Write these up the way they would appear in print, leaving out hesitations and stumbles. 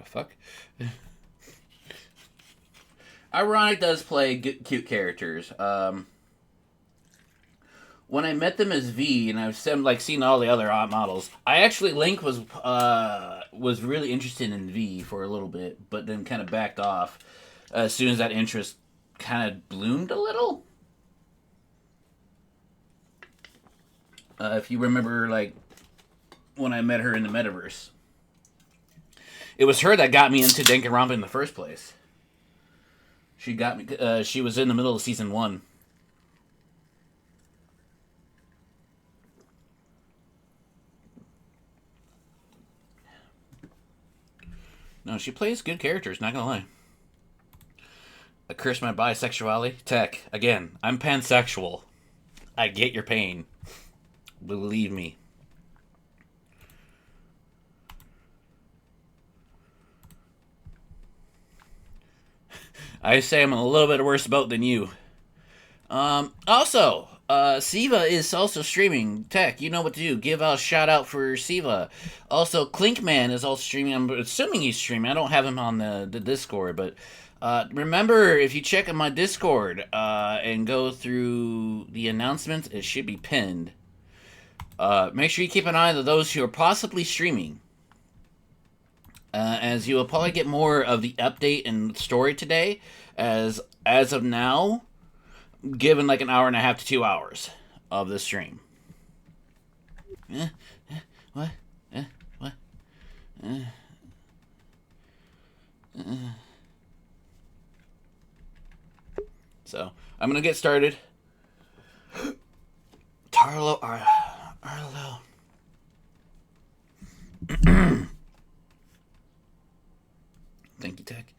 The fuck? Ironic does play cute characters. When I met them as V, and I've seen all the other models, I actually Link was really interested in V for a little bit, but then kind of backed off as soon as that interest kind of bloomed a little. If you remember, like when I met her in the metaverse, it was her that got me into Danganronpa in the first place. She got me. She was in the middle of season 1. No, she plays good characters. Not gonna lie. I curse my bisexuality. Tech again. I'm pansexual. I get your pain. Believe me. I say I'm in a little bit worse boat than you. Also, Siva is also streaming. Tech, you know what to do. Give a shout out for Siva. Also, Clinkman is also streaming. I'm assuming he's streaming. I don't have him on the Discord, but remember, if you check on my Discord and go through the announcements, it should be pinned. Make sure you keep an eye on those who are possibly streaming. As you will probably get more of the update and story today, as of now, given like an hour and a half to 2 hours of the stream. What? What? So I'm gonna get started. Arlo. Thank you, Tech.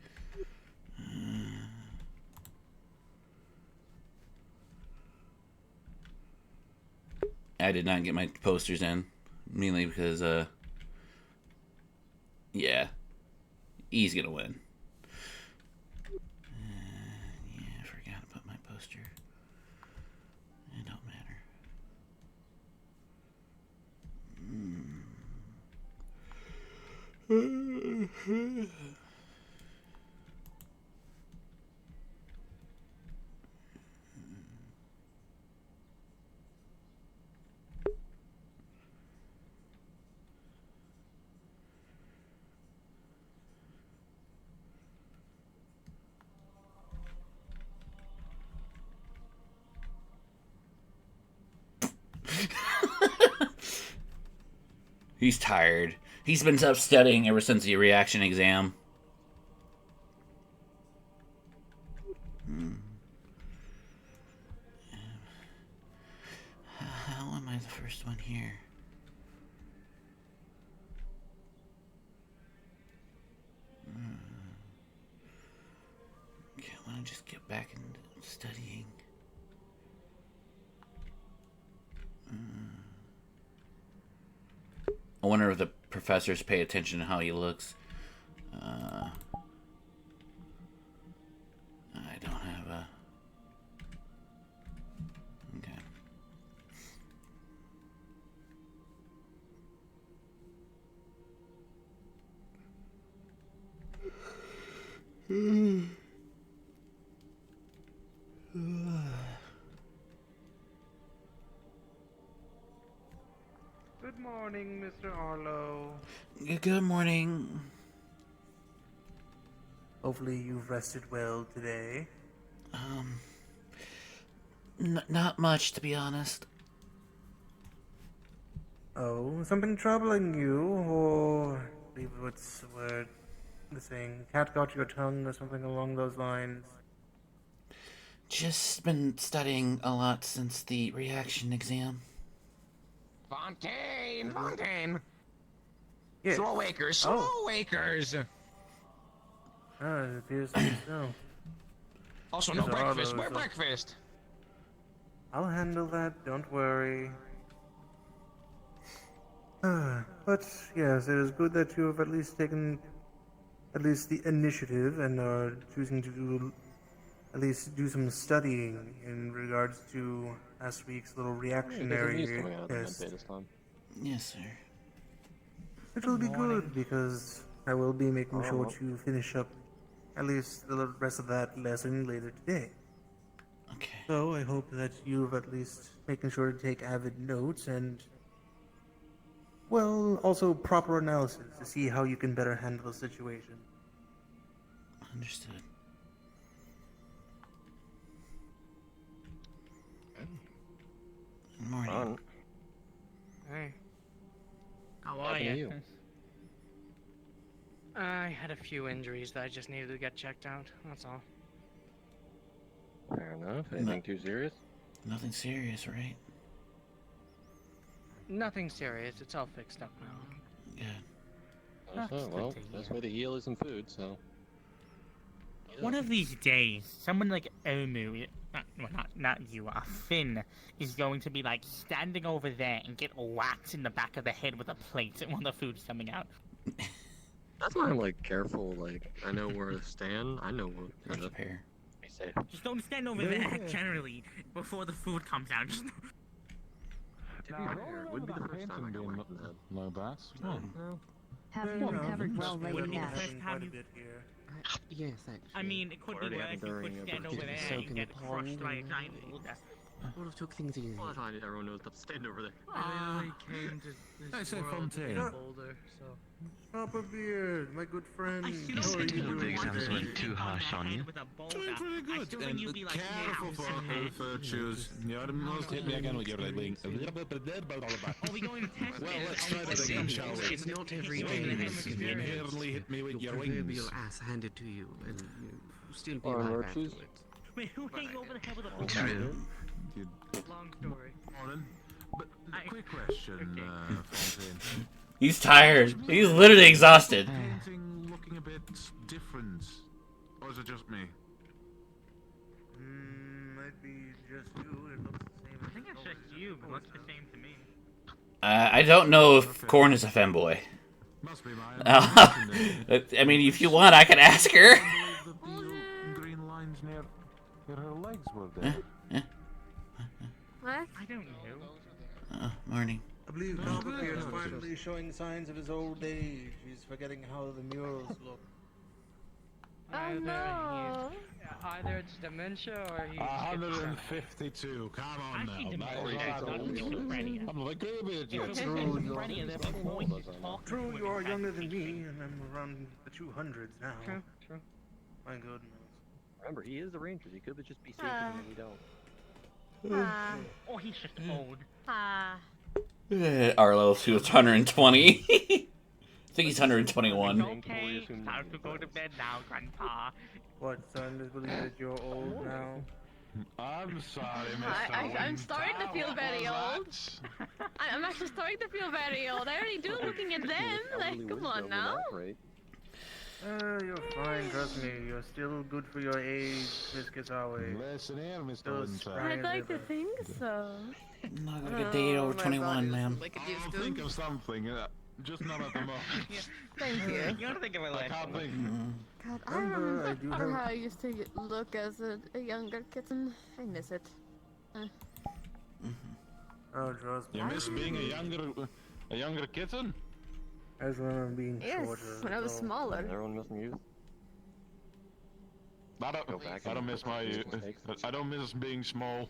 I did not get my posters in, mainly because, yeah, he's gonna win. Yeah, I forgot about my poster. It don't matter. He's tired. He's been up studying ever since the reaction exam. How am I the first one here? Okay, I want to just get back into studying. I wonder if the professors pay attention to how he looks. I don't have a... Okay. Good morning, Mr. Arlo. Good morning. Hopefully you've rested well today. Not much, to be honest. Oh, something troubling you, or I believe what's the word? The saying, cat got your tongue, or something along those lines. Just been studying a lot since the reaction exam. Fontaine! Yes. Slow wakers! It appears to be so. Also, Mr. no breakfast. Arlo, Where breakfast? I'll handle that, don't worry. But yes, it is good that you have at least taken the initiative and are choosing to at least do some studying in regards to last week's little reactionary test. Yes, sir. It'll be good because I will be making sure to finish up at least the rest of that lesson later today. Okay. So I hope that you've at least making sure to take avid notes and, well, also proper analysis to see how you can better handle the situation. Understood. Morning. Hey, How are you? I had a few injuries that I just needed to get checked out. That's all. Fair enough. Anything too serious? Nothing serious, right? Nothing serious. It's all fixed up now. Good. Also, well, best way to heal is some food, so. One of these days, someone like Omu, not you, Finn, is going to be like standing over there and get whacked in the back of the head with a plate when the food's coming out. That's why I'm like careful. Like I know where to stand. I know what There's to a pair. be safe. Just don't stand over there generally before the food comes out. Just... To be fair, it would be the first time I got whacked in the head. No bats. No. Have you recovered well Must be Wouldn't be the that first happened time quite a you- bit here. Yes, actually. I mean, it could be Already worse. happened You during could a stand over birthday there soak and in get the crushed pond by a and- giant boulder. would have took things easy. Well, that's fine. Everyone knows to stand over there. I literally came to this It's a world fontaine. in a boulder, so... Papa Beard, my good friend. I still How don't are think you you doing want to today? be too harsh on you. With a boulder. Doing pretty I good. still think And you'd be like, careful yeah, for okay. her virtues. You almost hit me again with your ring. Are we going to test Well, it? let's try that again, shall we? It's not every You day only that have you can Nearly hit me with your your proverbial wings. ass handed to you, and you still be Or alive virtues. afterwards. Wait, who hit you over the head with a Okay. boulder? Long story. Morning. But quick question, Fontaine. He's tired. He's literally exhausted. Painting looking a bit different, or is it just me? Might be just you. It looks the same. I think it's just you, but looks the same to me. I don't know if Korn is a femboy. Must be mine. I mean, if you want, I can ask her. The green lines near her legs were there. What? I don't know. Morning. I believe Papa Beard is finally showing signs of his old age. He's forgetting how the murals look. Oh no! Either it's dementia or he's... 152. Come on Actually, now. dementia, not schizophrenia. I'm like a bit If yet. it was schizophrenia, they're going to talk True, to you are him younger as than he me, speaks. and I'm around the 200s now. True, true. My goodness. Remember, he is the ranger. He could just be safer than we don't. Ah, Or he's just old. ah. Arlo feels 120. I think he's 121. Okay, time to go to bed now, Grandpa. What, son? Does believe that you're old now? I'm sorry, Mr. I'm starting to feel very old. That. I'm actually starting to feel very old. I already do looking at them. Like, come on now. You're fine, trust me. You're still good for your age, Miss Kisawe. Listen here, Mr. Still Winter. spry I'd as like to ever. think so. Not gonna get dated over 21, ma'am. I'll think of something, just not at the moment. Thank you. You gotta think of it I like can't think. God, I Remember, I do remember have- how I used to look as a younger kitten. I miss it. Oh, trust me. You miss being a younger kitten? I just remember being Yes, shorter. when I was so- smaller. Everyone missing youth. I Go back don't and miss my make mistakes. I don't miss being small.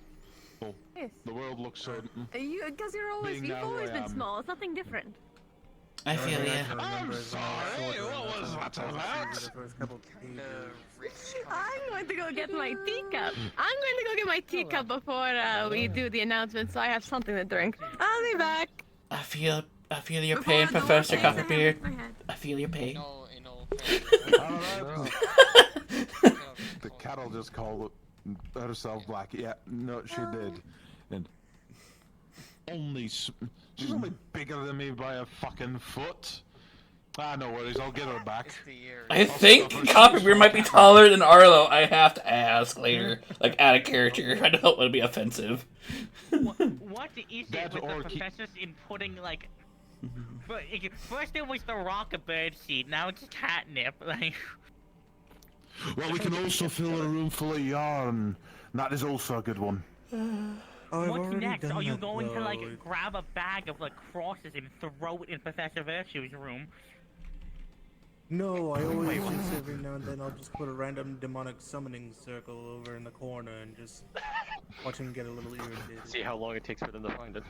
Yes. The world looks so. Because you've now who always I been am. small. It's nothing different. I The only feel thing I ya. can remember is when I was sorry, shorter, what and was that's that how I about? was the first couple pages. I'm going to go get my teacup. I'm going to go get my teacup before we do the announcement, so I have something to drink. I'll be back. I feel your Before pain, I go, Professor okay, I have Coffeebeard. my head. I feel your pain. The cattle just called herself black. Yeah, no, she did. And she's only bigger than me by a fucking foot. Ah, no worries, I'll get her back. I think Coffeebeard might be taller than Arlo. I have to ask later, like out of character. I don't want to be offensive. what is it That with or the keep- professors in putting like? First it was the rock a bird seed, now it's catnip. Like, Well, we can also fill a room full of yarn. That is also a good one. Oh, I've what's already next? done Are you that, going to though. like grab a bag of like crosses and throw it in Professor Virtue's room? No, I always just every now and then I'll just put a random demonic summoning circle over in the corner and just watch him get a little irritated. See how long it takes for them to find it.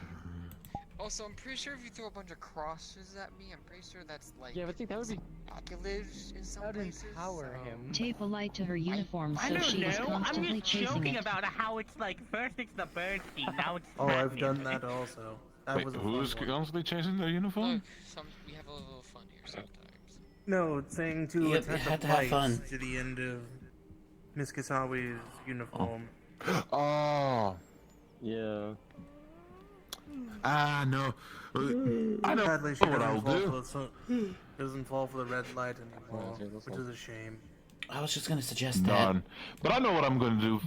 Also, I'm pretty sure if you throw a bunch of crosses at me, I'm pretty sure that's like Yeah, I think that would be. speculative in some That would places. empower so- him. Tape a light to her uniform I so don't she is know. I'm constantly just chasing joking it. about how it's like first it's the bird seed, now it's Oh, I've catnip. done that also. That Wait, was a who's fun one. constantly changing their uniform? Look, we have a little fun here sometimes. No, it's saying to Yep, attach you a have to have light fun. to the end of Miss Kasawi's uniform. Oh. Yeah. Ah, no. I know Sadly, she what I'll doesn't fall for the red light anymore, Yeah, that's which all. is a shame. I was just gonna suggest that. Done. But I know what I'm going to do.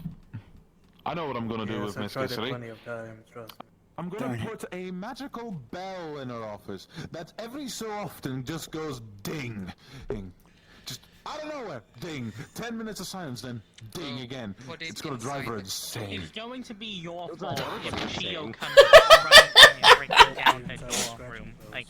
I know what I'm going to do Yes, with I've Miss tried it Kissery. plenty of times, trust me. I'm Darn going to it. put a magical bell in her office that every so often just goes ding. Ding. Just out of nowhere. Ding. 10 minutes of silence, then ding again. put it It's going to drive her inside insane. It's going to be your It's fault not if insane. Chio comes and breaking down her door room. Like,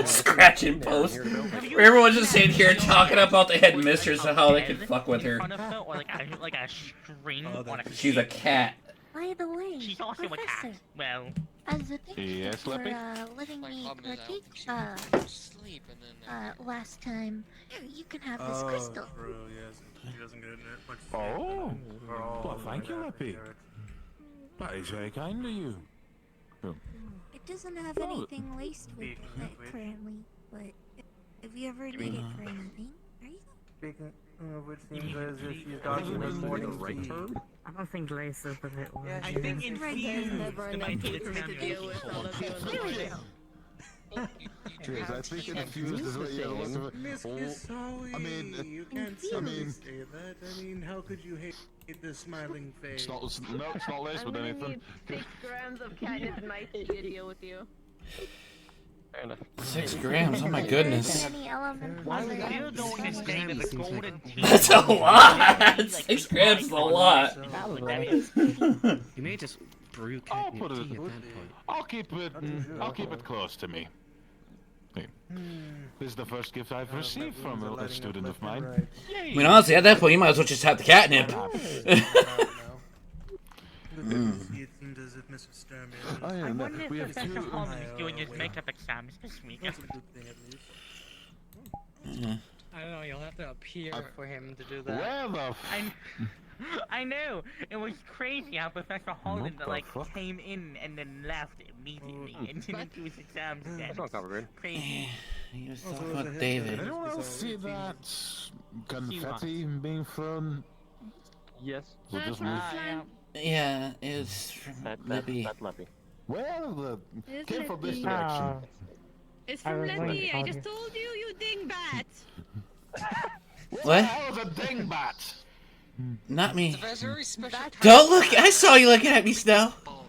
Scratching post. Everyone's just sitting here talking about the headmistress and how they can fuck with in her. front of her, or like a string on a She's a cat. By the way, She's also a cat. Well, as a thank you Yes, for Leppy? letting My me problem is I partake don't think she would sleep and then last time, you can have this Oh, crystal. true, yes. She doesn't get much Oh. for all Well, of thank you, that Leppy. merit. That is very kind of you. It doesn't have Well, anything laced with speaking it of which- currently, but if you ever need it for anything, are you? Speaking of which seems mean as if leave- she's dodging her morning right tea. term? I don't think lace is the right word. I think Right, infused there's never might enough be the tea for me term to you're deal looking with all of for. you in the morning. Yes, I think infused is what you're looking for. Miss Oh, Kisawi, I mean, you can't I mean- say that. I mean, how could you hate the smiling face? It's not, no, it's not laced with anything. 6 grams of catnip and my tea to deal with you. Fair enough. 6 grams, oh my goodness. Any element I'm still going to say that the golden tea. That's a lot! 6 grams is a lot. You may just brew I'll catnip put it. tea at that point. I'll keep it close to me. Hey, this is the first gift I've received from a student of mine. I mean, honestly, at that point, you might as well just have the catnip. It seems as if Mr. Sturm is. Oh, yeah, I no, wonder we if have Professor two. Holmes is doing his makeup exams this week. That's a good thing, at least. I don't know, you'll have to appear for him to do that. Where the f- I know. It was crazy how Professor Holland the like fuck? came in and then left immediately and didn't do his exams again. That's not covered. Crazy. He was Also, talking there's a about hint David. that Anyone Mr. else see Kisawi that confetti being thrown? Yes. We'll just move. Yeah. Yeah, it was from That's Libby. Leppy. Where the It's came from this Lippy. direction? It's I from was Letty. I like, just told you, you dingbat. What? That was a dingbat. Not me. It's a very special type Don't of look! I saw you looking at me, Snow. balls.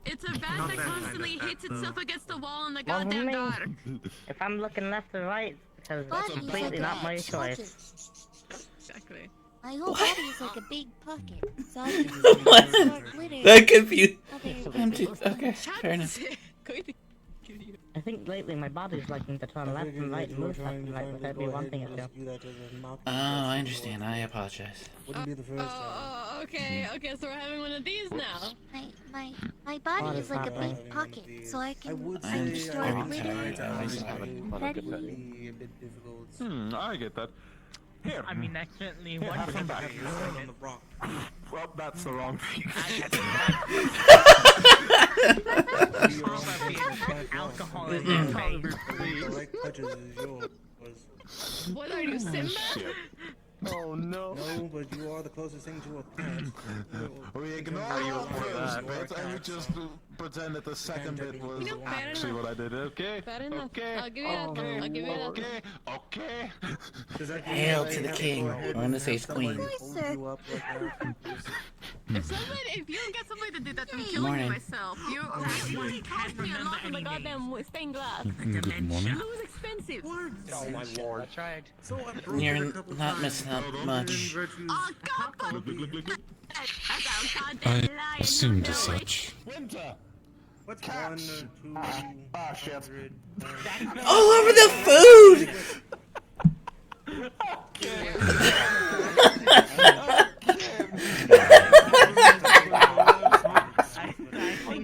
It's a bat Not that that kind constantly of bat, hits though. itself against the wall in the Well, goddamn me. dark. If I'm looking left or right, because Body that's is completely like not my a choice. Exactly. My whole What? body is like a big pocket, so I can What? store glitter. That confused. Other I'm too. Okay, fair enough. I think lately my body's liking to turn left and right and move left and right without me wanting it to. Oh, I understand. I apologize. Wouldn't be the first time. Oh, okay, okay, so we're having one of these now. My body What is is like a happening? big pocket, so I I can would I'm I can say store very glitter. tired. I was confetti. be a bit difficult. I get that. Here. I mean, that's certainly Here, one have some thing. back. You stand on the rock. Well, that's the wrong thing. Alcohol The in your face. right touches is yours. What are you, Simba? Shit. Oh no. No, but you are the closest thing to a cat. We ignore the first bit and we just pretend that the second bit was You know, fair actually enough. what I did. Okay. Fair enough. Okay. I'll give you that. Okay. I'll give you that. Okay. Okay. Does that mean Hail that I to the have king. go ahead Or in and this have case, somebody queen. hold you up like that? If you don't get somebody to do that, I'm killing Morning. you myself. You cost me a lot for the goddamn stained glass. Good morning. It was expensive. Oh my lord. I tried. So I broke You're it a couple not times. missing out Hidden much. virtues. Oh, God! Look, look, look, look, look. I assumed as Winter. What's Cats. 1 or 2? Ah, shit. All over the food!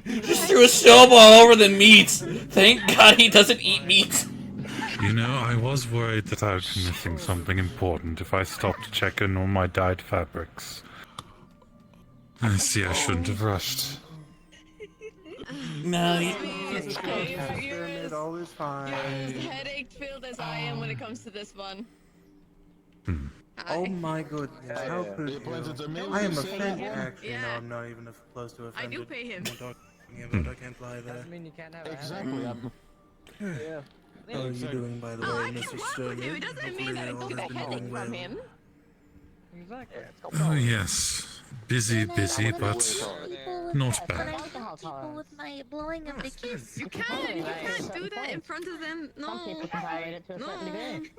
Just threw a snowball over the meat. Thank God he doesn't eat meat. You know, I was worried that I would be missing something important if I stopped to check in on my dyed fabrics. I see I shouldn't have rushed. No, You're as All is fine. headache-filled as I am when it comes to this one. Oh my goodness, how could He plans it to me. you? I am You say offended. him? Actually, no, Yeah. I'm not even close to I offended. do pay him. I'm talking about, I can't lie there. Doesn't mean you can't have a Exactly. I'm, yeah. How are you doing, by the Oh, way, I can Mr. work with him. It doesn't Hopefully mean I all don't get has a been headache going from well. him. Exactly. Oh, yes. Busy, but not But I bad. like people with my blowing of the kiss. You can't do that in front of them. Some No. people can tolerate it to a certain degree.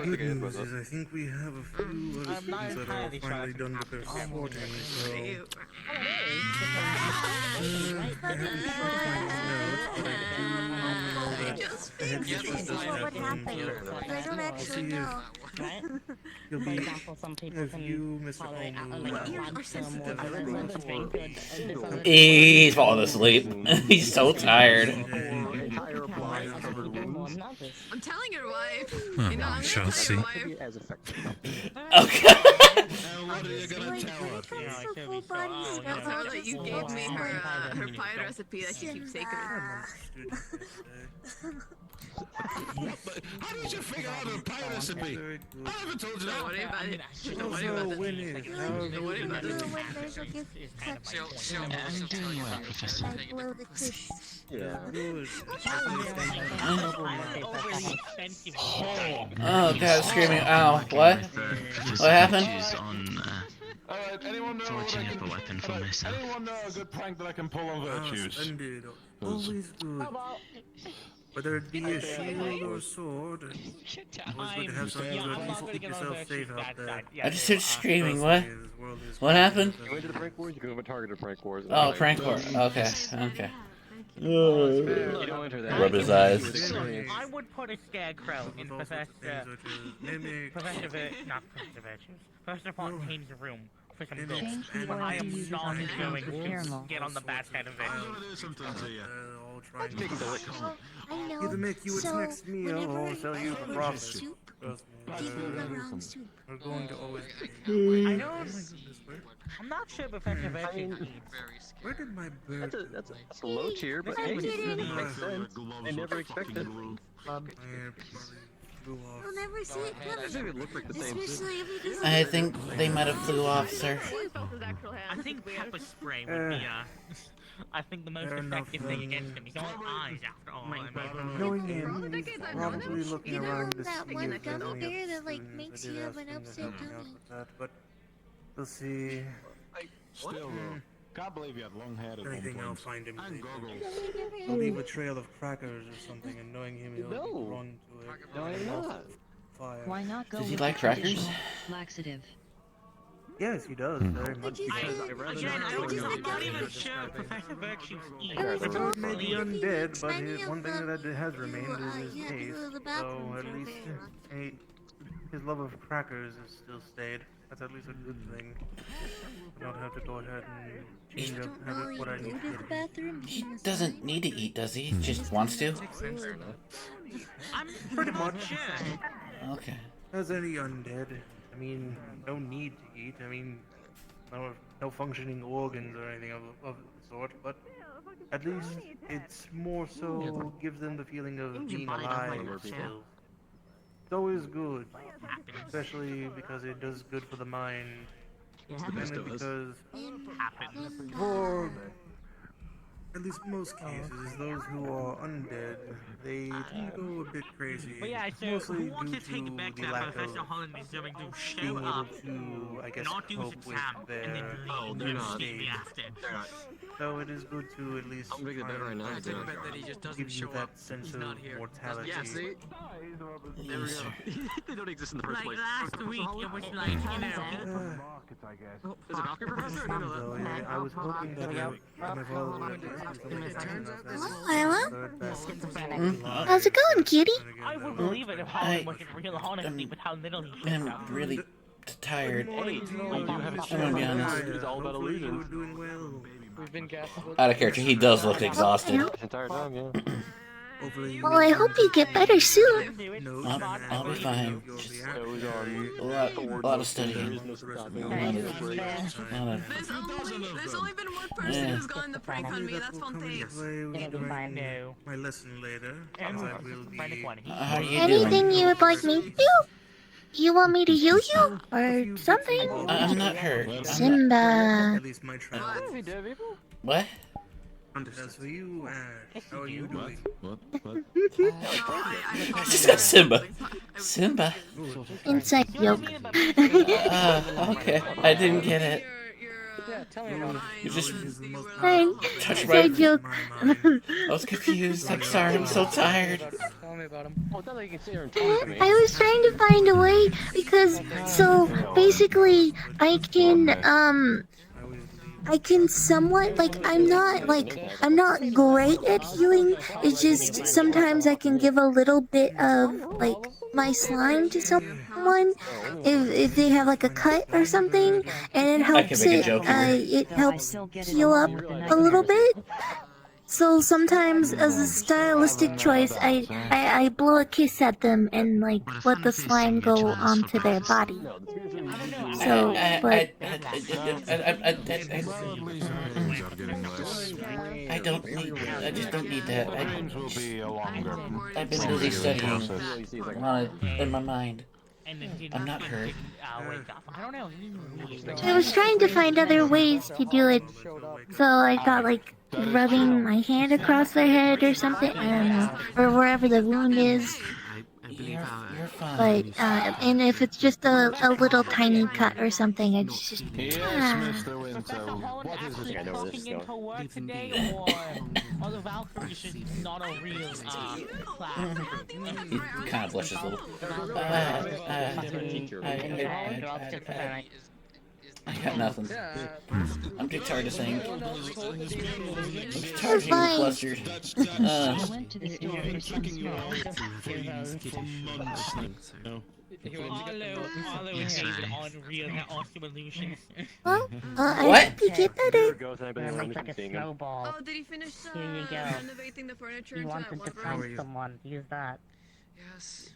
Good news is I think we have a few other I'm not students that are entirely sure finally that's done with their sorting, so... Ew. I haven't checked my notes, but I do know that the head mistress does have them, so I don't actually know. Right? You'll For be... example, some people If can you, Mr. tolerate Holmes, like vodka more than others drink good. And this other he's falling asleep. He's so tired. Entire body covered in more wounds. than others. I'm telling your wife. Well, You know, I'm we shall gonna see. tell your wife. As effective. Okay. And what are you gonna tell her? Tell her that you gave me her pie recipe that she keeps taking. How did you figure out a pie recipe? I haven't told you Don't that. worry about it. Don't worry Also, about it. when is... Don't worry about it. She'll tell you that Professor. Yeah. Good. Oh God, screaming! Ow! What? What happened? Alright, anyone know what I can... Anyone know a good prank that I can pull on virtues? Splendid. Always good. Whether it be a shield or a sword, always good to have something to at least keep yourself safe out there. I just heard screaming. What? Trust me, this world is What happened? You went to the prank wars, you can have a targeted prank wars. Oh, prank war. Okay. Okay. You don't enter that. Rub his eyes. I would put a scarecrow in With all sorts of things such as mimics, Professor Fontaine's room for some mimics, ghosts. and I am uses not on going to caramel. get on the bad side of it. I'm gonna do something to you. all trying to... I know. Either make you its So, next meal whenever or sell you for I profit. soup, Trust me. give me the wrong soup. We're going to always... I know. I'm not sure Professor Virtue eats. Where did my bird That's a low tier, but I hey, did it. it makes sense. I never expected. You'll never see it I think it looked like the same soup. Especially if it doesn't. I think they might have flew off, sir. I think pepper spray would be I think the most Fair enough, effective thing against him. He's all eyes after all. Knowing him, he's probably looking You know around to that see one if there's gummy any bear other that, like, students. makes I did you ask have an him to upset help me out tummy? with that, but we'll see. Still, though, can't believe you had long hair at one Anything, I'll point. find him. And goggles. I'll leave a trail of crackers or something, and knowing him, he'll No. be drawn to it. No, I'm not. Fire. Why not go Does he with like the crackers? traditional laxative? Yes, he does, very much. you Because say- Again, I I'm just like not that. even sure Professor Virtue eats. I was the told bird may be that undead, but many one of thing them that has you, remained is his you had to taste. go to the So bathroom at for least very long. his love of crackers is still stayed. That's at least a good thing. I don't have to go ahead and change up Oh, what I you need go to to the eat. bathroom? He doesn't need to eat, does he? He just wants to? I'm Pretty much. sure. Okay. As any undead, I mean, no need to eat. I mean, no functioning organs or anything of the sort, but at least it's more so gives them the feeling of being alive still. It's always good, especially because it does good for the mind. Mainly because for at least most cases, those who are undead, they tend to go a bit crazy. But yeah, so Mostly who wants due to take back the that lack Professor of Holland is going to show being able up, to, I guess, not do his cope with exam, and then their leave they're not. immediately after? So it is good to at least I'm gonna get try better right and now. I think I bet that he just doesn't give you show that up. sense He's of not here. mortality. Yeah, see? There we go. They don't exist in the first Like place. last week, it was like, you know, Is it Valkyrie Professor? No, So, yeah, I was hoping that my father would Hello? Schizophrenic. How's it going, kitty? I would believe it if Harlan wasn't real, honestly, with how little he should I'm know. really tired. Hey, we do have a I'm gonna be honest. It's all about illusions. Doing well. We've been gaslit. Out of character, he does look exhausted. This entire time, yeah. Hopefully. Well, I hope you get better soon. No, I'll be fine. Just a lot of studying. There's only been one person Yeah. who's gotten the prank on me. That's Fontaine. It'll be fine. No. my lesson later. And As I will Schizophrenic be. one. He- How are you Anything doing? you would like me to do? You want me to heal you? Or something? I'm not hurt. Simba. At least my travel. What? As for you, how are you doing? I just got Simba. Simba. Inside joke. Okay. I didn't get it. You just Fine. touched my... Inside joke. I was confused. I'm sorry. I'm so tired. Tell me about him. Oh, it's not like you can sit here and talk to me. I was trying to find a way because so basically I can somewhat I'm not great at healing. It's just sometimes I can give a little bit of my slime to someone if they have like a cut or something, and it helps it helps heal up a little bit. So sometimes, as a stylistic choice, I blow a kiss at them and let the slime go onto their body. So, but I don't need. I just don't need that. I've been busy studying in my mind. I'm not hurt. I don't know. I was trying to find other ways to do it. So I thought rubbing my hand across their head or something. I don't know, or wherever the wound is. You're fine. But and if it's just a little tiny cut or something, it's just Yes, Mr. Winter. What is this? I know where this is Into going. work today, or the Valkyrie should not a real class. He kind of blushes a little. I got nothing. I'm too tired to sing. I'm too tired of being flustered. Arlo is unreal, that awesome illusion. Well, I hope you get better. Like a snowball. Oh, did he finish Here you go. renovating the furniture You into that wanted one to room? find someone. Use that. Yes.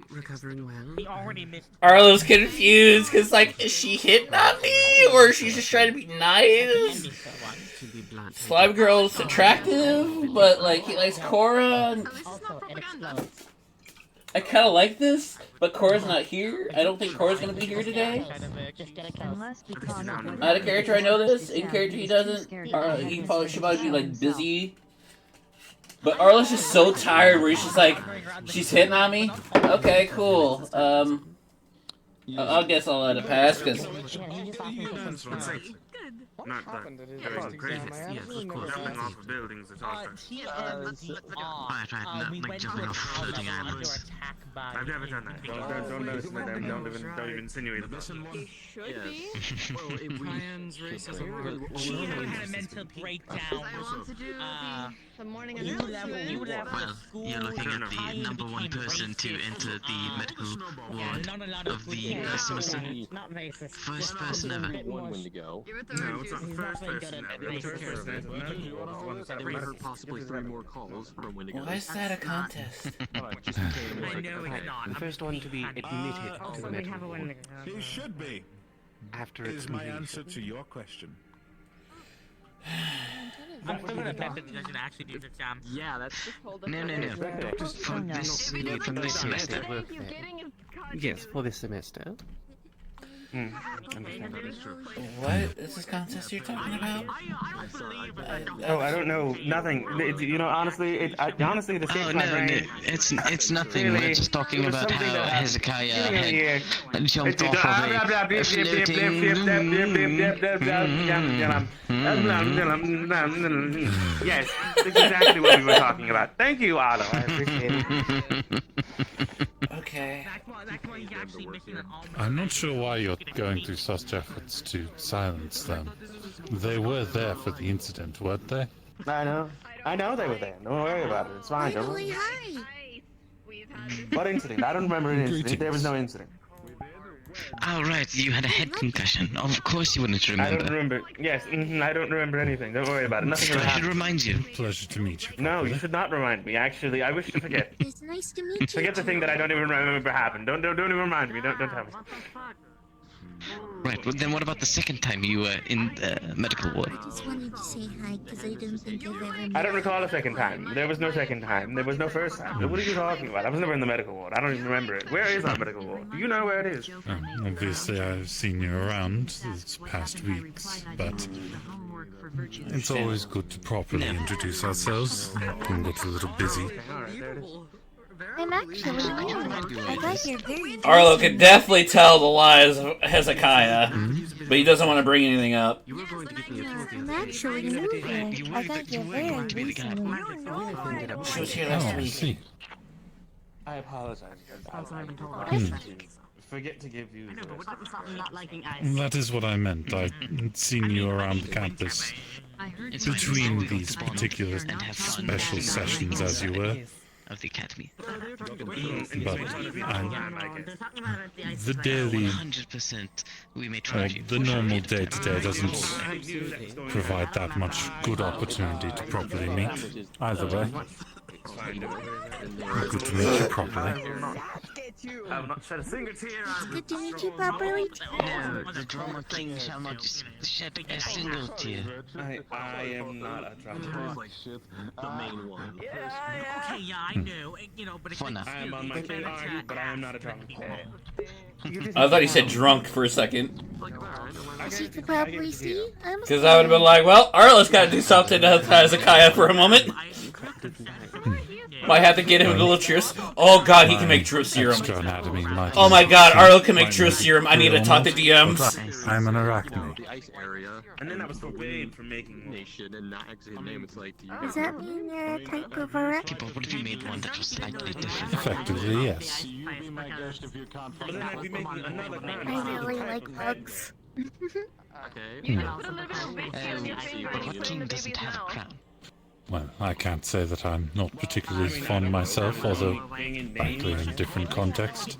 Recovering well. He already missed. Arlo's confused because, is she hitting on me? Or she's just trying to be nice? Slime Girl's attractive, but, he likes Korra. Also, it explodes. I kind of like this, but Korra's not here. I don't think Korra's going to be here today. Just get a kill. Out of character, I know this. In character, he doesn't. Should probably be, busy. But Arlo's just so tired where he's just she's hitting on me? Okay, cool. I guess I'll let it pass, because... Not that very crazy. Yes, of course. Jumping off of buildings is also. We went to jumping off floating under islands. attack by... I've never done that. Don't listen to them. Don't even insinuate that. He should be. Well, if Ryan's race as a She had a mental breakdown. I want to do the morning announcement. You left Well, school. you're looking at the number one person to enter the medical ward of the semester. Not racist. First person ever. One when to go. Give it the No, it's not the He's first not very person good at ever. The first person ever. And we heard possibly 3 more calls from when to go. Why is that a contest? I know it's not. The first one to be admitted to the We have medical a ward winner. He should be. after it's Is my completed. answer to your question. I'm still gonna bet that he doesn't actually do the exam. Yeah, that's No, from this semester. Thank you, getting his card. Yes, for this semester. What is this contest you're talking about? Oh, I don't know. Nothing. Honestly, honestly, the state Oh of my no, brain. it's nothing. Really, We're just talking it was about something how that Hezekiah had jumped It's- off of a floating. Yes, that's exactly what we were talking about. Thank you, Otto. I appreciate it. Okay. That's why he's actually missing an arm. I'm not sure why you're going through such efforts to silence them. They were there for the incident, weren't they? I know they were there. Don't worry about it. It's fine. Don't worry. Hi. What incident? I don't remember an incident. There was no incident. Oh, right, you had a head concussion. Of course you wouldn't I remember. don't remember. Yes, I don't remember anything. Don't worry about it. Nothing So ever I should happened. remind you. Pleasure to meet you. No, you should not remind me. Actually, I wish to forget. It's nice to meet you. Forget the thing that I don't even remember happened. Don't even remind me. Don't tell me. Right, well, then what about the second time you were in the medical ward? I just wanted to say hi because I don't think I've ever met I don't recall a second time. There was no second time. There was no first time. What are you talking about? I was never in the medical ward. I don't even remember it. Where is our medical ward? Do you know where it is? Obviously, I've seen you around these past weeks, but it's always good to properly introduce ourselves. Can get a little busy. I'm actually new. I got here very Arlo could definitely tell the lies of Hezekiah, but he doesn't want to bring anything up. I'm actually new here. I got here very recently. She was here last I week. see. I apologize. Forget to give you. That is what I meant. I've seen you around campus between these particular special sessions, as you were. Of the academy. But the daily, 100% we may try or you. the normal day-to-day doesn't provide that much good opportunity to properly meet. Either way, good to meet you properly. I will not shed a single tear. Good to meet you properly. No, the drama king shall not shed a single tear. I am not a drama. The main one. Okay, yeah, I know. You know, but it's For now. I am on my king army, but I am not a drama. I thought he said drunk for a second. As you can probably see, I'm Because I would have been like, well, Arlo's got to do something to Hezekiah for a moment. Might have to get him a little truce. Oh god, he can make true serum. Extra anatomy might Oh my god, be- Arlo can make might true be serum. I need to talk to DMs. I'm an arachnid. The ice area. And then I was forbade from making Nation and not actually a name. It's like, do you Does that mean you're a type of a Okay, but what if you made one that was slightly different? Effectively, yes. But then I'd be making another I really like bugs. Okay. But what king doesn't have a crown? Well, I can't say that I'm not particularly fond myself, although, frankly, in a different context.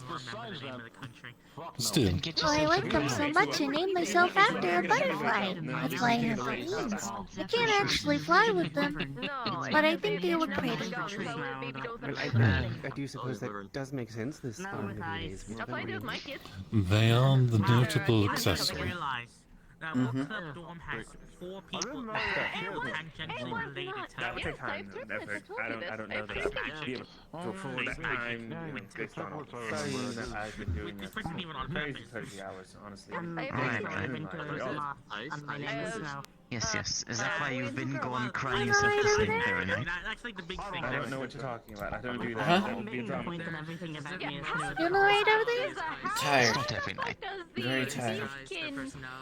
Still, Well, I like them so much I named myself after a butterfly. That's why I have the wings. I can't actually fly with them, but I think they look pretty. Well, I do suppose that does make sense. This is they are the notable accessory. What club dorm has 4 people tangentially related to that would take time and effort. I don't know that I would be able to afford that time based on studying that I've been doing it for crazy 30 hours, honestly. Yes. Is that why you've been going crying yourself to sleep every night? That's like the big thing. I don't know what you're talking about. I don't do that. Huh? Don't be a drama. You know right over there? Tired. Not every night. Very tired.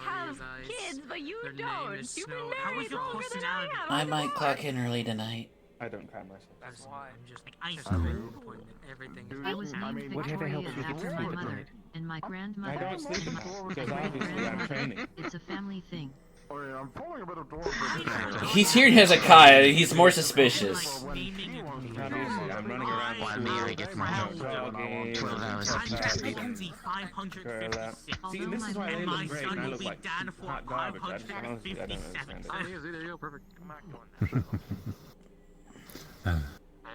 Have kids, but you don't. You've been married longer than I have. I might clock in early tonight. I don't cry myself. That's why. Everything is whatever helps you get to sleep at night. And my grandmother. I don't sleep because obviously I'm training. It's a family thing. He's hearing Hezekiah. He's more suspicious. Obviously, I'm running around. Why me? I get my 12 hours of peak sleep. See, this is why they look great and I look like hot garbage. Honestly, I don't understand it. There you go, perfect. I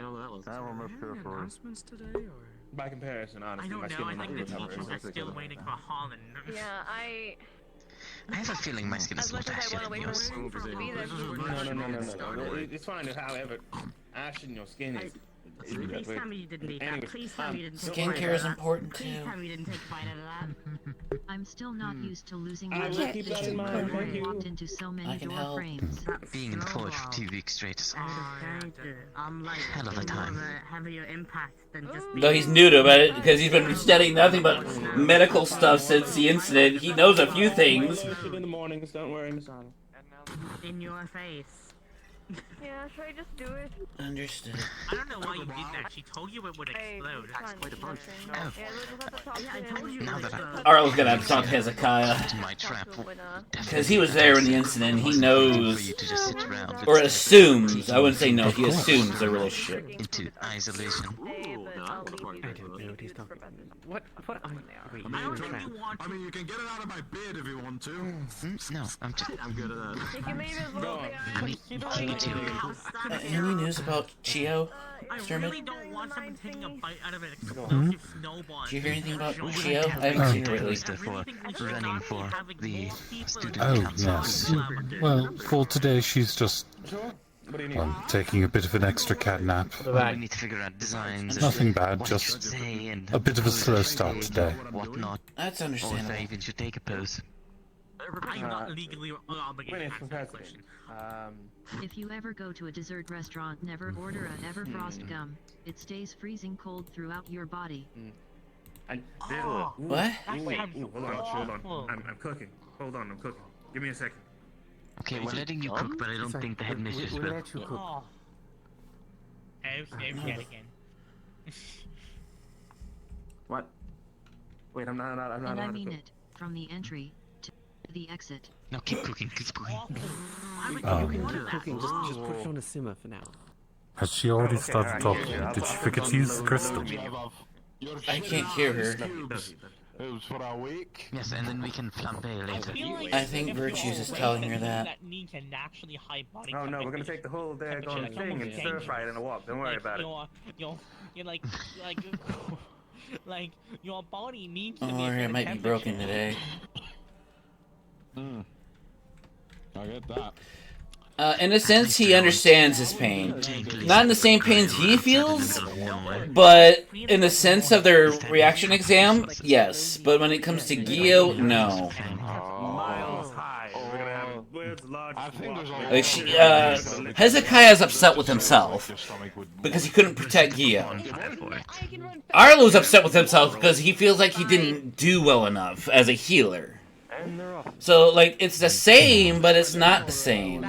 know that was. announcements today, or? By comparison, honestly, my skin I is think the not teachers are still waiting for Holland. Yeah, I have a feeling my skin is not ashy than yours. No. It's fine. However, ash in your skin is. Please tell me you didn't eat that. Please tell me you didn't take a bite Skincare of is that. important Please too. tell me you didn't take a bite of that. I'm still not used to losing I my will keep that in mind. Thank you. walked into so many I can door help. frames. Being in college for 2 weeks straight is I'm like hell of a time. heavier impact than just Though he's new to it because he's been studying nothing but medical stuff since the incident. He knows a few things. In the mornings, don't worry, Miss Arnold. in your face. Yeah, should I just do it? Understood. I don't know why you did that. She told you it would explode. Quite a bunch. Yeah, we'll just have to talk to him. Now that I Arlo's gonna have to talk to Hezekiah. my trap, Because he was there in the incident, he for knows, you to just sit around or instead of assumes, I wouldn't say no, he assumes their relationship. into isolation. I don't know what he's talking about. What are wait, I you're don't trapped. really want I mean, you can get it out of my beard if you want to. No, I'm just. I'm good at that. You can maybe as well be Me too. Any news about Chio? I Sturman? really don't want someone taking a bite out of an explosive snowball. Did you hear anything about Chio? I haven't seen her lately. For running for the student Oh, council. yes. Well, for today she's just taking a bit of an extra cat nap. We need to figure out designs. and Nothing bad, what you just should say and a bit of a who slow should start say today. What not. That's Or if understandable. I even should take a pose. I'm not legally obligated to ask that question. If you ever go to a dessert restaurant, never order a Everfrost gum. It stays freezing cold throughout your body. What? Hold on. I'm cooking. Hold on, I'm cooking. Give me a second. Okay, we're letting you cook, but I don't think the headmistress We'll will. let you cook. Oh, yet again. What? Wait, I'm not And I allowed to mean cook. it. From the entry to the exit. No, keep cooking, keep cooking. You can keep cooking, just put it on a simmer for now. Has she already started talking? Did she forget to use the crystal? I can't hear her. It was for a week. Yes, and then we can flambe later. I think Virtues is telling her that. Need to naturally high body Oh no, we're gonna take the whole daggone thing and stir fry it in a wok. Don't worry about it. You're like, like your body needs to Don't be. worry, it might be broken today. I get that. In a sense, he understands his pain. Not in the same pains he feels, but in the sense of their reaction exam, yes. But when it comes to Gio, no. Miles high. We're gonna have words large. I think there's a Like she, Hezekiah's upset with himself because he couldn't protect Gio. Arlo's upset with himself because he feels like he didn't do well enough as a healer. So, like, it's the same, but it's not the same.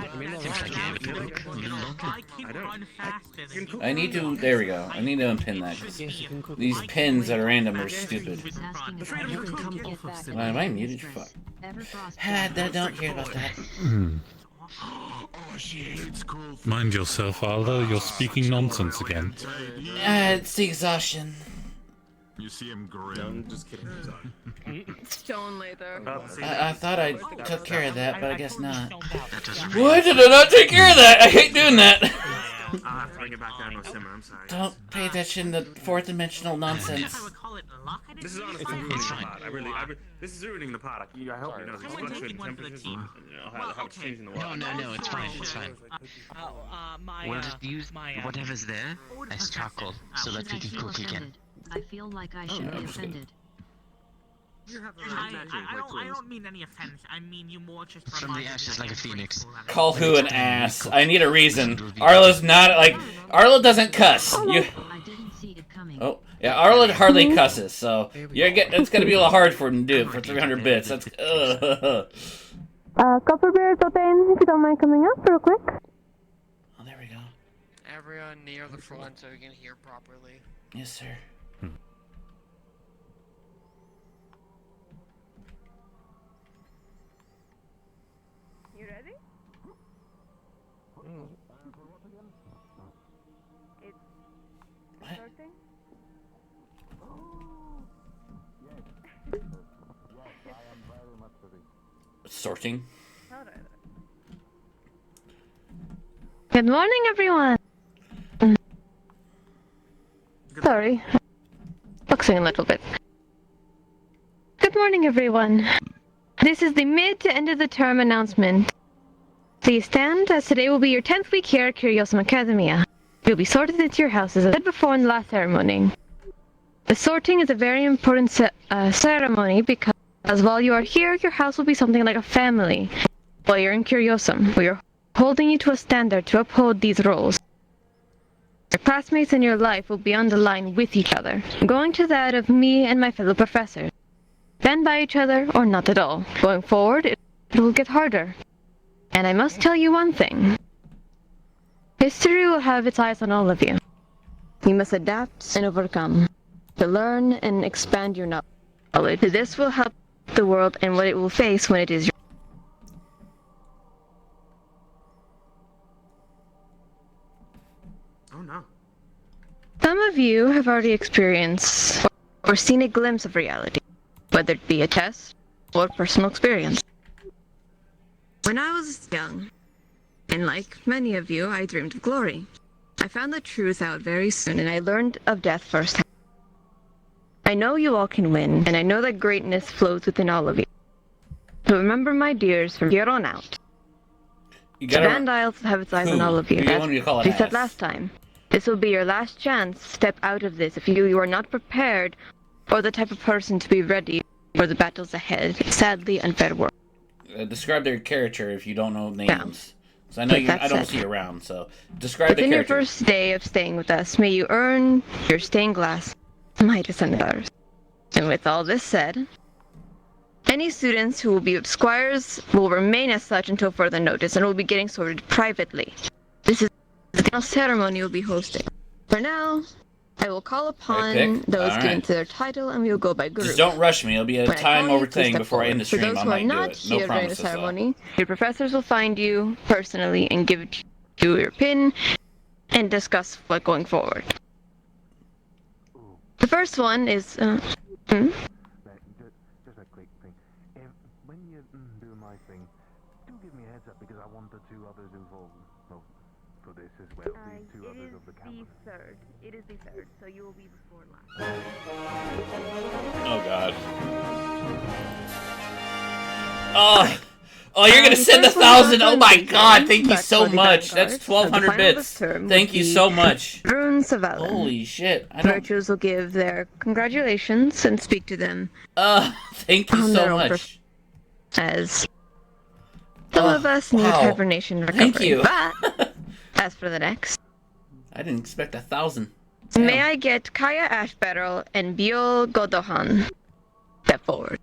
I need to, there we go. I need to unpin that. 'Cause these pins that are random are stupid. Why am I muted? Fuck. Don't care about that. Mind yourself, Arlo, you're speaking nonsense again. It's the exhaustion. You see him grin. No, I'm just kidding. I'm sorry. Stone later. I thought I took care of that, but I guess not. Why did I not take care of that? I hate doing that. I'll have to bring it back down to a simmer. I'm sorry. Don't pay attention to fourth dimensional nonsense. This is honestly ruining the pot. This is ruining the pot. I hope you know these fluctuating temperatures and how it's changing the water. No, it's fine, it's fine. We'll just use whatever's there as charcoal so that we can cook again. I feel like I should be offended. I don't mean any offense. I mean you more just From the ashes like a phoenix. Call who an ass? I need a reason. Arlo's not like Arlo doesn't cuss. You. Oh yeah, Arlo hardly cusses, so it's gonna be a little hard for him to do it for 300 bits. That's. Copper Bear Totain, if you don't mind coming up real quick. Oh, there we go. Everyone near the front so we can hear properly. Yes, sir. You ready? It's starting. Sorting. Good morning, everyone. Sorry, boxing a little bit. Good morning, everyone. This is the mid to end of the term announcement. Please stand, as today will be your 10th week here at Curiosum Academia. You'll be sorted into your houses as I said before in the last ceremony. The sorting is a very important ceremony because while you are here, your house will be something like a family. While you're in Curiosum, we are holding you to a standard to uphold these roles. Your classmates and your life will be on the line with each other, going to that of me and my fellow professors. Stand by each other or not at all. Going forward, it will get harder. And I must tell you one thing. History will have its eyes on all of you. You must adapt and overcome, to learn and expand your knowledge. This will help the world and what it will face when it is your. Oh no. Some of you have already experienced or seen a glimpse of reality, whether it be a test or personal experience. When I was young, and like many of you, I dreamed of glory. I found the truth out very soon, and I learned of death firsthand. I know you all can win, and I know that greatness flows within all of you. So remember, my dears, from here on out, You the gotta. Band Isles will have its eyes on Who? all of you. You That's want me to call what it we said ass? last time. This will be your last chance to step out of this if you are not prepared or the type of person to be ready for the battles ahead. Sadly, unfair world. Describe their character if you don't know names. So I know With you. that I don't said, see you around. So describe within the your character. first day of staying with us, may you earn your stained glass, my descendant daughters. And with all this said, any students who will be squires will remain as such until further notice and will be getting sorted privately. This is the final ceremony will be hosted. For now, I will call upon pick? those All given right. to their title and we will go by group. Just don't rush me. It'll be a When I time call you, over please thing step before I end forward. the stream. For those I who are might do not it. No here during the promises though. ceremony, your professors will find you personally and give you your pin and discuss what going forward. The first one is. Just a quick thing. When you do my thing, do give me a heads up because I want the two others involved. Well, for this as well. The two others of the camera. Third. It is the third, so you will be before last. Oh God. Oh, you're gonna send 1,000. Oh my God! Thank you so much. That's 1,200 bits. Thank you so much. Runes of Valen. Holy shit! I don't. Virtues will give their congratulations and speak to them. Thank you on so their own much. As some of us need wow. hibernation recovery. Thank you. But as for the next, I didn't expect 1,000. may I get Kaya Ashbarrel and Biol Godohan step forward.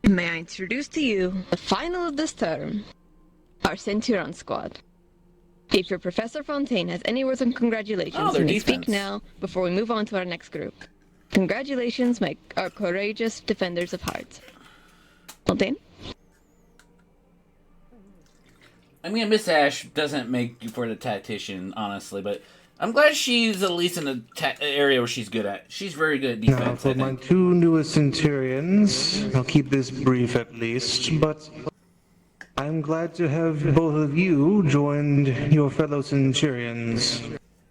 May I introduce to you the final of this term, our Centurion squad. If your Professor Fontaine has any words of congratulations, you may speak now before we move on to our next group. Congratulations, our courageous defenders of hearts. Fontaine? I mean, Miss Ash doesn't make you for the tactician, honestly, but I'm glad she's at least in an area where she's good at. She's very good at Now, defense, for I my think. two newest Centurions, I'll keep this brief at least, but I'm glad to have both of you join your fellow Centurions.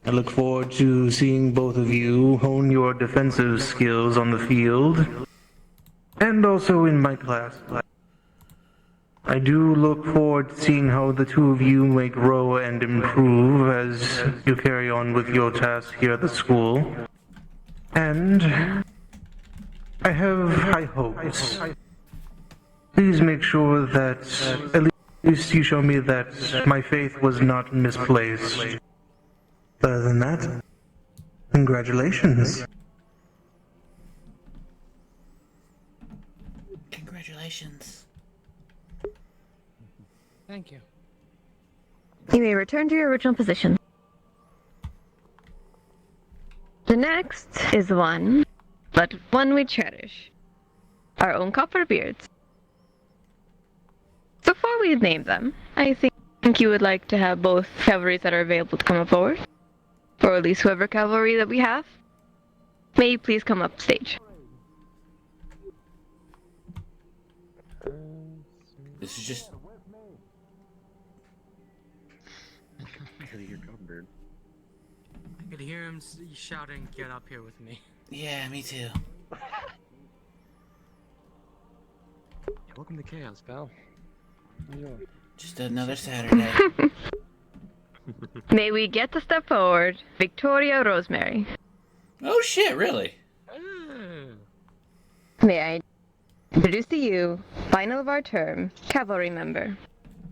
I look forward to seeing both of you hone your defensive skills on the field, and also in my class. I do look forward to seeing how the two of you may grow and improve as you carry on with your tasks here at the school. And I have high hopes. Please make sure that at least you show me that my faith was not misplaced. Other than that, congratulations. Congratulations. Thank you. You may return to your original position. The next is one, but one we cherish. Our own Copperbeards. Before we name them, I think you would like to have both cavalries that are available to come forward. Or at least whoever cavalry that we have. May you please come up stage. This is just... I could hear him shouting, "Get up here with me." Yeah, me too. Welcome to Chaos, pal. Just another Saturday. May we get to step forward, Victoria Rosemary. Oh shit, really? May I introduce to you, final of our term, cavalry member.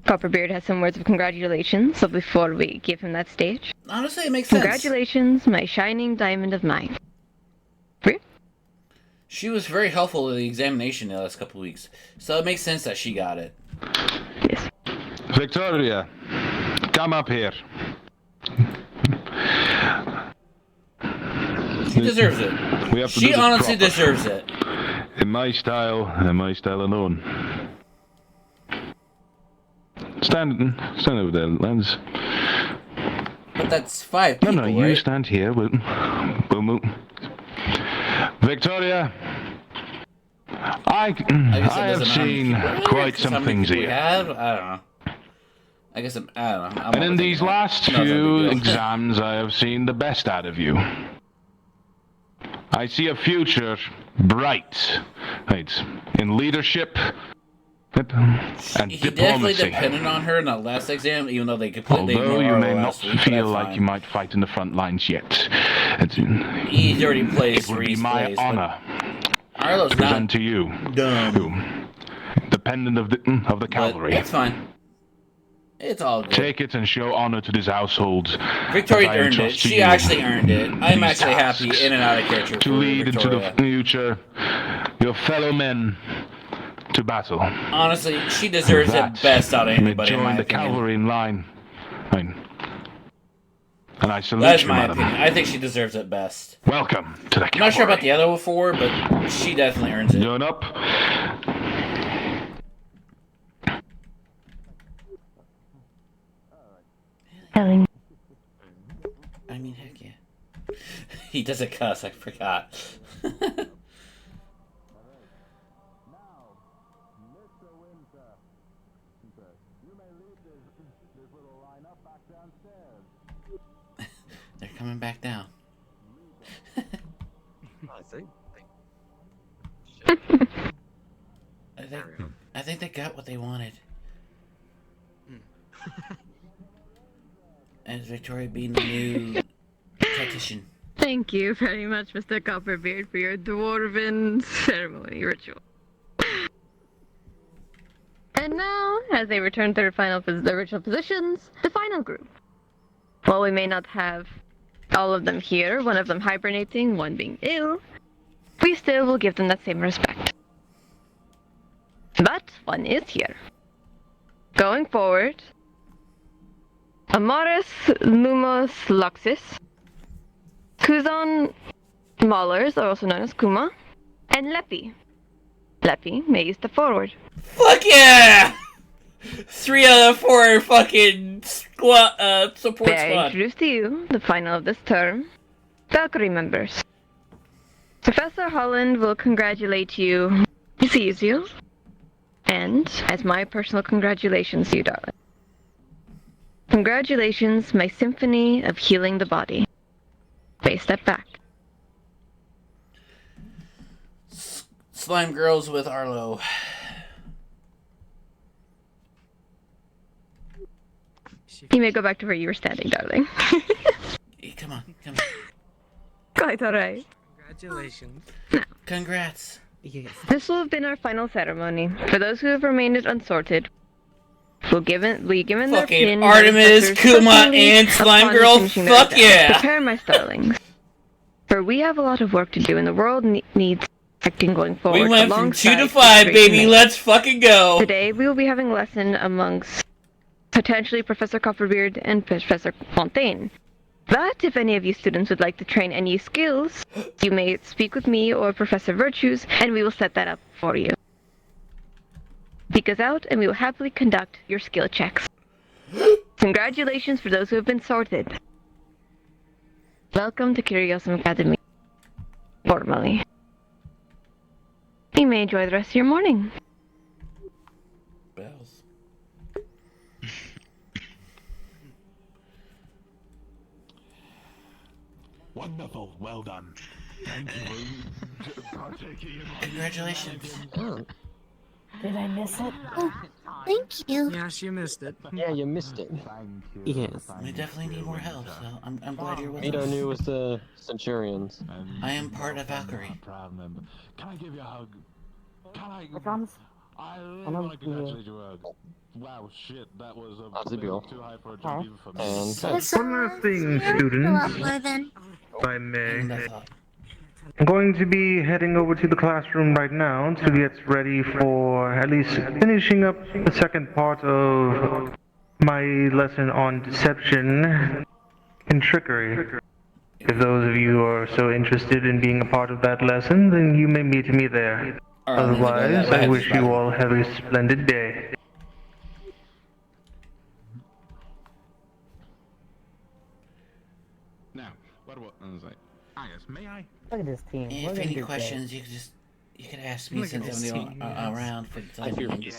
Copperbeard has some words of congratulations, so before we give him that stage. Honestly, it makes sense. Congratulations, my shining diamond of mine. She was very helpful in the examination the last couple of weeks, so it makes sense that she got it. Victoria, come up here. She deserves it. We have to She do this honestly proper. deserves it. In my style, and in my style alone. Stand over there, lads. But that's 5 No, people, no, you right? stand here. We'll move. Victoria, I guess it have doesn't matter how many seen people there, quite 'cause some how many things people we here. have? I don't know. I guess I don't know. I'm And in these overthinking it. last No, it's not a few big deal. exams, I have seen the best out of you. I see a future bright, right, in leadership and He definitely diplomacy. depended on her in that last exam, even though they completely Although ignored you Arlo may not last week. But feel that's like fine. you might fight in the front lines yet, He's already placed it would where be he's my placed, but honor Arlo's to present not to you, dumb. dependent of the cavalry. It's fine. It's all good. Take it and show honor to this household. Victoria as I earned it. entrust to She you actually earned it. I'm these actually happy tasks in and out of character to for lead into the Victoria. future your fellow men to battle. Honestly, she deserves That it best out of you may anybody, in join my the opinion. cavalry in line. Right. And I salute That's you, my madam. opinion. I think she deserves it best. Welcome to the I'm cavalry. not sure about the other 4, but she definitely earns it. Join up. Telling. I mean, heck yeah. He doesn't cuss, I forgot. They're coming back down. I think they got what they wanted. As Victoria being the new tactician. Thank you very much, Mr. Copperbeard, for your dwarven ceremony ritual. And now, as they return to their original positions, the final group. While we may not have all of them here, one of them hibernating, one being ill, we still will give them that same respect. But one is here. Going forward, Amaris Lumos Luxus, Kuzan Maulers, or also known as Kuma, and Lepi. Lepi may you step forward. Fuck yeah! 3 out of 4 fucking support May I squad. introduce to you the final of this term, Valkyrie members. Professor Holland will congratulate you, he sees you, and as my personal congratulations to you, darling. Congratulations, my symphony of healing the body. May step back. Slime girls with Arlo. You may go back to where you were standing, darling. Come on. Quite alright. Congratulations. Congrats. Yes. This will have been our final ceremony. For those who have remained unsorted, we given their Fucking pin Artemis, ancestors Kuma, personally and Slime upon Girl, finishing their fuck exams. yeah! Prepare, my starlings. For we have a lot of work to do, and the world needs acting going forward. We went from 2 to alongside 5, the baby. great Let's fucking go. Today we will be having a lesson amongst potentially Professor Copperbeard and Professor Fontaine. But if any of you students would like to train any skills, you may speak with me or Professor Virtues, and we will set that up for you. Speak us out, and we will happily conduct your skill checks. Congratulations for those who have been sorted. Welcome to Curiosum Academy. Formally. You may enjoy the rest of your morning. Bells. Wonderful. Well done. Thank you for partaking in my Congratulations. Did I miss it? Oh, thank you. Yes, you missed it. Yeah, you missed it. Yes. We definitely need more help, so I'm glad you're with Meet our us. newest Centurions. I am part of Valkyrie. Can I give you a hug? Can I? Promise? I really I know want to you- congratulate you. Wow, shit, that was a How's it bit go? too high for a jump even for me. And One last thing, students. If I may. I'm going to be heading over to the classroom right now to get ready for at least finishing up the second part of my lesson on deception and trickery. If those of you are so interested in being a part of that lesson, then you may meet me there. Alright, I need to go to that. Otherwise, I I have this wish you bathroom. all have a splendid day. Now, what I was like, yes, may I? Look at this team. If any questions, you could ask me since I'm around for the time being.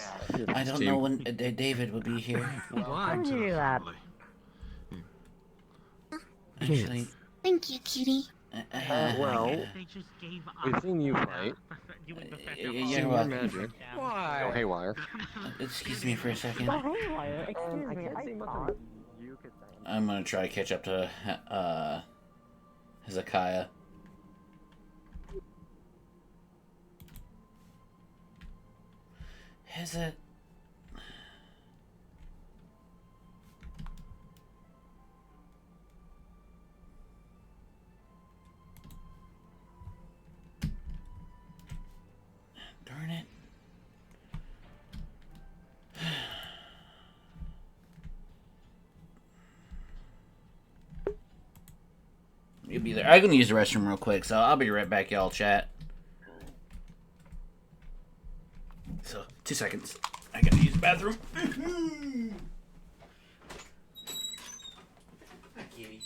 I don't know when David will be here. How did you do that? Actually, Thank you, cutie. Well, we've seen you fight. you're Seen your welcome. magic. Why? Go haywire. Excuse me for a second. Oh, haywire. Excuse me. I thought. I'm gonna try to catch up to Hezekiah. Heze... Darn it. You'll be there. I'm gonna use the restroom real quick, so I'll be right back, y'all. Chat. So, 2 seconds. I gotta use the bathroom. Hi, kitty.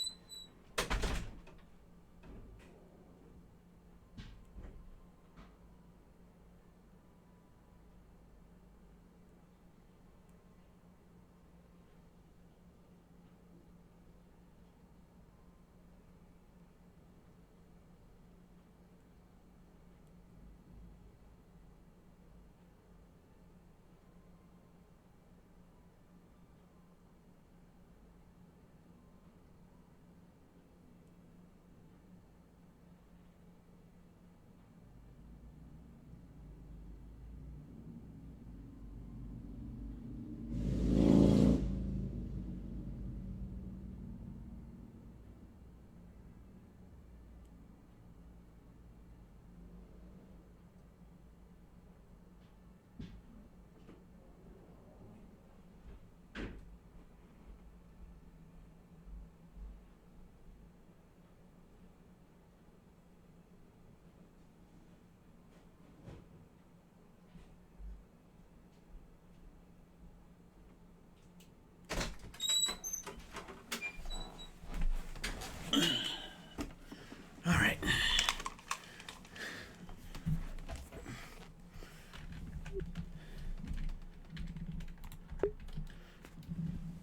Alright.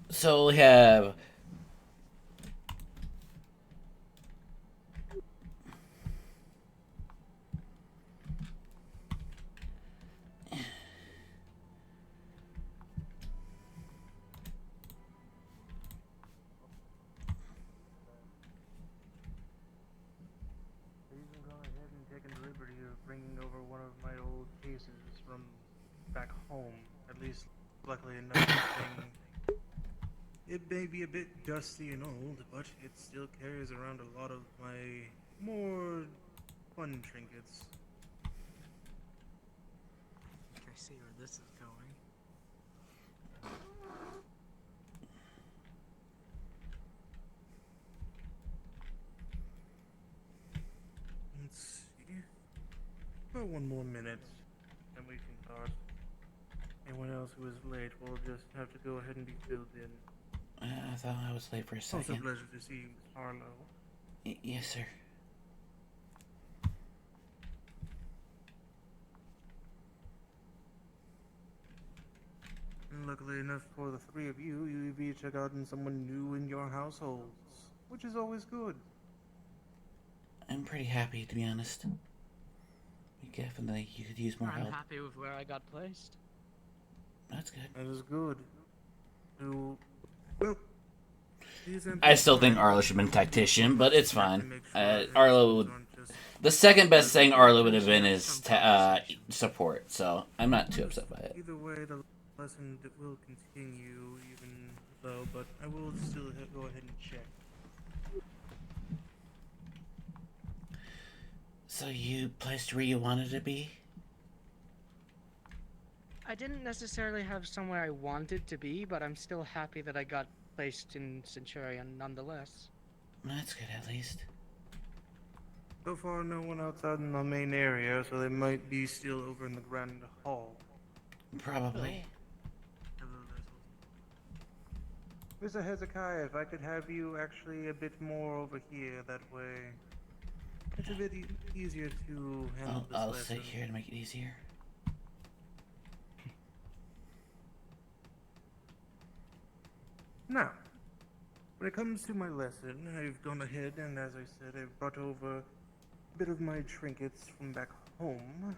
So we have... You can go ahead and take the liberty of bringing over one of my old cases from back home. At least, luckily enough, it may be a bit dusty and old, but it still carries around a lot of my more fun trinkets. I see where this is going. Let's see. About one more minute, and we can start. Anyone else who is late will just have to go ahead and be filled in. I thought I was late for a Also, second. pleasure to see you, Miss Harlow. Yes, sir. And luckily enough for the three of you, you've each gotten someone new in your households, which is always good. I'm pretty happy, to be honest. Definitely, you could use more I'm help. happy with where I got placed. That's good. That is good. So, well, I still think Arlo should have been tactician, but it's fine. Arlo would... The second best thing Arlo would have been is support, so I'm not too upset by it. Either way, the lesson will continue, even though, but I will still go ahead and check. So you placed where you wanted to be? I didn't necessarily have somewhere I wanted to be, but I'm still happy that I got placed in Centurion nonetheless. That's good, at least. So far, no one outside in the main area, so they might be still over in the Grand Hall. Probably. Mr. Hezekiah, if I could have you actually a bit more over here, that way it's a bit easier to handle this I'll lesson. sit here to make it easier. Now, when it comes to my lesson, I've gone ahead and, as I said, I've brought over a bit of my trinkets from back home.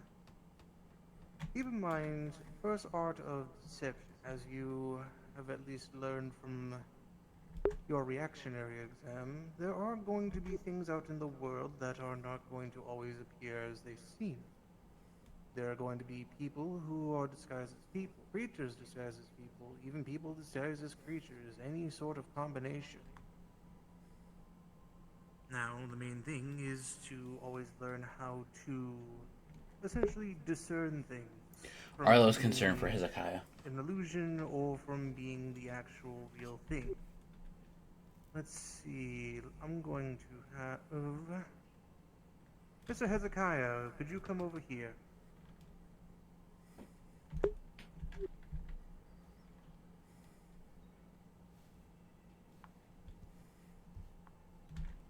Keep in mind, first art of deception, as you have at least learned from your reactionary exam, there are going to be things out in the world that are not going to always appear as they seem. There are going to be people who are disguised as people, creatures disguised as people, even people disguised as creatures, any sort of combination. Now, the main thing is to always learn how to essentially discern things. Arlo's concerned for Hezekiah. An illusion or from being the actual real thing. Let's see, I'm going to have... Mr. Hezekiah, could you come over here?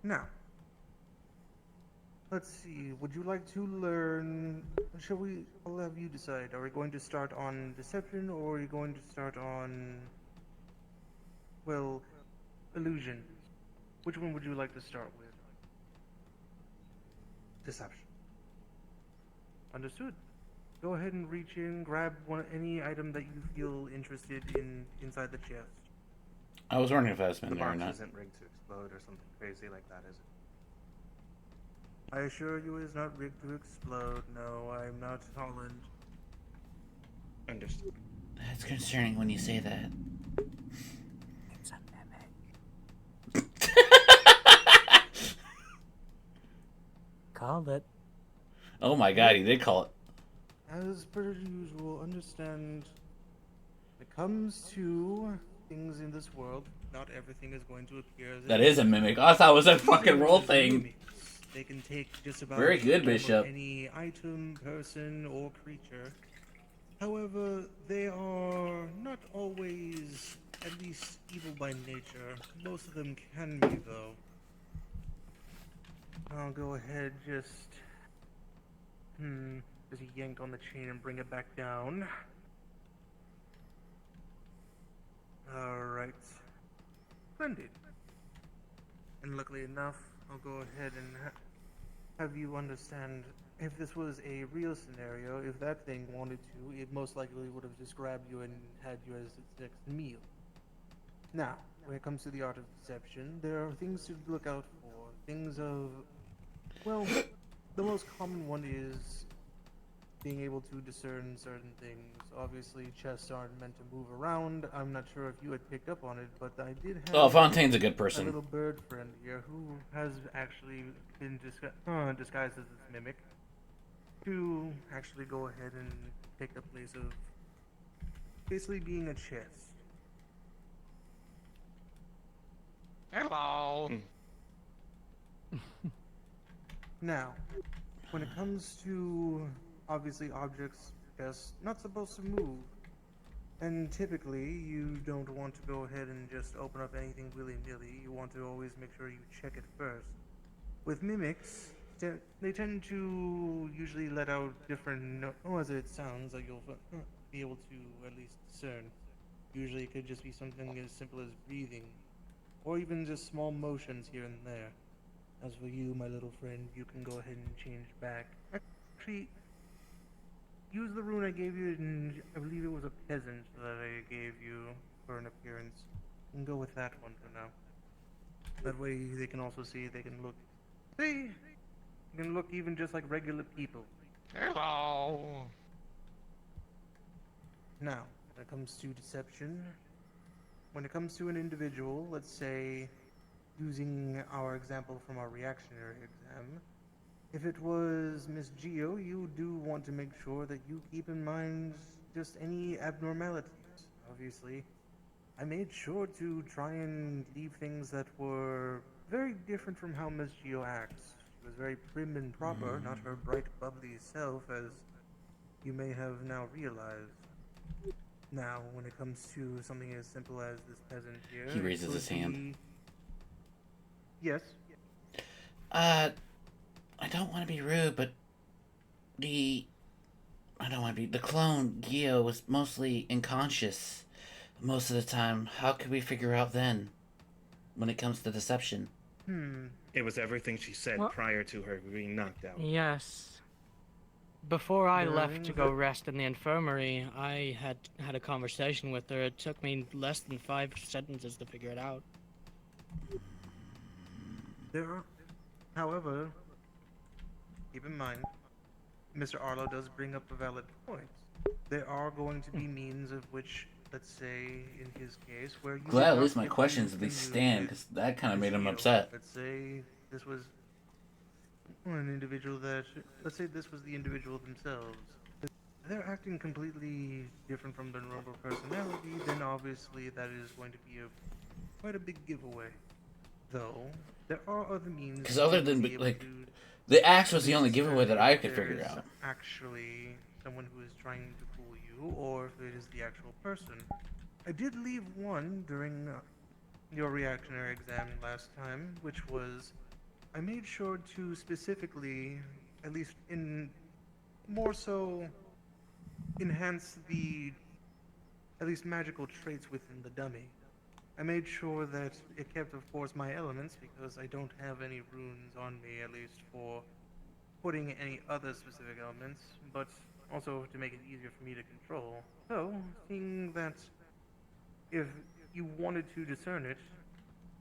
Now, let's see, would you like to learn... I'll have you decide. Are we going to start on deception, or are you going to start on... well, illusion? Which one would you like to start with? Deception. Understood. Go ahead and reach in, grab any item that you feel interested in inside the chest. I was wondering if that's been The there or box not. isn't rigged to explode or something crazy like that, is it? I assure you it is not rigged to explode. No, I'm not Holland. Understood. That's concerning when you say that. It's a mimic. Called it. Oh my god, he did call it. As per usual, understand, when it comes to things in this world, not everything is going to appear as That is a mimic. I thought it was a fucking roll thing. They can take just about Very good, Bishop. any item, person, or creature. However, they are not always, at least, evil by nature. Most of them can be, though. I'll go ahead, just yank on the chain and bring it back down. Alright. Splendid. And luckily enough, I'll go ahead and have you understand, if this was a real scenario, if that thing wanted to, it most likely would have just grabbed you and had you as its next meal. Now, when it comes to the art of deception, there are things to look out for. Things of... well, the most common one is being able to discern certain things. Obviously, chests aren't meant to move around. I'm not sure if you had picked up on it, but I did have... Oh, Fontaine's a good person. A little bird friend here who has actually been disguised as this mimic to actually go ahead and take the place of basically being a chest. Hello. Now, when it comes to obviously objects just not supposed to move, and typically you don't want to go ahead and just open up anything willy-nilly. You want to always make sure you check it first. With mimics, they tend to usually let out different as it sounds, like you'll be able to at least discern. Usually it could just be something as simple as breathing, or even just small motions here and there. As for you, my little friend, you can go ahead and change back. Actually, use the rune I gave you, and I believe it was a peasant that I gave you for an appearance. You can go with that one for now. That way they can also see, they can look. See? You can look even just like regular people. Hello. Now, when it comes to deception, when it comes to an individual, let's say, using our example from our reactionary exam, if it was Miss Geo, you do want to make sure that you keep in mind just any abnormalities. Obviously, I made sure to try and leave things that were very different from how Miss Geo acts. She was very prim and proper, not her bright, bubbly self, as you may have now realized. Now, when it comes to something as simple as this peasant here, He it raises could his hand. be... Yes? I don't want to be rude, but the I don't want to be. The clone, Gio, was mostly unconscious most of the time. How could we figure out then when it comes to deception? It was everything she said Well- prior to her being knocked out. Yes. Before I There are left to things go that- rest in the infirmary, I had a conversation with her. It took me less than 5 sentences to figure it out. There are... However, keep in mind, Mr. Arlo does bring up a valid point. There are going to be means of which, let's say, in his case, where you Glad did at not least my get to questions at least stand, communicate because that kind of with made him Geo. upset. Let's say this was an individual that... Let's say this was the individual themselves. If they're acting completely different from their normal personality, then obviously that is going to be quite a big giveaway. Though, there are other means... Because other to than, be able like, to the axe was the at only least giveaway that determine I if could there figure is out. actually someone who is trying to fool you, or if it is the actual person. I did leave one during your reactionary exam last time, which was I made sure to specifically, at least in more so, enhance the at least magical traits within the dummy. I made sure that it kept, of course, my elements, because I don't have any runes on me, at least for putting any other specific elements, but also to make it easier for me to control. So, seeing that if you wanted to discern it,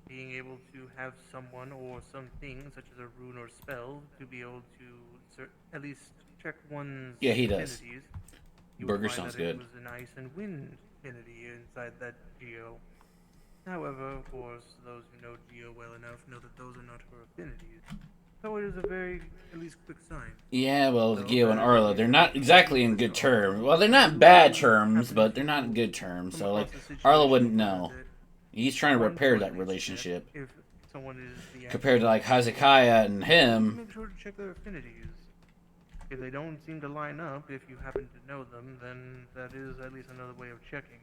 being able to have someone or something, such as a rune or spell, to be able to at least check one's Yeah, he does. affinities, you would Burger find sounds that it good. was an ice and wind affinity inside that Geo. However, of course, those who know Geo well enough know that those are not her affinities. So it is a very, at least, quick sign. Yeah, well, So Gio and that is Arlo, at they're least not exactly in good terms. Well, they're not bad terms, but they're not in good terms. come So, like, across a Arlo situation wouldn't where know. that He's trying to one repair to that at least check relationship. if someone is the Compared to, actual like, Hezekiah and him. make sure to check their affinities. If they don't seem to line up, if you happen to know them, then that is at least another way of checking.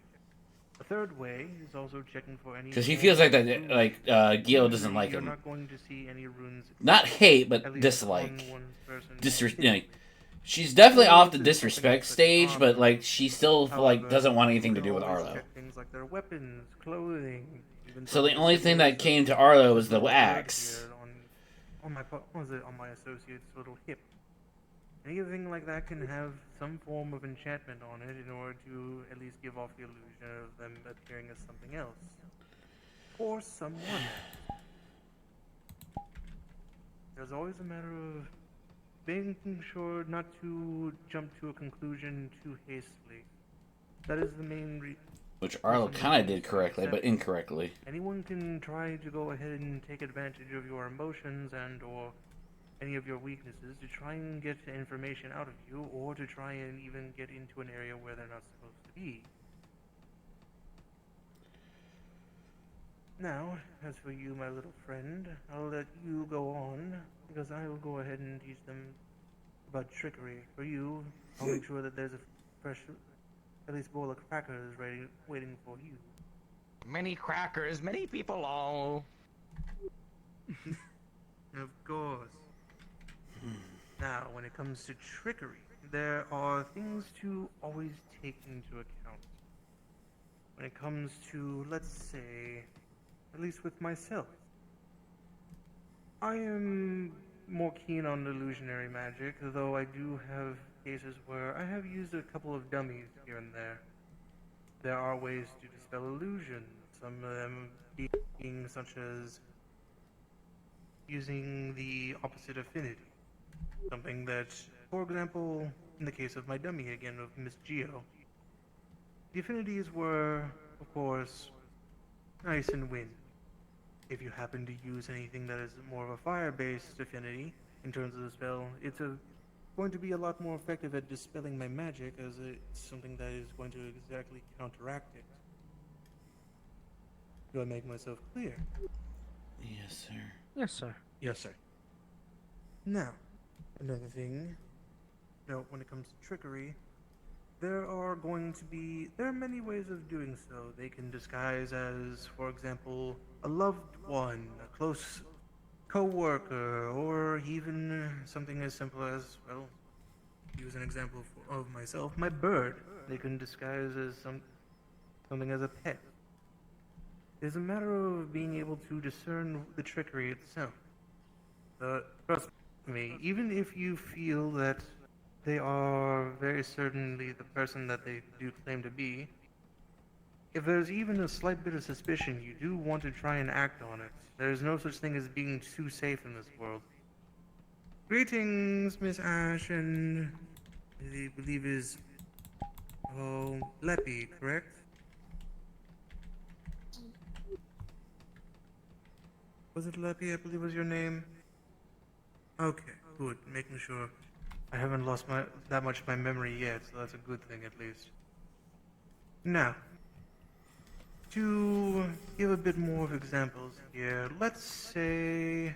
A third way is also checking for any... Because he feels like that, like, Gio doesn't like You're him. not going to see any runes... Not hate, at but least dislike. on one person. She's definitely Or off if the it's disrespect something such as stage, but, armor. like, she still, like, However, doesn't want you anything to can do with always Arlo. check things like their weapons, clothing, even So the some only thing that symbols came of to Arlo was this the little bird axe. here on my on my associate's little hip. Anything like that can have some form of enchantment on it in order to at least give off the illusion of them appearing as something else. Or someone else. There's always a matter of making sure not to jump to a conclusion too hastily. That is the main Which Arlo kind of did correctly, but incorrectly. Anyone can try to go ahead and take advantage of your emotions and or any of your weaknesses to try and get information out of you, or to try and even get into an area where they're not supposed to be. Now, as for you, my little friend, I'll let you go on, because I will go ahead and teach them about trickery. For you, I'll make sure that there's a fresh, at least bowl of crackers ready, waiting for you. Many crackers, many people all. Of course. Now, when it comes to trickery, there are things to always take into account. When it comes to, let's say, at least with myself, I am more keen on illusionary magic, though I do have cases where I have used a couple of dummies here and there. There are ways to dispel illusions, some of them being such as using the opposite affinity. Something that, for example, in the case of my dummy again of Miss Geo, the affinities were, of course, ice and wind. If you happen to use anything that is more of a fire-based affinity, in terms of the spell. It's going to be a lot more effective at dispelling my magic, as it's something that is going to exactly counteract it. Do I make myself clear? Yes, sir. Yes, sir. Yes, sir. Now, another thing. Now, when it comes to trickery, there are many ways of doing so. They can disguise as, for example, a loved one, a close co-worker, or even something as simple as, well, use an example of myself, my bird. They can disguise as something as a pet. It's a matter of being able to discern the trickery itself. Trust me, even if you feel that they are very certainly the person that they do claim to be, if there's even a slight bit of suspicion, you do want to try and act on it. There's no such thing as being too safe in this world. Greetings, Miss Ash, and I believe is Leppy, correct? Was it Leppy, I believe was your name? Okay, good. Making sure I haven't lost that much of my memory yet, so that's a good thing at least. Now, to give a bit more of examples here, let's say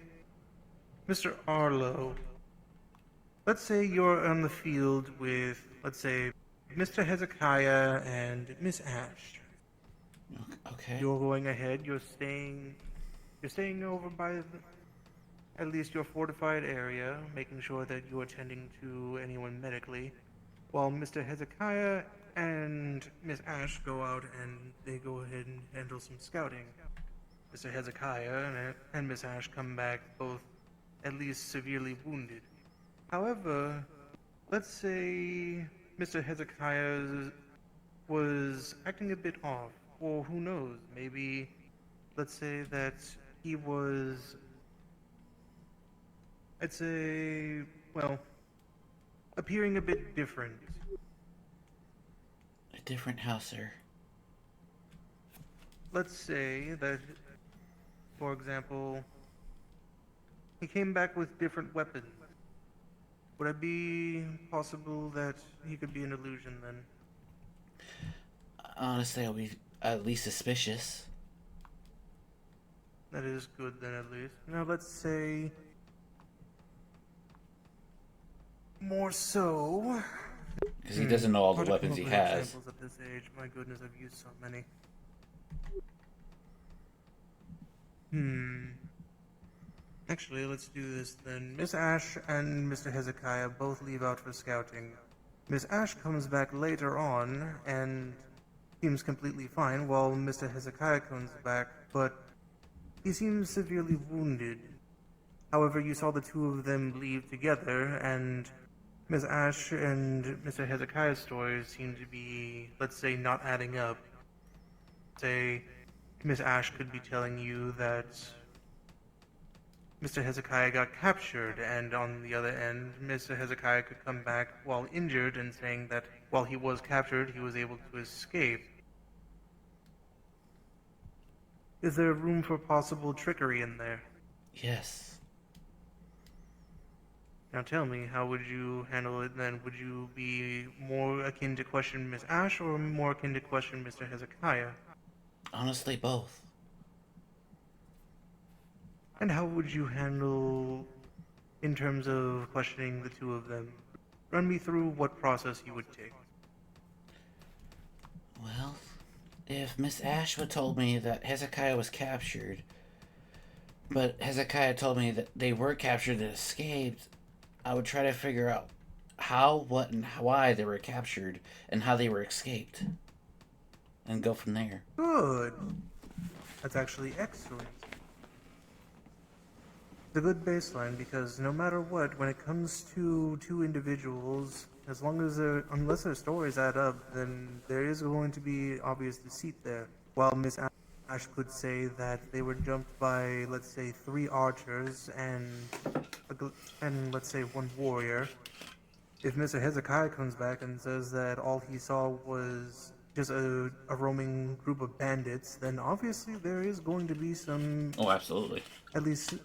Mr. Arlo. Let's say you're on the field with, let's say, Mr. Hezekiah and Miss Ash. Okay. You're going ahead, you're staying over by at least your fortified area, making sure that you're attending to anyone medically, while Mr. Hezekiah and Miss Ash go out and they go ahead and handle some scouting. Mr. Hezekiah and Miss Ash come back both at least severely wounded. However, let's say Mr. Hezekiah was acting a bit off, or who knows, maybe let's say that he was, I'd say, well, appearing a bit different. A different house, sir. Let's say that, for example, he came back with different weapons. Would it be possible that he could be an illusion then? Honestly, I'll be at least suspicious. That is good then, at least. Now let's say more so. Because he doesn't know all the Hard to weapons come he up with has. examples at this age. My goodness, I've used so many. Actually, let's do this then. Miss Ash and Mr. Hezekiah both leave out for scouting. Miss Ash comes back later on and seems completely fine, while Mr. Hezekiah comes back, but he seems severely wounded. However, you saw the two of them leave together, and Miss Ash and Mr. Hezekiah's stories seem to be, let's say, not adding up. Say, Miss Ash could be telling you that Mr. Hezekiah got captured, and on the other end, Mr. Hezekiah could come back while injured and saying that while he was captured, he was able to escape. Is there room for possible trickery in there? Yes. Now tell me, how would you handle it then? Would you be more akin to question Miss Ash or more akin to question Mr. Hezekiah? Honestly, both. And how would you handle in terms of questioning the two of them? Run me through what process you would take. Well, if Miss Ash would told me that Hezekiah was captured, but Hezekiah told me that they were captured and escaped, I would try to figure out how, what, and why they were captured and how they were escaped. And go from there. Good. That's actually excellent. It's a good baseline because no matter what, when it comes to two individuals, as long as unless their stories add up, then there is going to be obvious deceit there. While Miss Ash could say that they were jumped by, let's say, 3 archers and let's say 1 warrior. If Mr. Hezekiah comes back and says that all he saw was just a roaming group of bandits, then obviously there is going to be some... Oh, absolutely. At least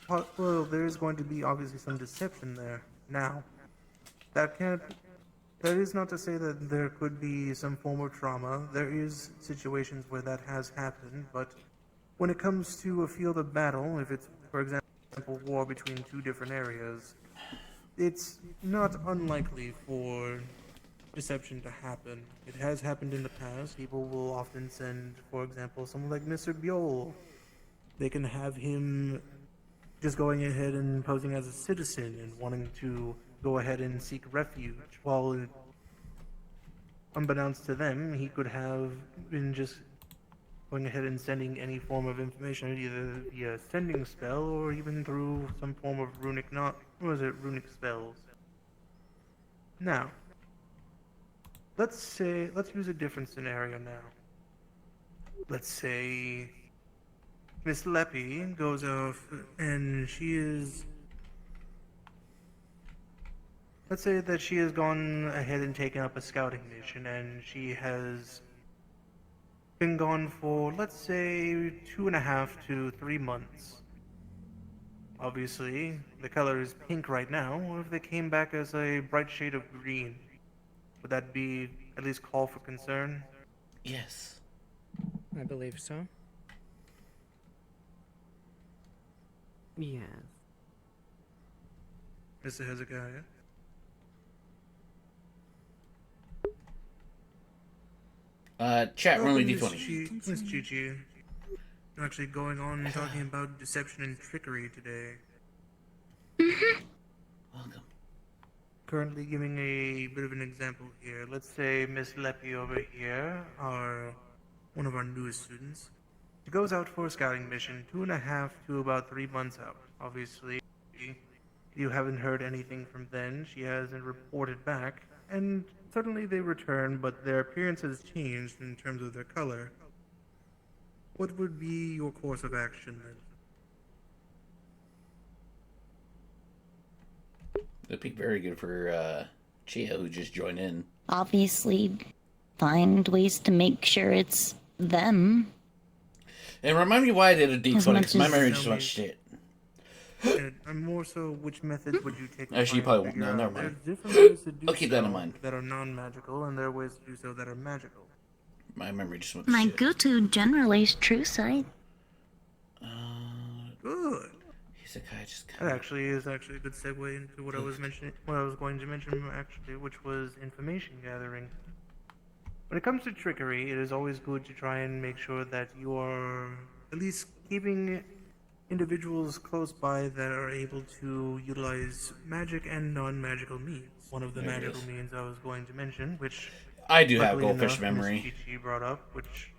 well, there is going to be obviously some deception there. Now, that can't. That is not to say that there could be some form of trauma. There is situations where that has happened, but when it comes to a field of battle, if it's, for example, war between two different areas, it's not unlikely for deception to happen. It has happened in the past. People will often send, for example, someone like Mr. Bjol. They can have him just going ahead and posing as a citizen and wanting to go ahead and seek refuge, while unbeknownst to them, he could have been just going ahead and sending any form of information, either via sending spell or even through some form of runic spells. Now, let's use a different scenario now. Let's say Miss Leppy goes off and let's say that she has gone ahead and taken up a scouting mission, and she has been gone for, let's say, 2.5 to 3 months. Obviously, the color is pink right now. What if they came back as a bright shade of green? Would that be at least call for concern? Yes. I believe so. Yes. Mr. Hezekiah? Chat room Welcome, D20. Miss Chi-Chi. We're actually going on and talking about deception and trickery today. Welcome. Currently giving a bit of an example here. Let's say Miss Leppy over here, one of our newest students. She goes out for a scouting mission, 2.5 to about 3 months out. Obviously, you haven't heard anything from then. She hasn't reported back, and suddenly they return, but their appearance has changed in terms of their color. What would be your course of action then? That'd be very good for Chia, who just joined in. Obviously, find ways to make sure it's them. And remind me why I did a D20, because my memory just Tell went me. shit. I'm more so, which methods would you take? to Actually, you try and probably won't. figure No, out? never mind. There's different ways to do I'll keep that in so mind. that are non-magical, and there are ways to do so that are magical. My memory just went to My shit. go-to generally is true sight. Good. Hezekiah just That actually is a good segue into what I was going to mention actually, which was information gathering. When it comes to trickery, it is always good to try and make sure that you are at least keeping individuals close by that are able to utilize magic and non-magical means. One of the There it magical is. means I was going to mention, which I do have luckily goldfish enough, memory. Miss Chi-Chi brought up, which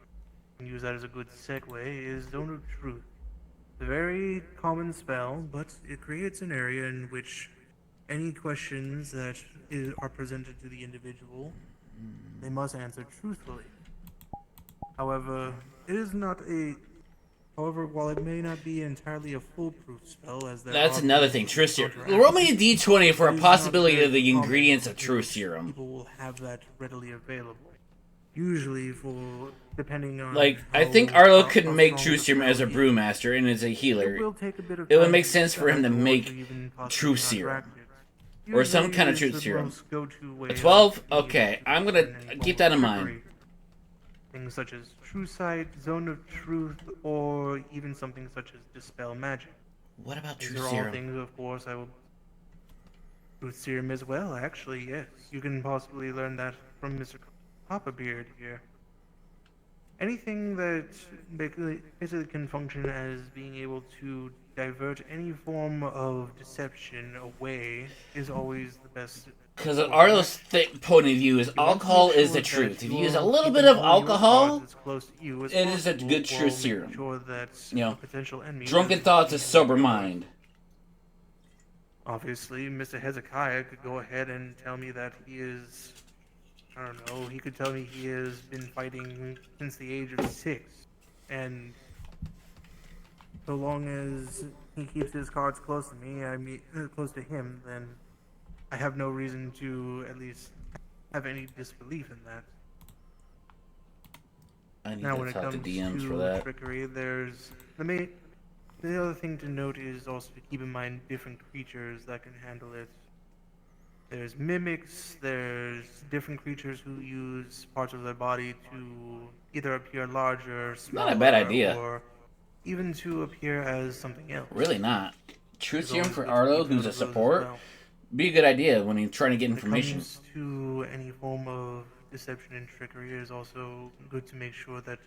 you can use that as a good segue, is Zone of Truth. It's a very common spell, but it creates an area in which any questions that are presented to the individual, they must answer truthfully. However, it is not a. However, while it may not be entirely a foolproof spell, as there That's are another thing. Truth serum. Roll me a D20 for a possibility of the ingredients of truth serum. People will have that readily available. Usually, for depending on Like, I think Arlo could make truth serum as a brewmaster and as a healer. It will take a bit of It would time make to sense for him to decide or make even possibly truth serum. contract it. Or some Usually kind of it is truth the serum. most go-to way A of 12? being Okay, able to I'm gonna discern any keep form that of in mind. trickery. Things such as True Sight, Zone of Truth, or even something such as Dispel Magic. What about These truth are all serum? things, of course, I will. Truth Serum as well, actually, yes. You can possibly learn that from Mr. Papa Beard here. Anything that basically can function as being able to divert any form of deception away is always the best. Because Arlo's point of view is alcohol is the truth. If you use a little bit of alcohol, it is a good truth serum. You know, drunken thoughts, a sober mind. Obviously, Mr. Hezekiah could go ahead and tell me that he is, I don't know, he could tell me he has been fighting since the age of 6. And so long as he keeps his cards close to me, close to him, then I have no reason to at least have any disbelief in that. I need Now, to when it talk to comes DMs to for that. trickery, there's the main. the other thing to note is also to keep in mind different creatures that can handle it. There's mimics, there's different creatures who use parts of their body to either appear larger, smaller, Not a bad idea. or even to appear as something else. Really not. Truth It's serum always for good to Arlo, keep who's note a of those as support, well. be a good idea when you're trying to get When it information. comes to any form of deception and trickery, it is also good to make sure that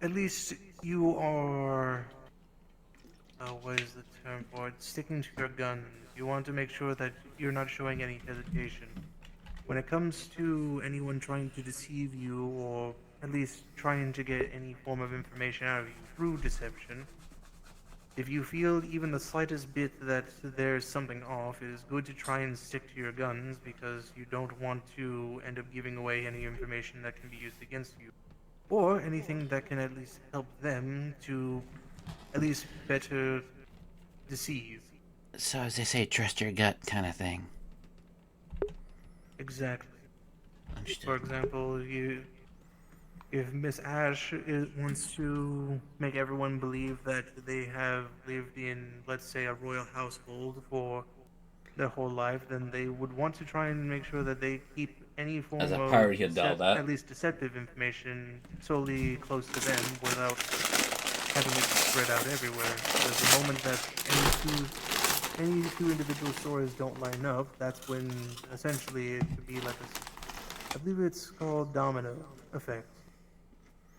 at least you are, what is the term for it? Sticking to your guns. You want to make sure that you're not showing any hesitation. When it comes to anyone trying to deceive you, or at least trying to get any form of information out of you through deception, if you feel even the slightest bit that there's something off, it is good to try and stick to your guns, because you don't want to end up giving away any information that can be used against you, or anything that can at least help them to at least better deceive. So as they say, trust your gut kind of thing. Exactly. Understood. For example, if Miss Ash wants to make everyone believe that they have lived in, let's say, a royal household for their whole life, then they would want to try and make sure that they keep any form As a of pirate, you'd doubt that. at least deceptive information solely close to them without having it spread out everywhere. Because the moment that any two individual stories don't line up, that's when essentially it could be like I believe it's called domino effect.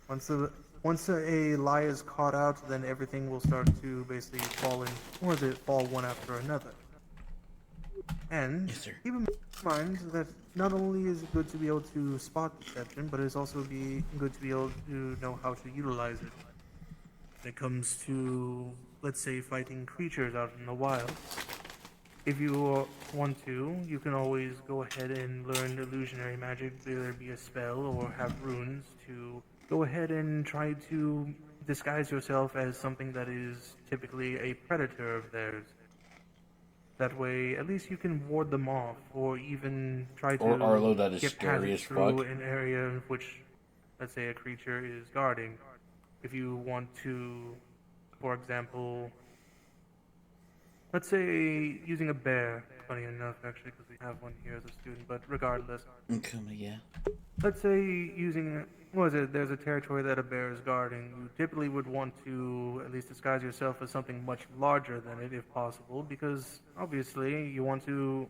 Once a lie is caught out, then everything will start to basically fall one after another. And keep in mind that not only is it good to be able to spot deception, but it's also good to be able to know how to utilize it. When it comes to, let's say, fighting creatures out in the wild. If you want to, you can always go ahead and learn illusionary magic, whether it be a spell or have runes, to go ahead and try to disguise yourself as something that is typically a predator of theirs. That way, at least you can ward them off, or even try to Or Arlo that is get scary passage as through fuck. an area in which, let's say, a creature is guarding. If you want to, for example, let's say using a bear, funny enough actually, because we have one here as a student, but regardless. Nkuma, yeah. Let's say using, there's a territory that a bear is guarding. You typically would want to at least disguise yourself as something much larger than it if possible, because obviously you want to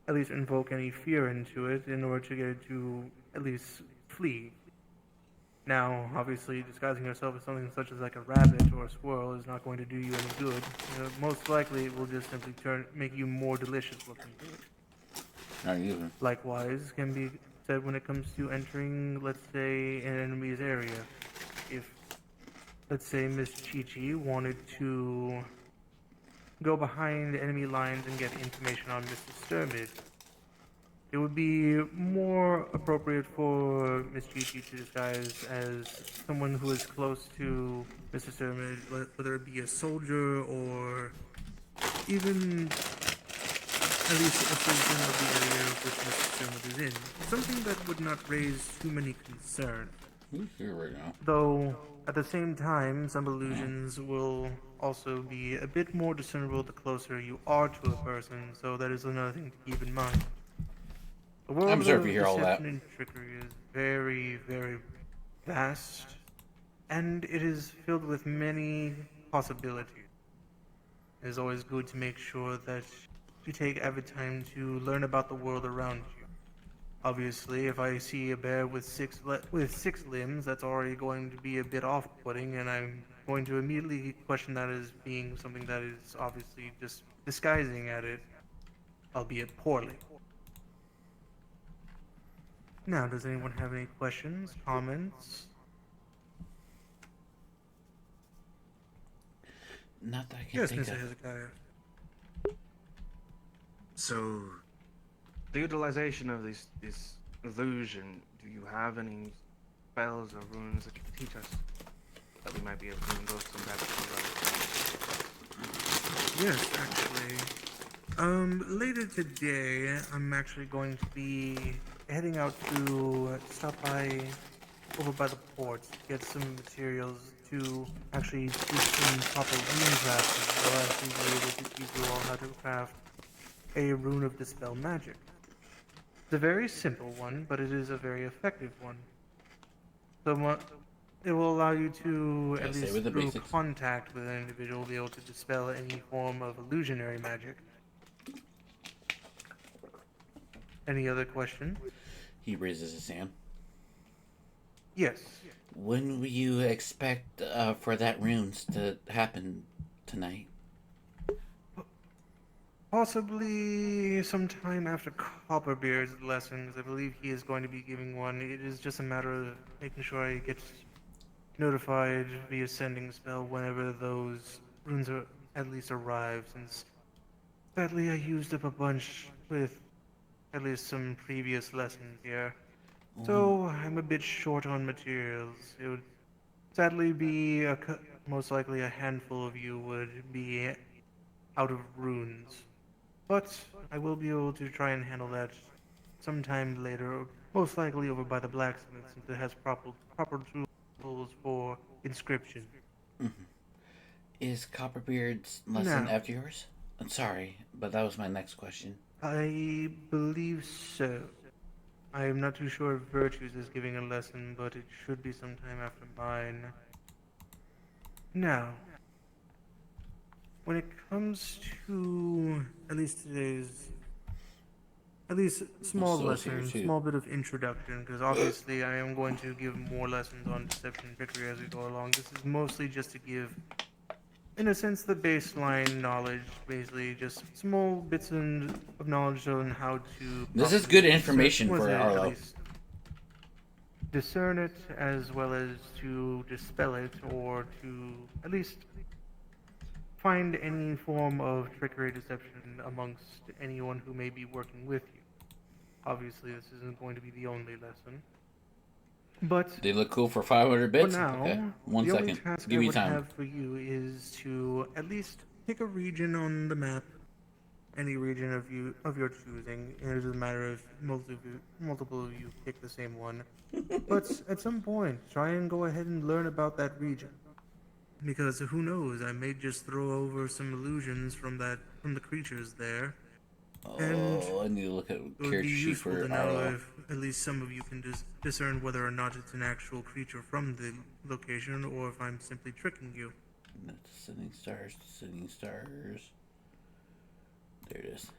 at least invoke any fear into it in order to get it to at least flee. Now, obviously, disguising yourself as something such as like a rabbit or a squirrel is not going to do you any good. Most likely, it will just simply make you more delicious looking. Not even. Likewise, can be said when it comes to entering, let's say, an enemy's area. If, let's say, Miss Chi-Chi wanted to go behind enemy lines and get information on Mr. Sturmid, it would be more appropriate for Miss Chi-Chi to disguise as someone who is close to Mr. Sturmid, whether it be a soldier or even at least a citizen of the area which Mr. Sturmid is in. Something that would not raise too many concerns. Who's here right now? Though, at the same time, some illusions will also be a bit more discernible the closer you are to a person, so that is another thing to keep in mind. The world I'm sorry of if you hear all that. deception and trickery is very, very vast, and it is filled with many possibilities. It is always good to make sure that you take avid time to learn about the world around you. Obviously, if I see a bear with six limbs, that's already going to be a bit off-putting, and I'm going to immediately question that as being something that is obviously just disguising at it, albeit poorly. Now, does anyone have any questions, comments? Not that I can Yes, think Mr. of. Hezekiah. So, the utilization of this illusion, do you have any spells or runes that can teach us that we might be able to invoke some magic? Yes, actually. Later today, I'm actually going to be heading out to stop by over by the port to get some materials to actually teach some proper rune crafting. They'll actually be able to teach you all how to craft a rune of dispel magic. It's a very simple one, but it is a very effective one. So it will allow you to, at least through contact with an individual, be able to dispel any form of illusionary magic. Any other question? He raises his hand. Yes. When will you expect for that runes to happen tonight? Possibly sometime after Copperbeard's lessons. I believe he is going to be giving one. It is just a matter of making sure I get notified via sending spell whenever those runes are at least arrive, since sadly I used up a bunch with at least some previous lessons here. So I'm a bit short on materials. It would sadly be most likely a handful of you would be out of runes. But I will be able to try and handle that sometime later, most likely over by the blacksmith, since it has proper tools for inscription. Mm-hmm. Is Copperbeard's lesson after yours? I'm sorry, but that was my next question. I believe so. I am not too sure if Virtues is giving a lesson, but it should be sometime after mine. Now, when it comes to at least today's, at least small lesson, small bit of introduction, because obviously I am going to give more lessons on deception and trickery as we go along. This is mostly just to give, in a sense, the baseline knowledge, basically just small bits of knowledge on how to. This is good information for Arlo. Discern it, as well as to dispel it, or to at least find any form of trickery, deception amongst anyone who may be working with you. Obviously, this isn't going to be the only lesson. But they look cool for 500 bits. For now, okay. One the second. only task Give I me would time. have for you is to at least pick a region on the map, any region of your choosing. It is a matter of multiple of you pick the same one. But at some point, try and go ahead and learn about that region. Because who knows, I may just throw over some illusions from the creatures there. And I need to look at it would be character sheet useful for to know Arlo. if at least some of you can discern whether or not it's an actual creature from the location, or if I'm simply tricking you. Descending stars, descending stars. There it is.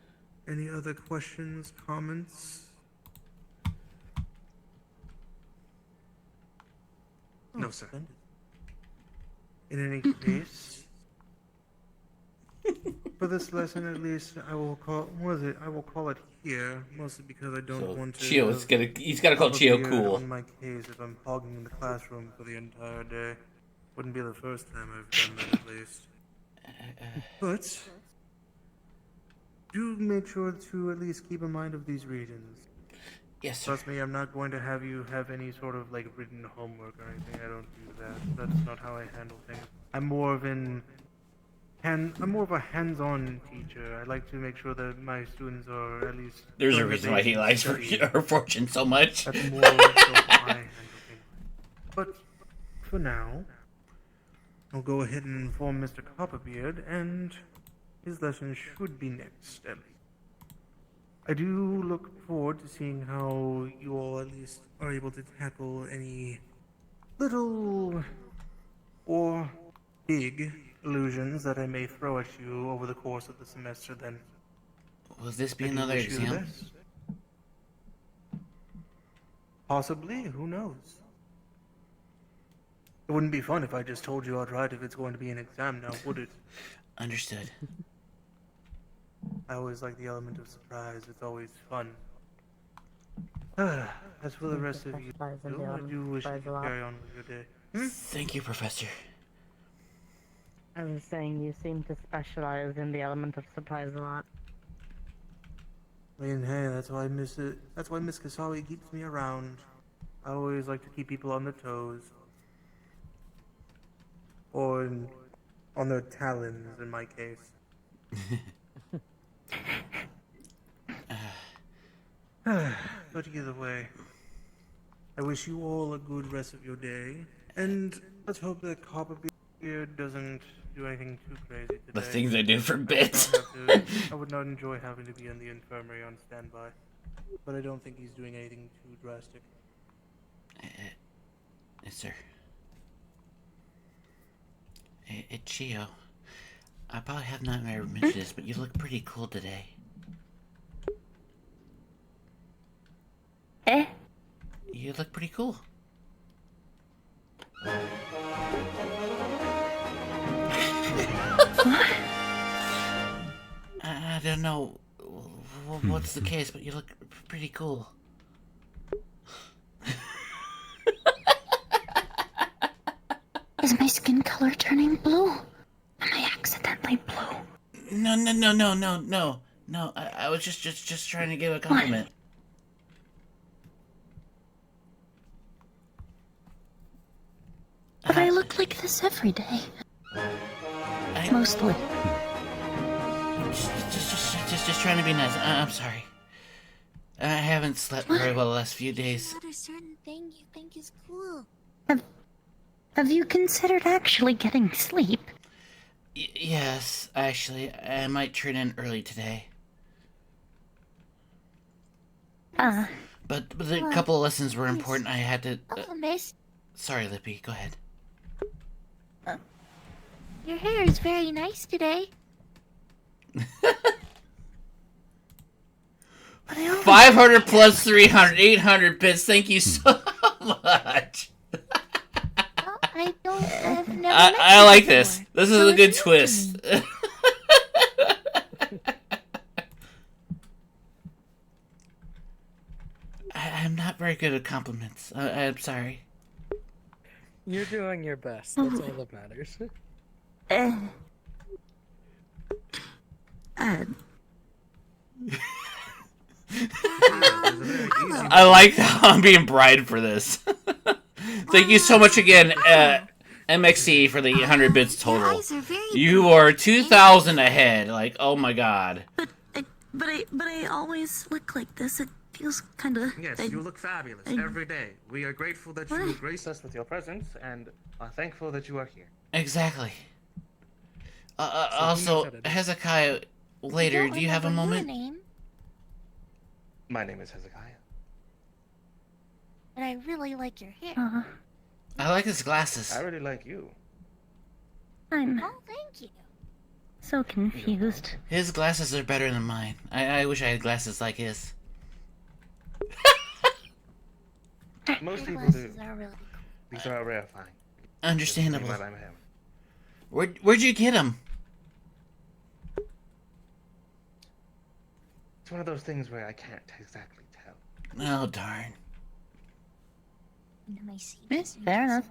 Any other questions, comments? No, sir. In any case, for this lesson at least, I will call. I will call it here, mostly because I don't want to. Chio, he's got to call Chio cool. On my case, if I'm hogging the classroom for the entire day, wouldn't be the first time I've done that at least. But do make sure to at least keep in mind of these regions. Yes, sir. Trust me, I'm not going to have you have any sort of like written homework or anything. I don't do that. That's not how I handle things. I'm more of a hands-on teacher. I like to make sure that my students are at least. There's a reason why he likes her fortune so much. That's more so how I handle things. But for now, I'll go ahead and inform Mr. Copperbeard, and his lesson should be next. I do look forward to seeing how you all at least are able to tackle any little or big illusions that I may throw at you over the course of the semester then. Will this be another exam? Possibly, who knows? It wouldn't be fun if I just told you outright if it's going to be an exam now, would it? Understood. I always like the element of surprise. It's always fun. As for the rest of you, I do wish you could carry on with your day. Thank you, Professor. I was saying you seem to specialize in the element of surprise a lot. I mean, hey, that's why Miss Kasawi keeps me around. I always like to keep people on their toes. Or on their talons, in my case. But either way, I wish you all a good rest of your day. And let's hope that Copperbeard doesn't do anything too crazy today. The things I do for bits. I would not enjoy having to be in the infirmary on standby. But I don't think he's doing anything too drastic. Yes, sir. Hey, Chio. I probably have not mentioned this, but you look pretty cool today. Eh? You look pretty cool. I don't know what's the case, but you look pretty cool. Is my skin color turning blue? Am I accidentally blue? No. I was just trying to give a compliment. But I look like this every day. Mostly. Just trying to be nice. I'm sorry. I haven't slept very well the last few days. Not a certain thing you think is cool. Have you considered actually getting sleep? Yes, actually, I might turn in early today. But a couple of lessons were important. I had to. Miss. Sorry, Lippy. Go ahead. Your hair is very nice today. 500 plus 300, 800 bits. Thank you so much. I've never I like this. This is a good twist. I'm not very good at compliments. I'm sorry. You're doing your best. That's all that matters. I like how I'm being bribed for this. Thank you so much again, MXC, for the 800 bits total. You are 2,000 ahead. Like, oh my god. But I always look like this. It feels kind of. Yes, you look fabulous every day. We are grateful that you grace us with your presence, and are thankful that you are here. Exactly. Also, Hezekiah, later, do you have a moment? My name is Hezekiah. And I really like your hair. I like his glasses. I really like you. Oh, thank you. So confused. His glasses are better than mine. I wish I had glasses like his. Most people do. Are really cool. These are rarefying. Understandable. What I'm having. Where'd you get them? It's one of those things where I can't exactly tell. Oh, darn. Fair enough.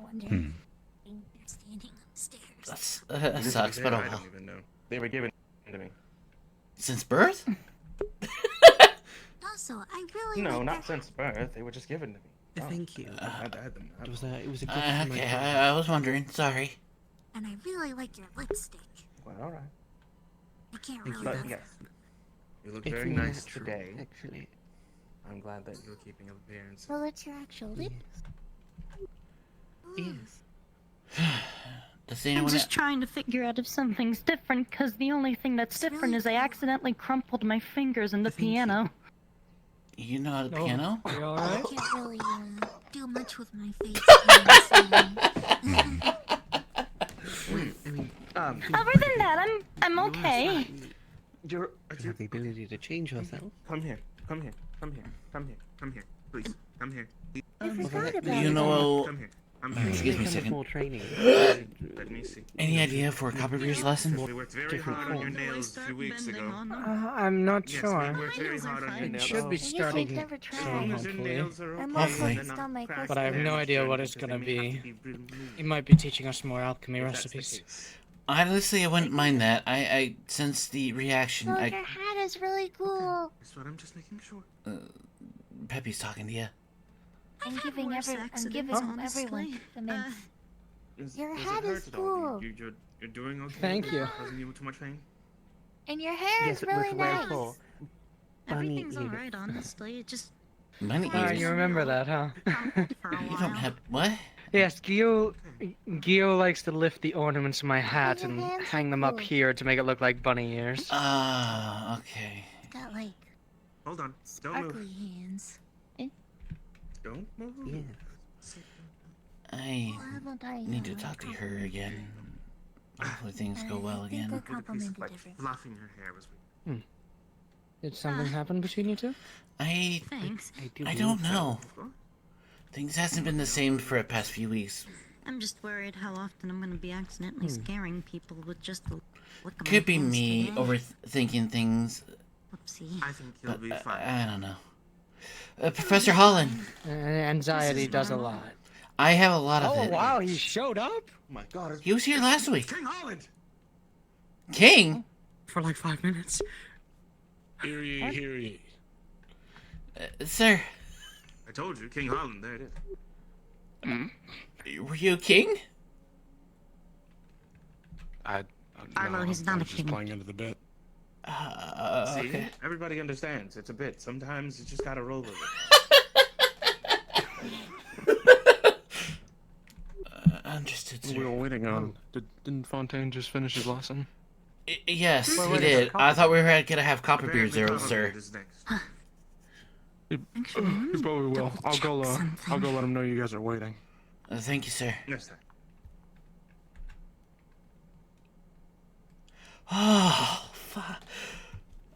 That sucks, but oh I well. don't even know. They were given to me. Since birth? Also, I really No, like not since birth. They were just given to me. Thank you. I had them. It was a gift from my Okay, father. I was wondering. Sorry. And I really like your lipstick. Well, all right. I can't Thank really. But remember. yes, you look It's very nice natural, today. actually. I'm glad that you're keeping up appearance. So that's your actual lip. Yes. Does I'm anyone just trying to figure out if something's different, because the only thing that's different is I accidentally crumpled my fingers in the piano. You know how to piano? You I alright? can't really do much with my face. I mean, Other than that, I'm okay. You have the ability to change yourself. Come here. Come here. Come here. Come here. Come here. Please. Come here. I forgot about You it. know, Come here. I'm here. excuse me a Kind of second. more training. Let me see. Any idea for a Copperbeard's lesson? We worked very hard on your nails a few weeks ago. I'm not Yes, sure. we worked very hard on your It nails. should be I guess I've starting never As long tried. as your nails are I'm okay, mostly they're just not on my cracked But I have or no idea damaged what it's because gonna they may have be. to removed. He might be teaching us more alchemy If that's the recipes. case. Honestly, I wouldn't mind that. I sense the reaction. Oh, your hat is really cool. That's what I'm just making sure. Peppy's talking to you. I'm giving everyone the mints. Your Does hat it hurt is at all? cool. You're doing okay? Thank you. Causing you too much pain? And your hair is really nice. Everything's alright, honestly. It just. Money Ah, ears. you remember that, huh? You don't have what? Yes, Gio likes to lift the ornaments of my hat and hang them up here to make it look like bunny ears. Ah, okay. Got like Hold on. Don't sparkly move. hands. Don't move. Yeah. I Why haven't I, need to talk to her again. Hopefully things go well I think I again. complimented Like different. fluffing her hair was weird. Did something happen between you two? Thanks. I don't know. Things hasn't been the same for the past few weeks. I'm just worried how often I'm gonna be accidentally scaring people with just the look of Could my be hands me today. overthinking things. Whoopsie. I think you'll But be fine. I don't know. Professor Holland. Anxiety does a lot. I have a lot of Oh it. wow, he showed up? Oh my god. He was here last week. King Holland! King? For like 5 minutes. Hear ye, hear ye. Sir, I told you, King Holland, there it is. were you a king? Arlo, he's not a just king. playing into the bit. See? Okay. Everybody understands. It's a bit. Sometimes you just gotta roll with it. Understood, sir. We were waiting on. Didn't Fontaine just finish his lesson? Yes, Wait, he wait, did. there's a I thought we were gonna have copper beards there, Apparently sir. Copperbeard is next. He probably will. I'll go let him know you guys are waiting. Thank you, sir. Yes, sir. Oh, fuck.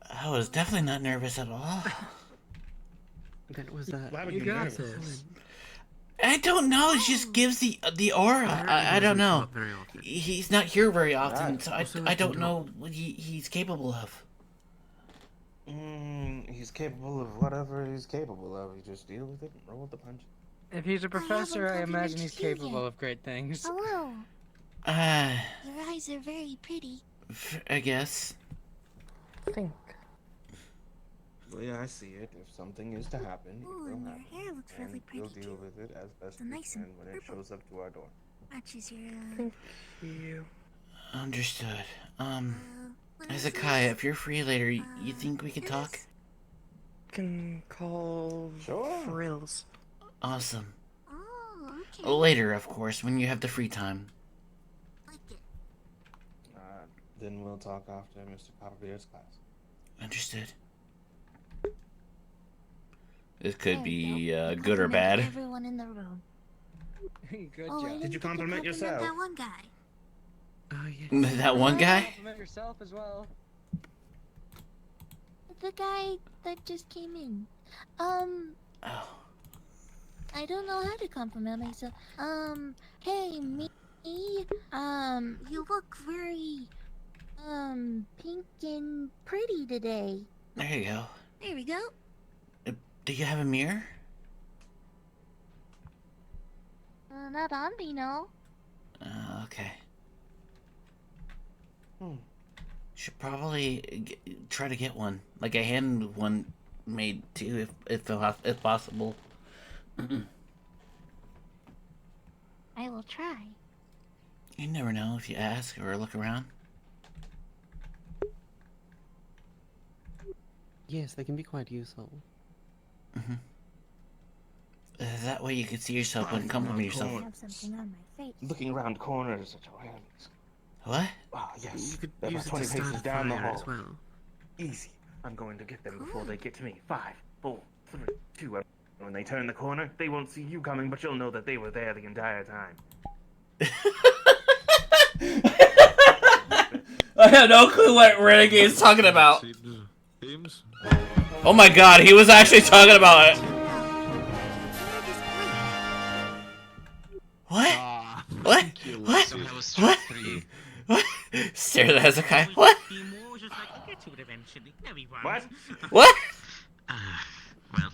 I was definitely not nervous at all. That was that. Why would You you got nervous? this. I don't know. It just gives the aura. I don't know. He's not here very often, so I don't know what he's capable of. He's capable of whatever he's capable of. You just deal with it and roll with the punch. If he's a professor, I haven't imagine he's complimented you capable yet. of great things. Hello. Uh, Your eyes are very pretty. I guess. Think. Well, yeah, I see it. If something is to happen, Ooh, it will and your happen. hair looks really And pretty we'll deal too. with it as best It's we nice can and when it purple. shows up to our door. Matches your. Thank you. Understood. What is Hezekiah, this? if you're free later, you think we could talk? Can call Sure. frills. Awesome. Oh, okay. Later, of course, when you have the free time. Like it. Then we'll talk after Mr. Copperbeard's class. Understood. This could There be you go. You good or complimented bad. Everyone in the room. Good Oh, I job. Did you didn't compliment yourself? That one guy. Oh, yeah. That one guy? Compliment yourself as well. The guy that just came in. Oh. I don't know how to compliment myself. Hey, me. You look very, pink and pretty today. There you go. There we go. Do you have a mirror? Not on me, no. Okay. Should probably try to get one. Like a hand one made too, if possible. I will try. You never know if you ask or look around. Yes, they can be quite useful. That way you can see yourself and compliment yourself. I have something on my face. Looking around corners at your hands. What? Ah, yes. You could They're use about it to 20 start paces a down the fire hall. as well. Easy. I'm going to get them before they get to me. 5, 4, 3, 2. And when they turn the corner, they won't see you coming, but you'll know that they were there the entire time. I have no clue what Renegade's talking about. Oh my god, he was actually talking about it. What? What? What? What? What? Stare at Hezekiah. What? What? What? Well,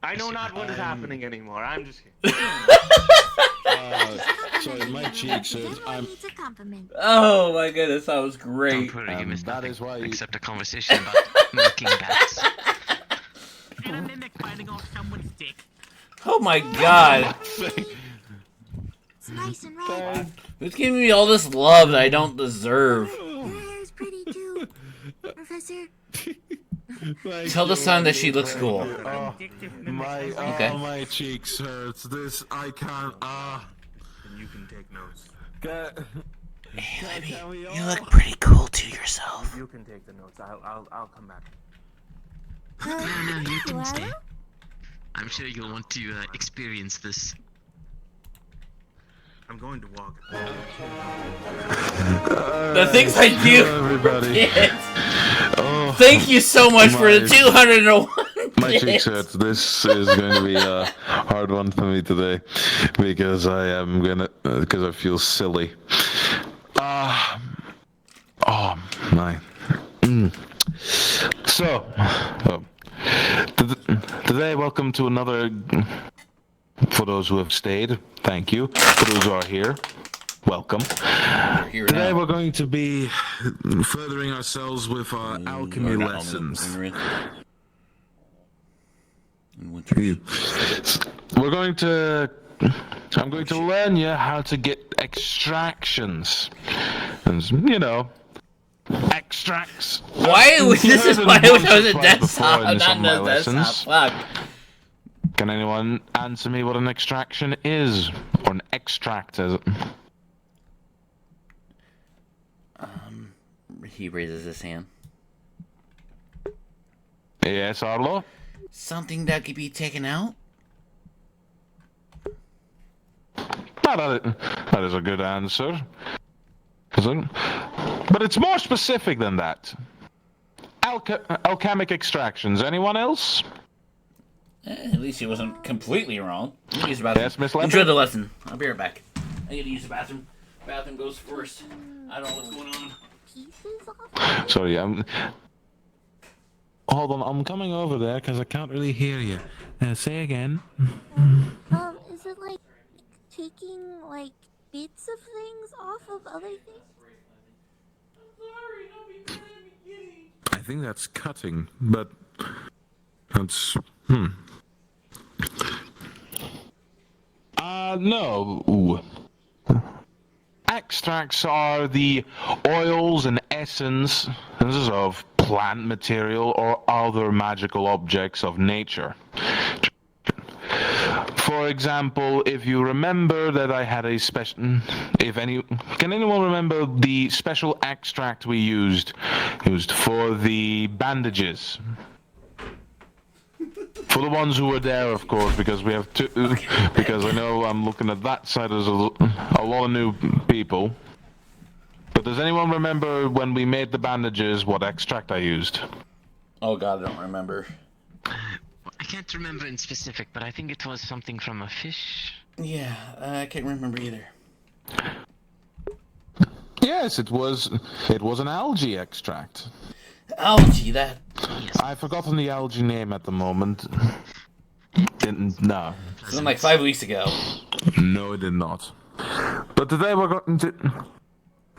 I know not what is happening anymore. I'm just kidding. So my cheeks says I'm. Needs a compliment. Oh my goodness, that was great. don't worry, you missed that nothing is why. except a conversation about milking bats. And a mimic biting off someone's dick. Oh my god. It's nice and red. Who's giving me all this love that I don't deserve? Your hair's pretty too, Professor. Tell the sun that she looks cool. My Okay. my cheeks hurts. This I can't. you can take notes. You look pretty cool to yourself. You can take the notes. I'll come back. No, you can stay. I'm sure you'll want to experience this. I'm going to walk. The things I do. Everybody. Oh, thank you so much for the 201. My cheeks hurt. This is going to be a hard one for me today because because I feel silly. Oh my. So, today, welcome to another. For those who have stayed, thank you. For those who are here, welcome. Today we're going to be furthering ourselves with our alchemy lessons. We're going to. I'm going to learn you how to get extractions, and extracts. Why? This is why I wish I was a desktop, not a desktop. Fuck. Can anyone answer me what an extraction is? Or an extract is? He raises his hand. Yes, Arlo? Something that could be taken out? That is a good answer. But it's more specific than that. Alchemic extractions. Anyone else? At least he wasn't completely wrong. Use the bathroom. Yes, Miss Leopard? Enjoy the lesson. I'll be right back. I need to use the bathroom. Bathroom goes first. I don't know what's going on. Sorry, hold on, I'm coming over there because I can't really hear you. Say again. Is it like taking like bits of things off of other things? I think that's cutting, but that's no. Extracts are the oils and essences of plant material or other magical objects of nature. For example, if you remember that I had a special... Can anyone remember the special extract we used for the bandages? For the ones who were there, of course, because we have two... Because I know I'm looking at that side as a lot of new people. But does anyone remember when we made the bandages, what extract I used? Oh god, I don't remember. I can't remember in specific, but I think it was something from a fish. Yeah, I can't remember either. Yes, it was an algae extract. Algae, that... I've forgotten the algae name at the moment. No. It was like 5 weeks ago. No, it did not. But today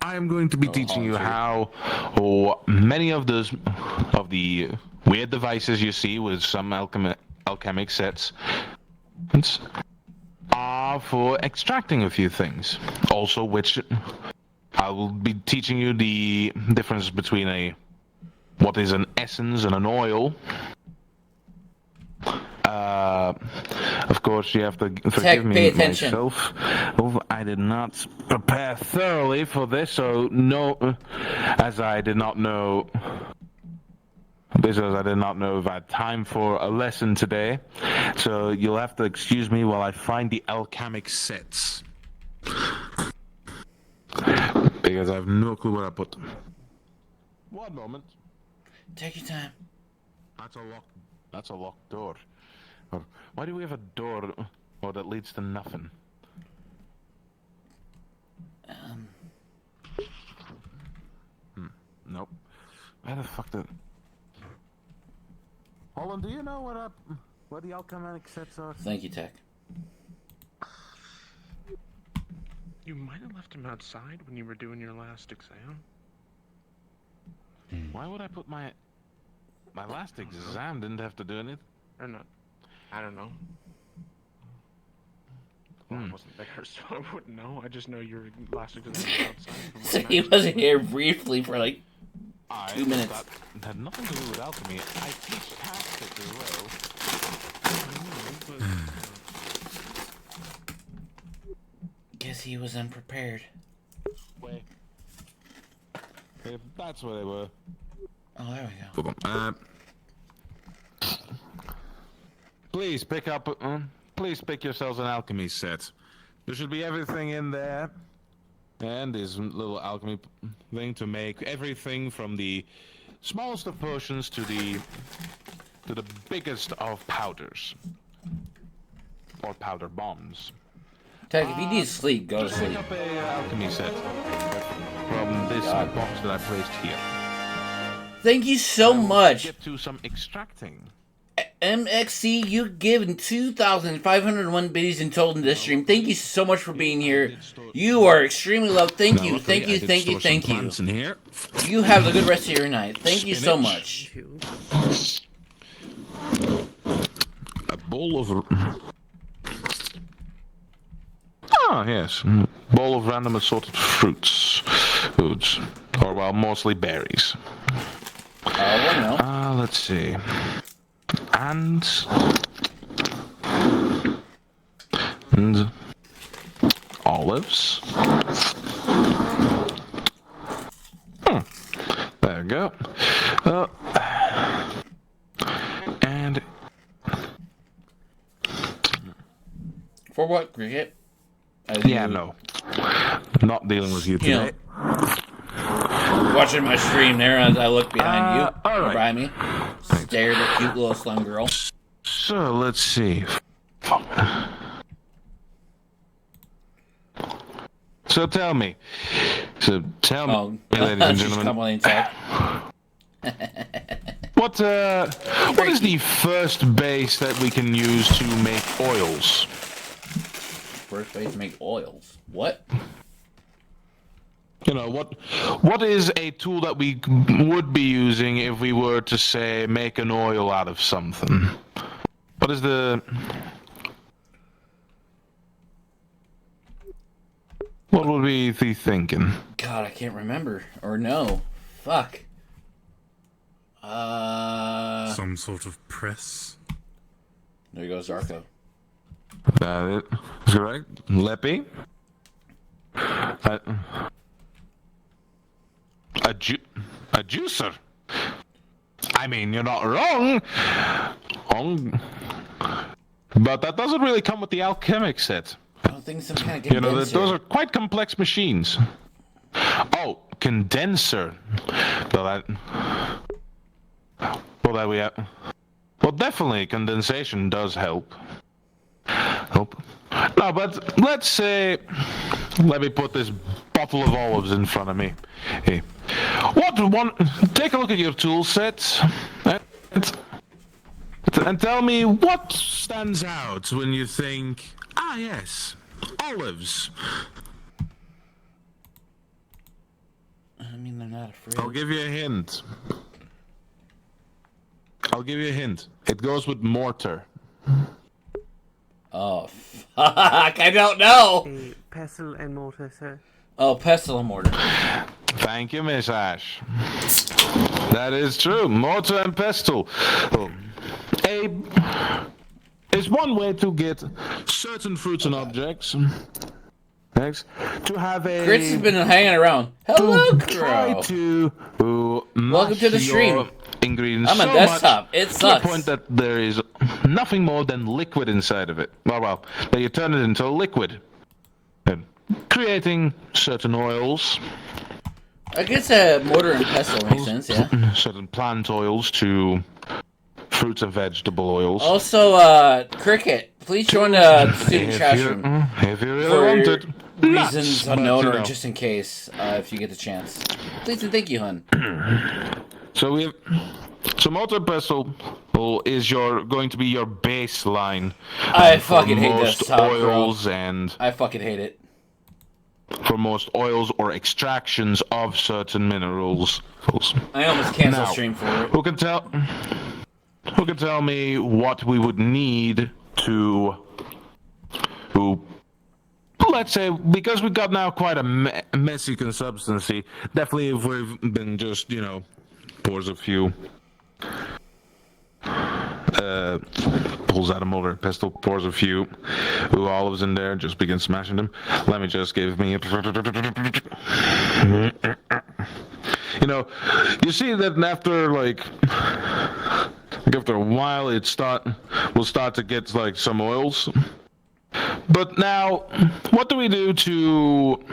I am going to be teaching you how many of the weird devices you see with some alchemic sets are for extracting a few things. Also, which I will be teaching you the difference between what is an essence and an oil. Of course, you have to forgive me myself. I did not prepare thoroughly for this, so no, as I did not know if I had time for a lesson today. So you'll have to excuse me while I find the alchemic sets. Because I have no clue where I put them. One moment. Take your time. That's a locked door. Why do we have a door that leads to nothing? Nope. Where the fuck did... Holland, do you know where the alchemic sets are? Thank you, Tech. You might have left him outside when you were doing your last exam. Why would I put my last exam didn't have to do anything? Or not? I don't know. Well, I wasn't there, so I wouldn't know. I just know your last exam was outside. So he wasn't here briefly for like 2 minutes. That had nothing to do with alchemy. I teach tactics as well. Guess guess he was unprepared. Wait. If that's where they were. Oh, there we go. Please pick up. Please pick yourselves an alchemy set. There should be everything in there, and this little alchemy thing to make everything from the smallest of potions to the biggest of powders or powder bombs. Tech, if you need sleep, go to Just sleep. pick up a alchemy set from this box that I placed here. Thank you so much. Get to some extracting. MXC, you've given 2,501 biddies in total in this stream. Thank you so much for being here. You are extremely loved. Thank you, thank you, thank you, thank you. You have a good rest of your night. Thank you so much. A bowl of... Ah, yes. Bowl of random assorted foods. Or, well, mostly berries. Let's see. And olives. There we go. And for what, Cricket? Yeah, no. Not dealing with you today. Watching my stream there as I look behind you, all right. behind me, stare at the cute little slum girl. So let's see. So tell me, ladies and gentlemen, what is the first base that we can use to make oils? First base to make oils. What? You know, what is a tool that we would be using if we were to, say, make an oil out of something? What is the... What would we be thinking? God, I can't remember. Or no. Fuck. Some sort of press. There goes Zarko. That it. Correct. Leppy. A juicer. I mean, you're not wrong. But that doesn't really come with the alchemic set. I don't think some kind of condenser. You know, those are quite complex machines. Oh, condenser. Well, that we have. Well, definitely condensation does help. No, but let's say, let me put this bottle of olives in front of me. Hey, take a look at your tool set and tell me what stands out when you think, ah, yes, olives. I mean, they're not afraid. I'll give you a hint. It goes with mortar. Oh, fuck, I don't know. A pestle and mortar, sir. Oh, pestle and mortar. Thank you, Miss Ash. That is true. Mortar and pestle. Is one way to get certain fruits and objects. Next, to have a... Chris has been hanging around. Hello, try Crow. to Welcome to the stream. Ingredients I'm on so desktop. Much It to sucks. the point that there is nothing more than liquid inside of it. Well, that you turn it into a liquid, and creating certain oils. I guess mortar and pestle makes sense, yeah. Certain plant oils to fruits and vegetable oils. Also, Cricket, please join the student chat room. If you really want it. Reasons Nuts, unknown, but, or just in case, if you get the chance. Please and thank you, hun. So mortar pestle is going to be your baseline. I fucking hate this top, oils bro. And I fucking hate it. For most oils or extractions of certain minerals. I almost canceled Now, stream for it. Who can tell me what we would need to let's say, because we've got now quite a messy consistency, definitely if we've been just, pours a few pulls out a mortar and pestle, pours a few olives in there, just begins smashing them. Let me just give me a... You know, you see that after after a while, we'll start to get like some oils. But now, what do we do to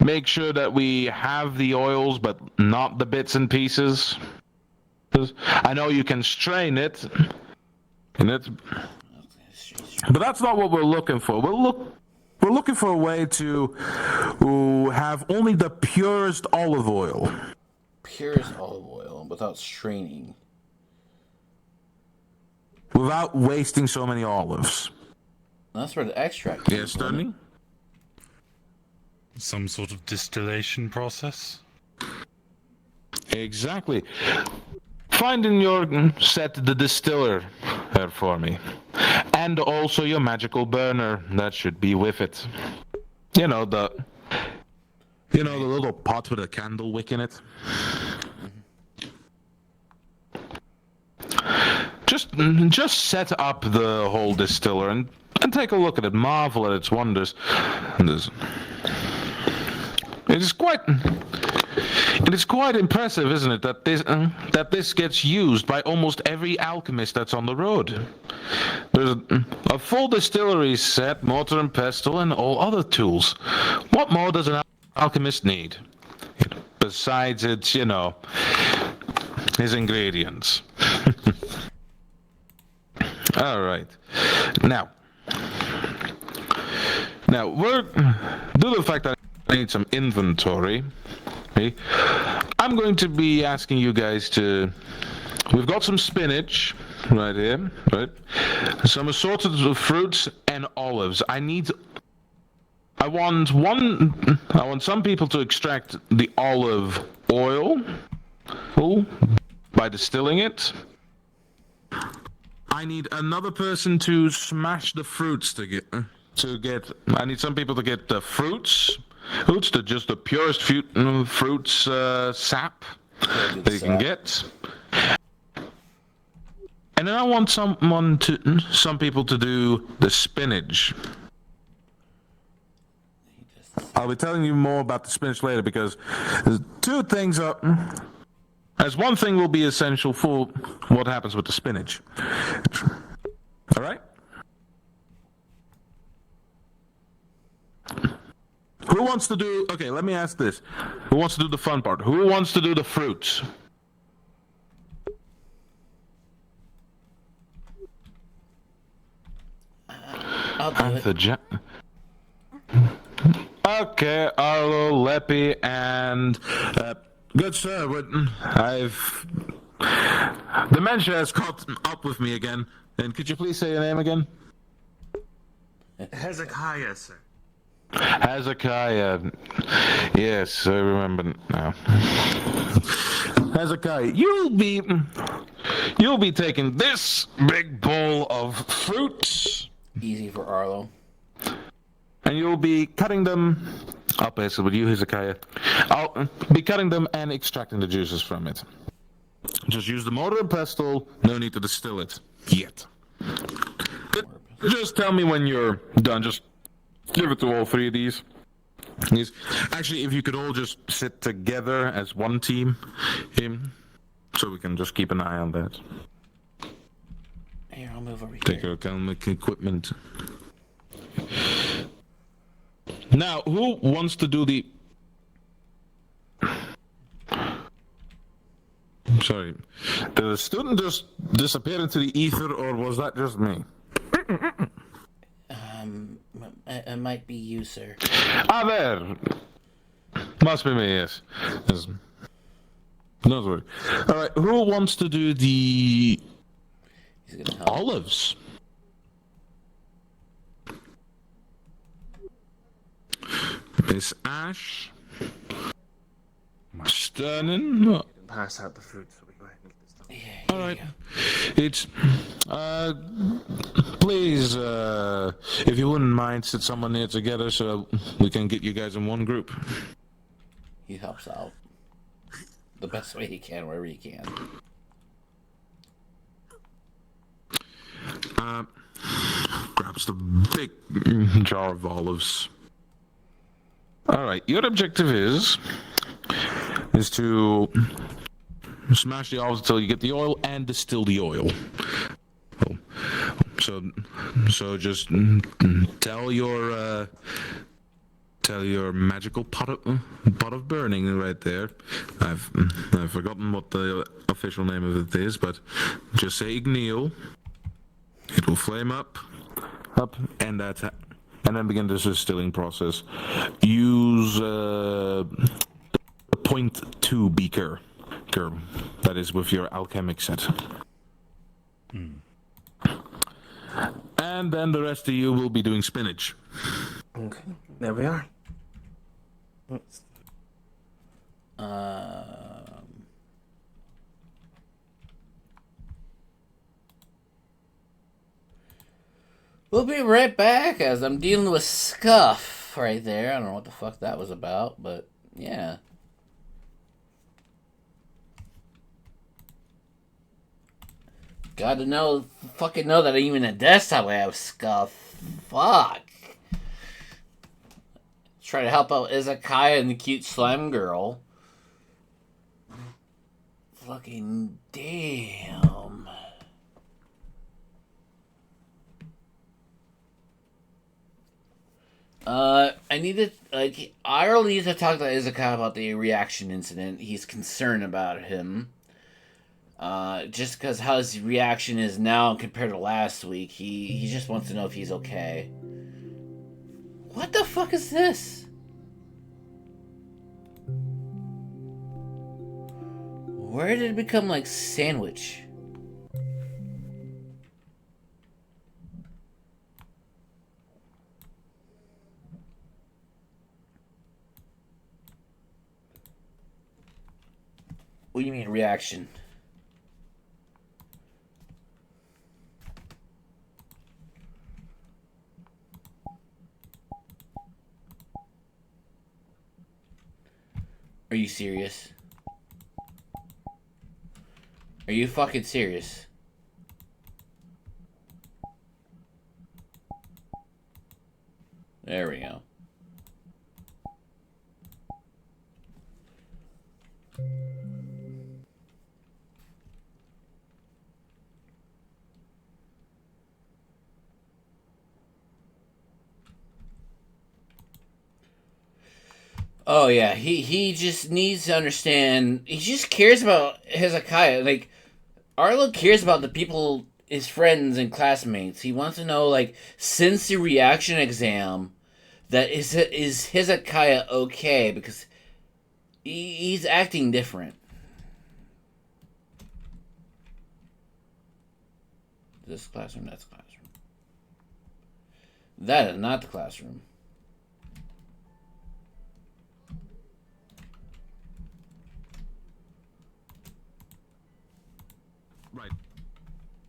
make sure that we have the oils, but not the bits and pieces? I know you can strain it, but that's not what we're looking for. We're looking for a way to have only the purest olive oil. Purest olive oil without straining. Without wasting so many olives. That's where the extract. Yes, Stanley? Some sort of distillation process? Exactly. Find in your set the distiller there for me. And also your magical burner. That should be with it. You know, the little pot with a candle wick in it. Just set up the whole distiller and take a look at it. Marvel at its wonders. It is quite impressive, isn't it, that this gets used by almost every alchemist that's on the road. There's a full distillery set, mortar and pestle, and all other tools. What more does an alchemist need? Besides its, his ingredients. All right. Now, we're due to the fact that I need some inventory. Okay, I'm going to be asking you guys to. We've got some spinach right here, right? Some assorted fruits and olives. I want some people to extract the olive oil by distilling it. I need another person to smash the fruits I need some people to get the fruits, just the purest fruits sap they can get. And then I want some people to do the spinach. I'll be telling you more about the spinach later because there's two things as one thing will be essential for what happens with the spinach. All right? Who wants to do... Okay, let me ask this. Who wants to do the fun part? Who wants to do the fruits? I'll do it. Okay, Arlo, Leppy, and... good sir, dementia has caught up with me again. And could you please say your name again? Hezekiah, sir. Hezekiah. Yes, I remember now. Hezekiah, you'll be taking this big bowl of fruits. Easy for Arlo. And you'll be cutting them up, with you, Hezekiah. I'll be cutting them and extracting the juices from it. Just use the mortar and pestle. No need to distill it yet. Just tell me when you're done. Just give it to all three of these. Actually, if you could all just sit together as one team, so we can just keep an eye on that. Here, I'll move over here. Take our economic equipment. Now, who wants to do the... I'm sorry. Did the student just disappear into the ether, or was that just me? It might be you, sir. Ah, there. Must be me, yes. Don't worry. All right, who wants to do the olives? Miss Ash. Sternin. Pass out the fruit so we go ahead and get this done. Yeah, all right. It's please, if you wouldn't mind, sit someone here together so we can get you guys in one group. He helps out the best way he can, wherever he can. Grabs the big jar of olives. Alright, your objective is to smash the olives until you get the oil and distill the oil. So just tell your magical pot of burning right there. I've forgotten what the official name of it is, but just say Igneal. It will flame up, and then begin the distilling process. Use a 0.2 beaker. That is with your alchemic set. And then the rest of you will be doing spinach. Okay, there we are. We'll be right back as I'm dealing with Scuff right there. I don't know what the fuck that was about, but yeah. Gotta know, fucking know that even a desktop I have Scuff. Fuck. Try to help out Izakaya and the cute slime girl. Fucking damn. I need to, I need to talk to Izakaya about the reaction incident. He's concerned about him. Just because how his reaction is now compared to last week, he just wants to know if he's okay. What the fuck is this? Where did it become like sandwich? What do you mean reaction? Are you serious? Are you fucking serious? There we go. Oh yeah, he just needs to understand. He just cares about Hezekiah. Like, Arlo cares about the people, his friends and classmates. He wants to know, like, since the reaction exam, that is Hezekiah okay? Because he's acting different. This classroom, that's classroom. That is not the classroom. Right.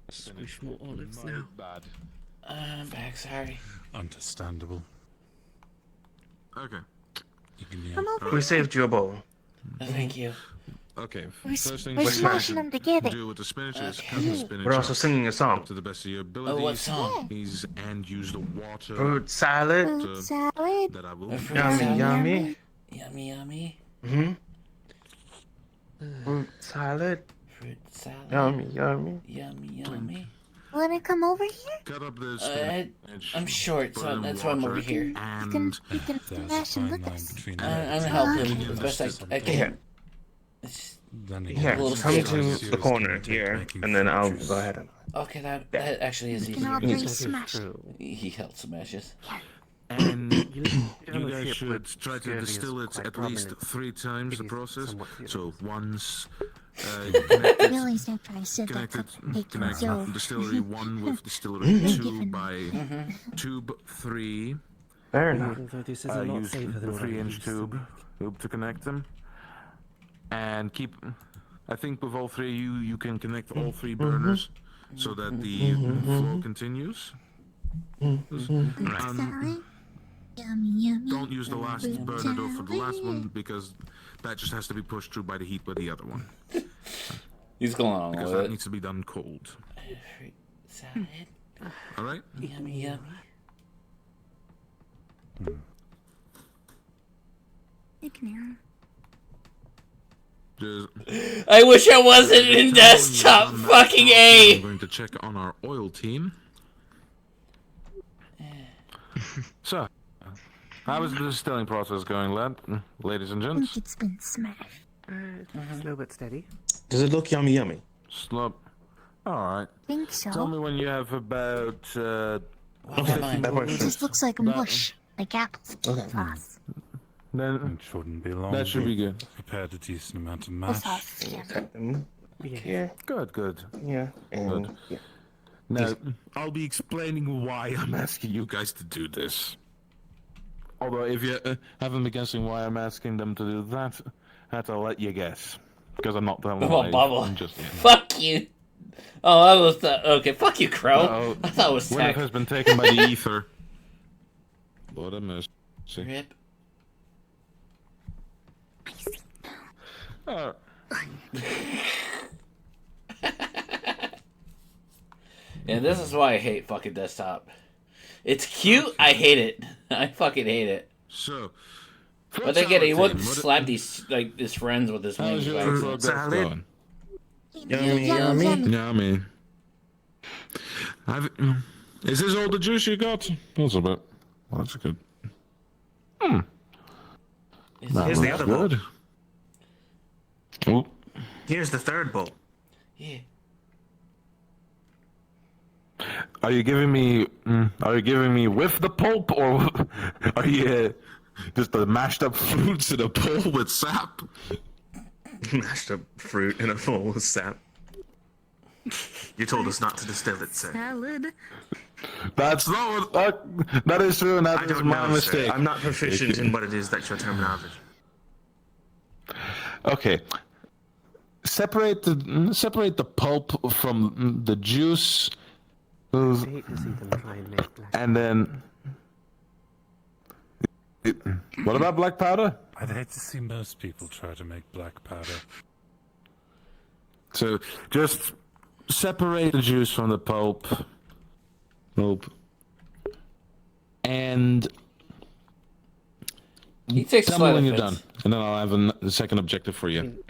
Squish more olives now. Bad. I'm back, sorry. Understandable. Okay. Come over. We saved you a bowl. Thank you. Okay. We're First thing we're you smashing them together. do with the spinach is Okay. cut the spinach We're also up singing a song. to the best of your abilities. Oh, what song? And use the water. Fruit salad. Fruit salad. That I will. Yummy, yummy. Yummy, yummy. Mm-hmm. Fruit salad. Fruit salad. Yummy, yummy. Yummy, yummy. Wanna come over here? Cut up the spinach. I'm short, put it so in that's why I'm water, over here. You And can smash and look at us. I'm helping as best I can. Here. Then Here, little come bit. to the corner here, and then I'll go ahead and... Okay, that actually is We easy. can all three smash. He held smashes. And you on a guys ship should with try to scurvy is distill it quite at least prominent. 3 times the It is process. somewhat So once Really stop trying to set that connect cupcake distillery 1 with distillery 2 by tube 3. Fair enough. Although this is a lot Use safer the than what I 3-inch used to tube to connect them. And keep... I think with all 3 you can connect all 3 burners so that the flow continues. salad. Yummy, yummy. Don't use the last burner though for the last one because that just has to be pushed through by the heat by the other one. He's going on Because with that it. needs to be done cold. Fruit salad. All right. Yummy, yummy. Just, I wish I wasn't in desktop. Fucking A. I'm going to check on our oil team. So, how is the distilling process going, ladies and I gents? think it's been smashed. Slow but steady. Does it look yummy yummy? Slow. Alright. Think so. Tell me when you have about, It just looks like mush, like apples. Okay. Sauce. Then It shouldn't be long. that should be good. Prepared a decent amount of The mash. sauce. Yeah. Cut them here. Good. Yeah. And Good. Now, I'll be explaining why I'm asking you guys to do this. Although, if you haven't been guessing why I'm asking them to do that, I'll let you guess. Because I'm not telling Oh, you. bubble. I'm just... Fuck you. Oh, I was okay. Fuck you, Crow. Uh-oh. I thought it was Winnet tech. has been taken by the ether. Lord have mercy. Rip. Oh. Yeah, this is why I hate fucking desktop. It's cute. I hate it. I fucking hate it. So, But then again, he wouldn't slap his friends with his wings. how's your progress going? Yummy, yummy. Yummy. Is this all the juice you got? That's a bit. That's good. Here's the other bowl. good. Ooh. Here's the third bowl. Yeah. Are you giving me? Are you giving me with the pulp, or are you just the mashed up fruits in a bowl with sap? Mashed up fruit in a bowl with sap. You told us not to distill it, sir. Salad. That's not what. That is true, and I that is don't my know, mistake. sir. I'm not proficient in what it is that's your terminology. Okay. Separate the pulp from the juice. I hate to see them try and make black. And then. What about black powder? I'd hate to see most people try to make black powder. So just separate the juice from the pulp. And He takes tell me slight when you're offense. done, and then I'll have a second objective for you.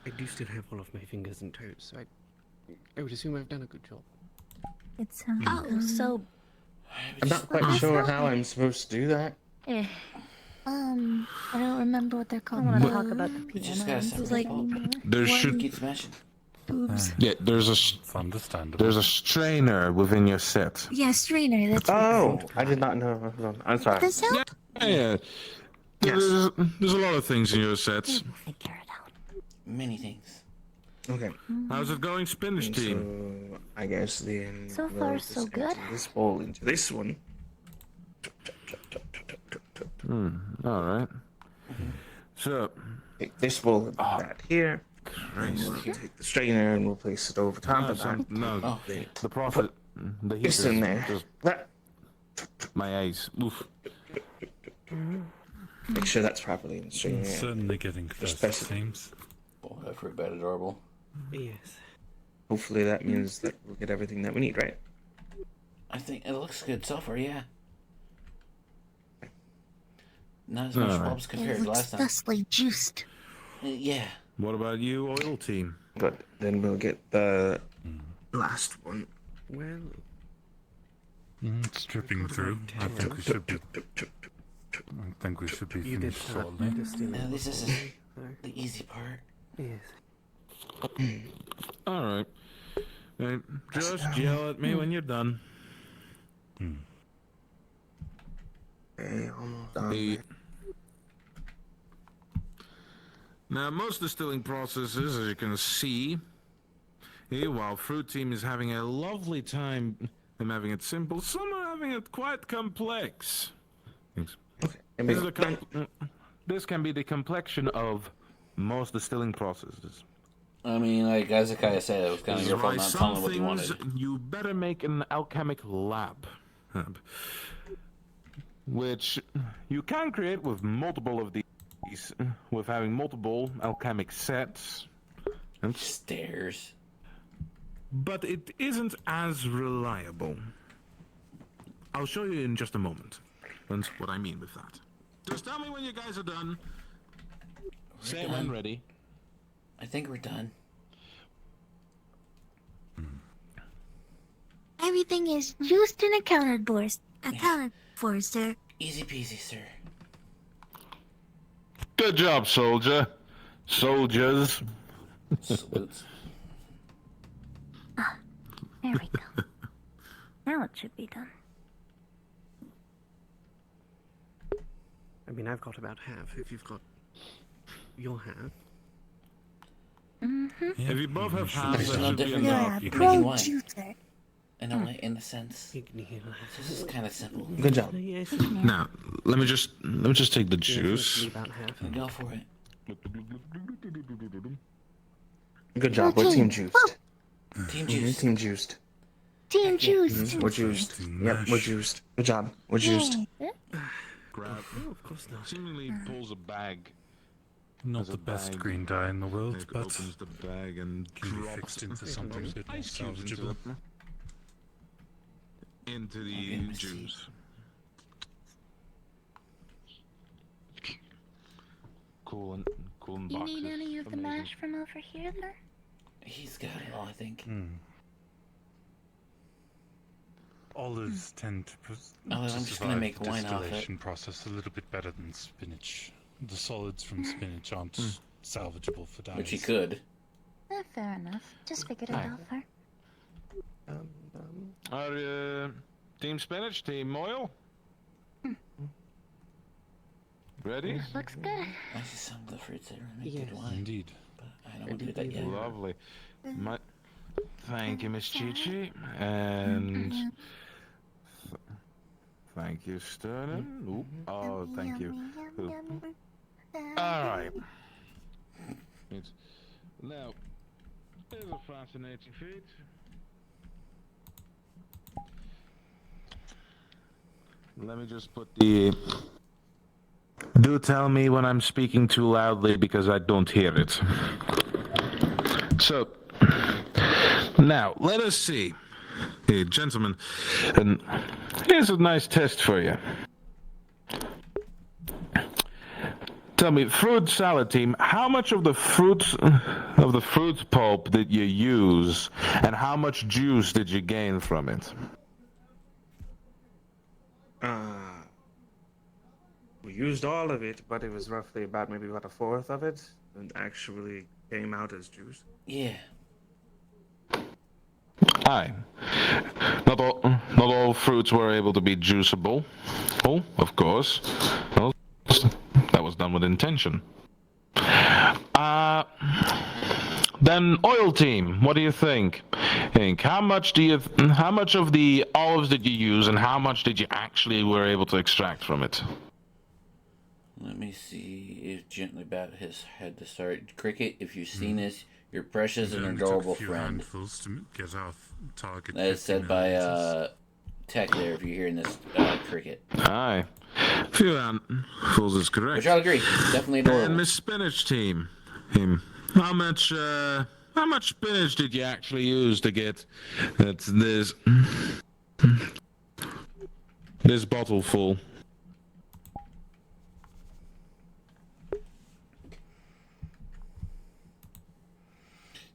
I do still have all of my fingers and toes, so I would assume I've done a good job. It's So, I'm not quite sure how I'm supposed to do that. I don't remember what they're called. I want to talk about the We just piano. gotta This separate is like, pulp. There should Keep smashing. Boobs. yeah. There's It's understandable. a strainer within your set. Yeah, strainer. That's Oh, I did not know. Hold on. I'm sorry. This help? Yeah. There's a lot of things in your sets. Figure it out. Many things. Okay. How's it going, Spinach team? So I guess then So we'll far, just so good. empty this bowl into this one. All right. So, Take this bowl and put that here. And Christ. we'll take the strainer and we'll place it over top No, of that. no. Oh. The profit. The heat This in there. just That- my eyes. Oof. Make sure that's properly in the strainer. It's certainly getting close, it Especially- seems. Boy, that fruit bad adorable. Yes. Hopefully that means that we'll get everything that we need, right? I think it looks good so far. Yeah. Not as much Alright. pulps compared It to looks last time. thusly juiced. Yeah. What about you, oil team? But then we'll get the last one. Well, It's dripping through. I think we should be. I think we should be you did finished start shortly. distilling. At least this is the easy part. Yes. All right. Just yell at me when you're done. Okay, almost done. The- Now, most distilling processes, as you can see, while Fruit Team is having a lovely time, I'm having it simple, some are having it quite complex. Thanks. This, is this can be the complexion of most distilling processes. I mean, like Azakaya said, it was kind of your fault not telling what you wanted. You better make an alchemic lab, which you can create with multiple of these, with having multiple alchemic sets. Stairs. But it isn't as reliable. I'll show you in just a moment. And what I mean with that. Just tell me when you guys are done. Say when ready. I think we're done. Everything is juiced and accounted for, sir. Easy peasy, sir. Good job, soldier. Soldiers. Salutes. There we go. Now it should be done. I mean, I've got about half. If you've got your half. Mm-hmm. If you both have half, There's that no should be difference. enough. You You're can a make it pro one. juicer. In a sense. This is kind of simple. Good job. Now, let me just take the juice. Go for it. Good job. We're team juiced. Team juice. Team juiced. Team juice. We're juiced. Yep, we're juiced. Good job. We're juiced. Grab. Of course not. Seemingly pulls a bag. Not the best green dye in the world, but opens the bag and can be drops fixed into something a bit more ice cubes salvageable. into the juice. Cool and You boxes. need any of the Amazing. mash from over here, then? He's got it all, I think. Olives tend to, I'm to just gonna survive make the wine off it. distillation process a little bit better than spinach. The solids from spinach aren't salvageable for dyes. Which he could. Fair enough. Just figured it out, sir. Are team spinach, team oil? Ready? Looks good. I see some of the fruits that are make good wine. Indeed. But I don't want to do that yet. Lovely. Thank you, Miss Chichi. And thank you, Sterling. Ooh. Oh, thank you. Ooh. All right. Now, there's a fascinating feat. Let me just put the... Do tell me when I'm speaking too loudly because I don't hear it. So, now, let us see. Hey, gentlemen, and here's a nice test for you. Tell me, fruit salad team, how much of the fruit pulp did you use, and how much juice did you gain from it? We used all of it, but it was roughly maybe about a fourth of it, and actually came out as juice. Yeah. Aye. Not all fruits were able to be juiceable. Oh, of course. Well, that was done with intention. Then oil team, what do you think? How much of the olives did you use, and how much did you actually were able to extract from it? Let me see if gently bat his head to start. Cricket, if you've seen this, you're precious and adorable friend. To get our target. That is said by Tech there, if you're hearing this, Cricket. Aye. A few handfuls is correct. Which I'll agree. Definitely adorable. And Miss Spinach team, how much spinach did you actually use to get this bottle full?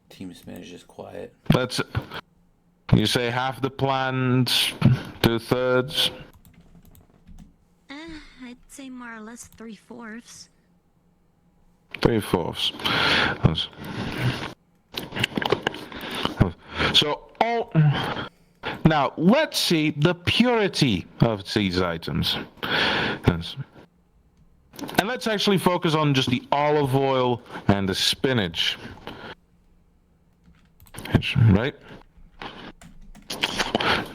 Team Spanish is quiet. That's. You say half the plant, 2/3. I'd say more or less 3/4. 3/4. So now let's see the purity of these items. Yes. And let's actually focus on just the olive oil and the spinach. Right?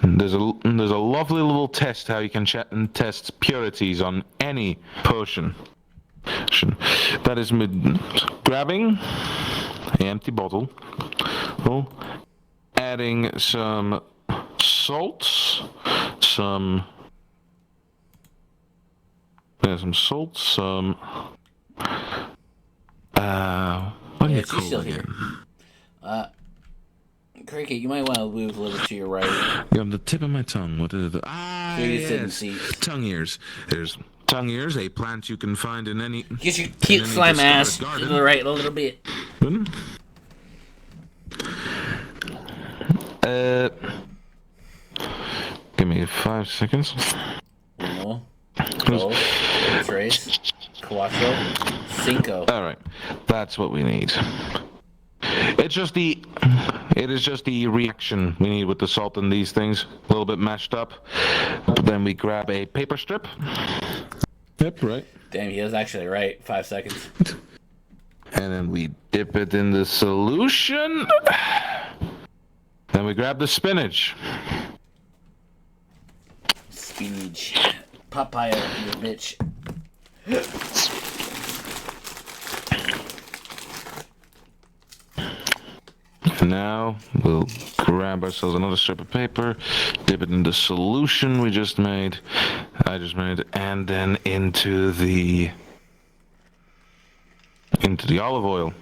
There's a lovely little test how you can test purities on any potion. That is grabbing an empty bottle, adding some salts, some what do you call it again? Cricket, you might want to move a little to your right. You're on the tip of my tongue. What is it? Yes. Tongue ears. There's tongue ears, a plant you can find in any. Get your cute slime ass to the right a little bit. Give me 5 seconds. Uno, dos, tres, cuatro, cinco. All right, that's what we need. It is just the reaction we need with the salt and these things. A little bit mashed up. Then we grab a paper strip. Yep, right. Damn, he was actually right. 5 seconds. And then we dip it in the solution. Then we grab the spinach. Spinach. Papaya, you bitch. Now we'll grab ourselves another strip of paper, dip it in the solution I just made, and then into the olive oil.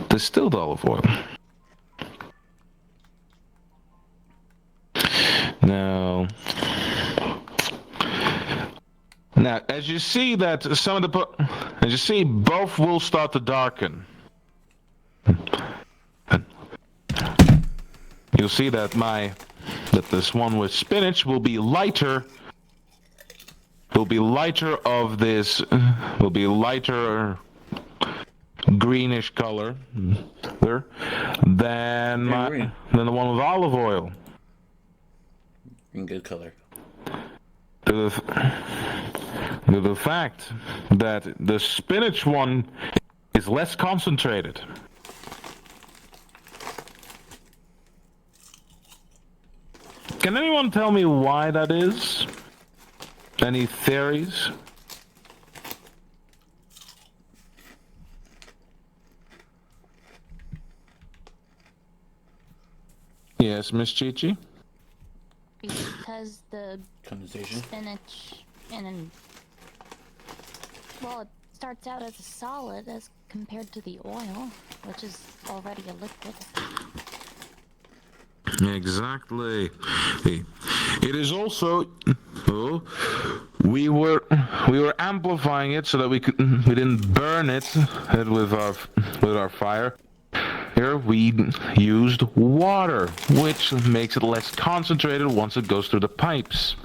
Distilled olive oil. Now, as you see that both will start to darken. You'll see that this one with spinach will be lighter. Will be lighter greenish color than the one with olive oil. In good color. To the fact that the spinach one is less concentrated. Can anyone tell me why that is? Any theories? Yes, Miss Chi-Chi? Because the condensation spinach well, it starts out as a solid as compared to the oil, which is already a liquid. Exactly. It is also we were amplifying it so that we didn't burn it with our fire. Here we used water, which makes it less concentrated once it goes through the pipes.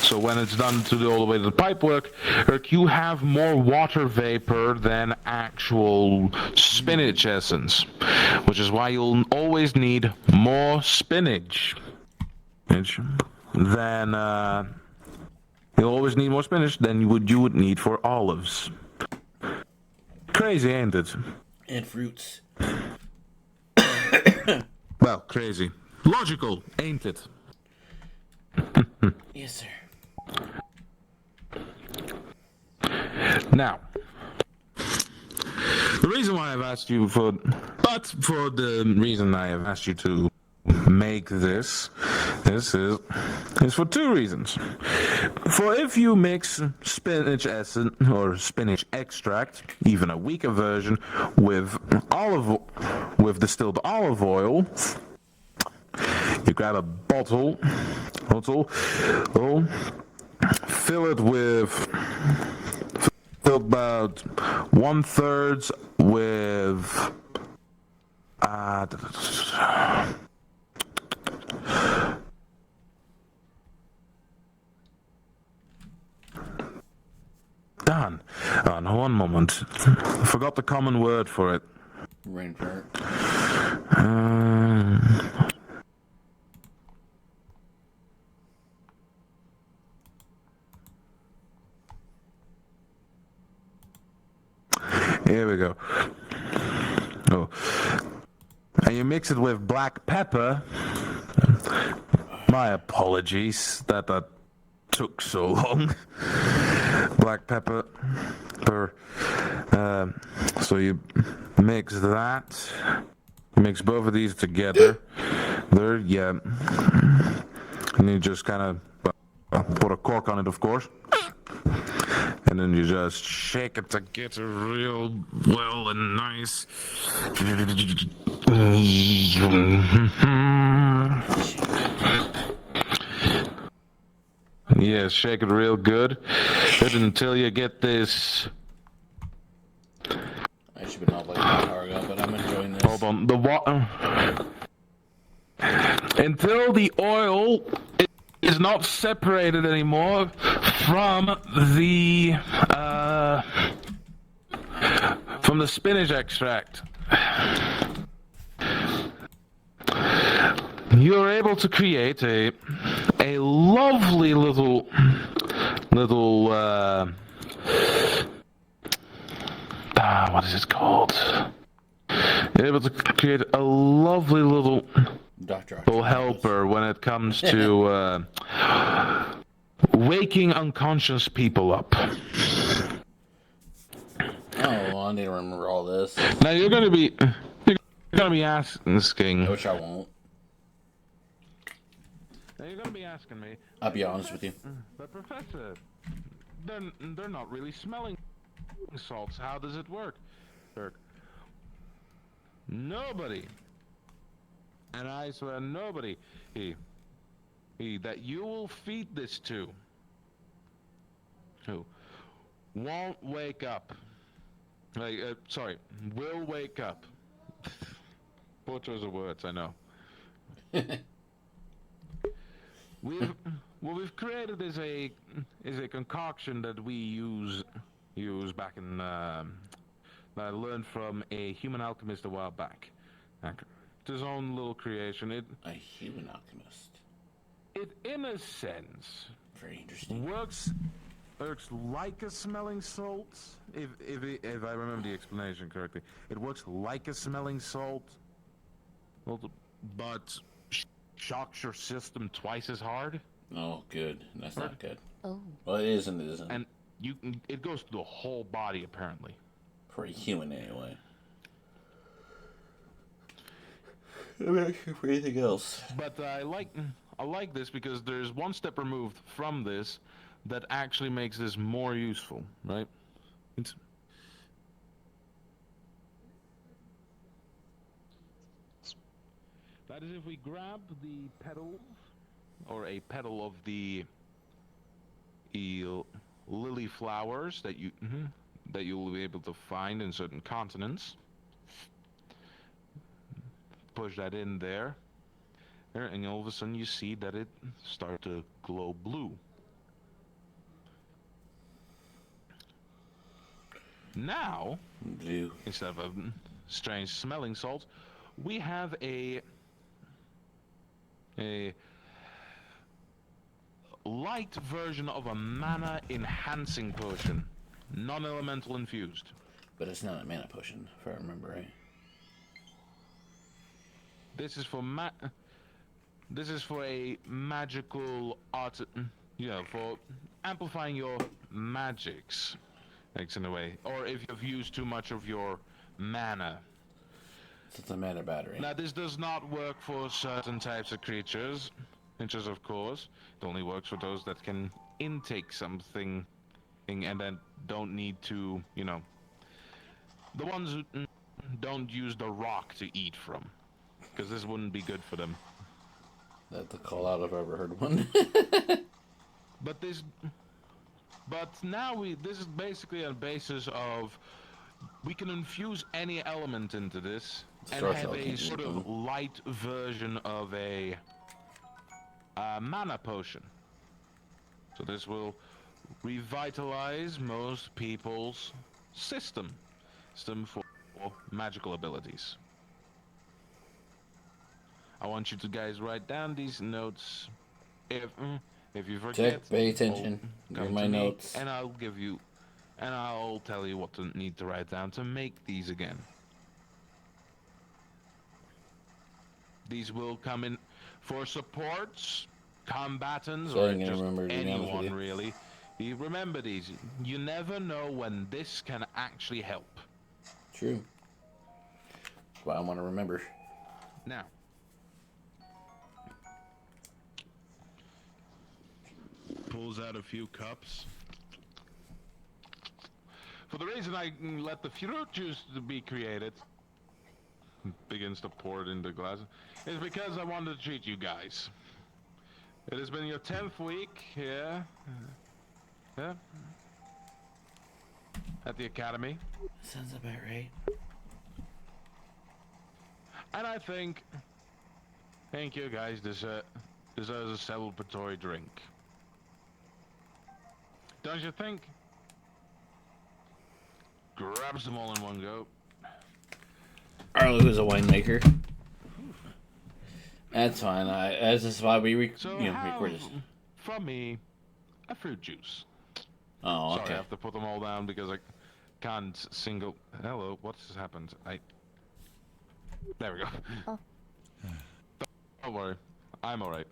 So when it's done all the way to the pipework, you have more water vapor than actual spinach essence, which is why you'll always need more spinach than you would need for olives. Crazy, ain't it? And fruits. Well, crazy. Logical, ain't it? Yes, sir. Now, the reason why I've asked you for make this is for two reasons. For if you mix spinach essence or spinach extract, even a weaker version, with distilled olive oil, you grab a bottle, fill it with about 1/3 with Done. No, one moment. I forgot the common word for it. Rainfart. Here we go. Oh. And you mix it with black pepper. My apologies that took so long. Black pepper. So you mix that. Mix both of these together. There, yeah. And you just kind of put a cork on it, of course. And then you just shake it to get it real well and nice. Yeah, shake it real good. Until you get this. I should have been all like Argo, but I'm enjoying this. Hold on, the water. Until the oil is not separated anymore from the spinach extract. You're able to create a lovely little what is it called? You're able to create a lovely little helper when it comes to waking unconscious people up. Oh, I need to remember all this. Now you're gonna be asking. Which I won't. Now you're gonna be asking me. I'll be honest with you. But Professor, they're not really smelling salts. How does it work? Nobody, and I swear nobody, that you will feed this to, who won't wake up. Will wake up. Poor choice of words, I know. We've created is a concoction that we use back in. I learned from a human alchemist a while back. It's his own little creation. A human alchemist. It, in a sense, very interesting. Works like a smelling salt. If I remember the explanation correctly, it works like a smelling salt, but shocks your system twice as hard. Oh, good. That's not good. Oh. Well, it is and it isn't. And it goes through the whole body apparently. For a human, anyway. I'm not sure for anything else. But I like this because there's one step removed from this that actually makes this more useful, right? That is, if we grab the petals, or a petal of the lily flowers that you'll be able to find in certain continents. Push that in there, and all of a sudden you see that it starts to glow blue. Now, instead of a strange smelling salt, we have a light version of a mana enhancing potion. Non-elemental infused. But it's not a mana potion, if I remember right. This is for a magical art, for amplifying your magics, in a way. Or if you've used too much of your mana. It's a mana battery. Now, this does not work for certain types of creatures, of course. It only works for those that can intake something and then don't need to, the ones who don't use the rock to eat from, because this wouldn't be good for them. That's the call out if I've ever heard one. But now this is basically a basis of we can infuse any element into this and have a sort of light version of a mana potion. So this will revitalize most people's system for magical abilities. I want you to guys write down these notes. If you forget, pay attention. Read my notes, and I'll tell you what to need to write down to make these again. These will come in for supports, combatants, or just anyone really. You remember these. You never know when this can actually help. True. That's what I want to remember. Now, pulls out a few cups. For the reason I let the fruit juice to be created, begins to pour it into glasses, is because I wanted to treat you guys. It has been your 10th week here, at the academy. Sounds about right. And I think you guys deserves a celebratory drink. Don't you think? Grabs them all in one go. Arlo is a winemaker. That's fine. That's just why we record this. From me, a fruit juice. Oh, okay. Sorry, I have to put them all down because I can't single. Hello, what's happened? There we go. Oh. Don't worry, I'm all right.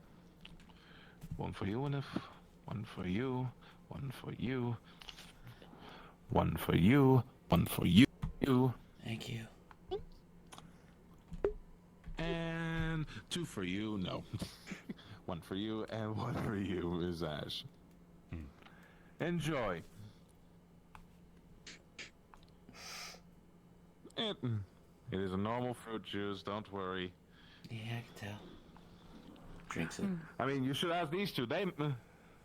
One for you, Winif. One for you. One for you. One for you. One for you. Thank you. And 2 for you. No. 1 for you and 1 for you is Ash. Enjoy. It is a normal fruit juice. Don't worry. Yeah, I can tell. Drinks it. I mean, you should ask these two.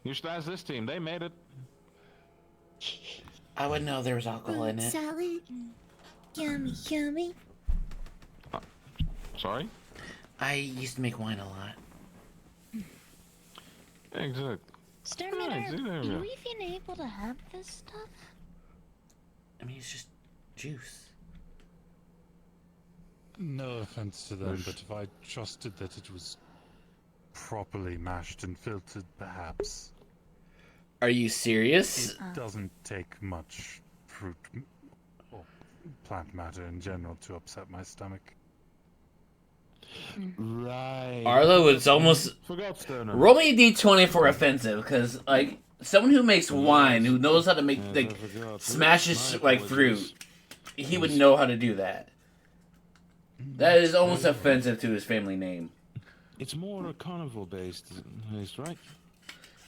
You should ask this team. They made it. I would know there was alcohol in it. Salad. Yummy, yummy. Sorry? I used to make wine a lot. Exactly. Exterminator, are you even able to have this stuff? I mean, it's just juice. No offense to them, but if I trusted that it was properly mashed and filtered, perhaps. Are you serious? It doesn't take much fruit or plant matter in general to upset my stomach. Right. Arlo is almost. Roll me a d20 for offensive, because like someone who makes wine, who knows how to make smashes like fruit, he would know how to do that. That is almost offensive to his family name. It's more carnival based, right?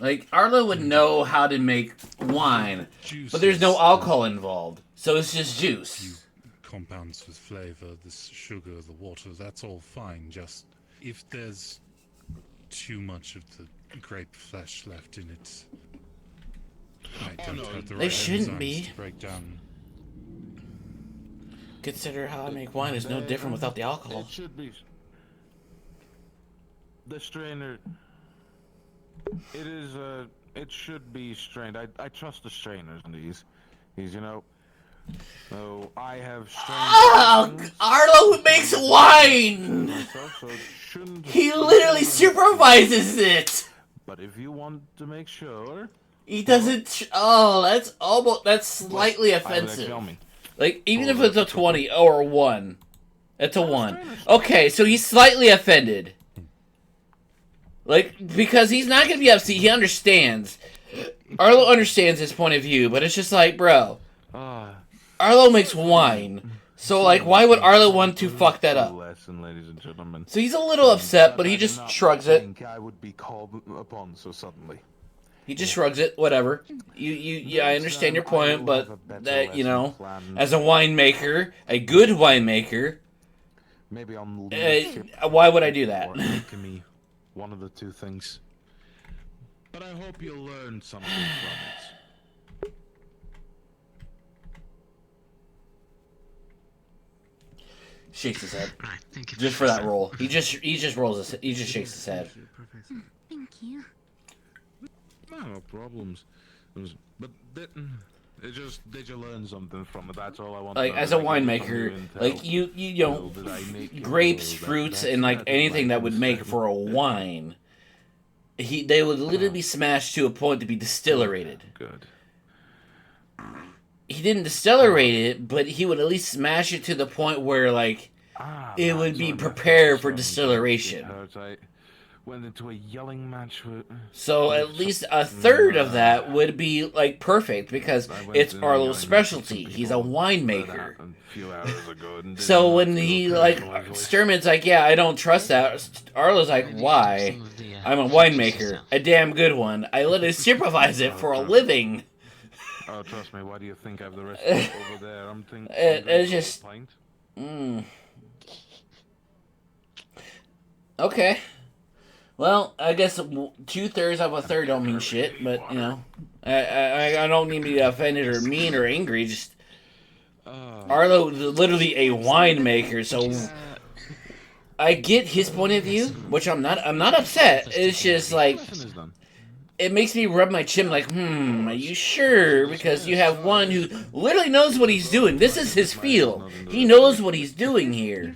Like Arlo would know how to make wine, but there's no alcohol involved, so it's just juice. Compounds with flavor, this sugar, the water, that's all fine. Just if there's too much of the grape flesh left in it, I don't have the right enzymes to break down. Consider how I make wine is no different without the alcohol. It should be. The strainer. It is. It should be strained. I trust the strainers in these. So I have strained. Arlo makes wine. He literally supervises it. But if you want to make sure, he doesn't. That's slightly offensive. Like even if it's a 20 or a 1, it's a 1. Okay, so he's slightly offended. Like because he's not gonna be upset. He understands. Arlo understands his point of view, but it's just like, bro. Arlo makes wine, so like, why would Arlo want to fuck that up? So he's a little upset, but he just shrugs it. I would be called upon so suddenly. He just shrugs it. Whatever. Yeah, I understand your point, but that as a winemaker, a good winemaker, maybe on why would I do that? One of the two things. But I hope you'll learn something from it. Shakes his head. Just for that roll. He just rolls his. He just shakes his head. Thank you. No problems. But did you learn something from it? That's all I want. Like as a winemaker, like you know, grapes, fruits, and like anything that would make for a wine, they would literally be smashed to a point to be distillated. Good. He didn't distillate it, but he would at least smash it to the point where, like, it would be prepared for distillation. I went into a yelling match with... So at least a third of that would be, like, perfect, because it's Arlo's specialty. He's a winemaker. So when he, like, Sturman's like, yeah, I don't trust that, Arlo's like, why? I'm a winemaker. A damn good one. I literally supervise it for a living. Oh, trust me. Why do you think I have the restaurant over there? I'm thinking. It's just. Okay. Well, I guess 2/3 of a third don't mean shit, but you know, I don't need to be offended or mean or angry. Just Arlo is literally a winemaker, so I get his point of view, which I'm not upset. It's just like it makes me rub my chin, like, are you sure? Because you have one who literally knows what he's doing. This is his field. He knows what he's doing here.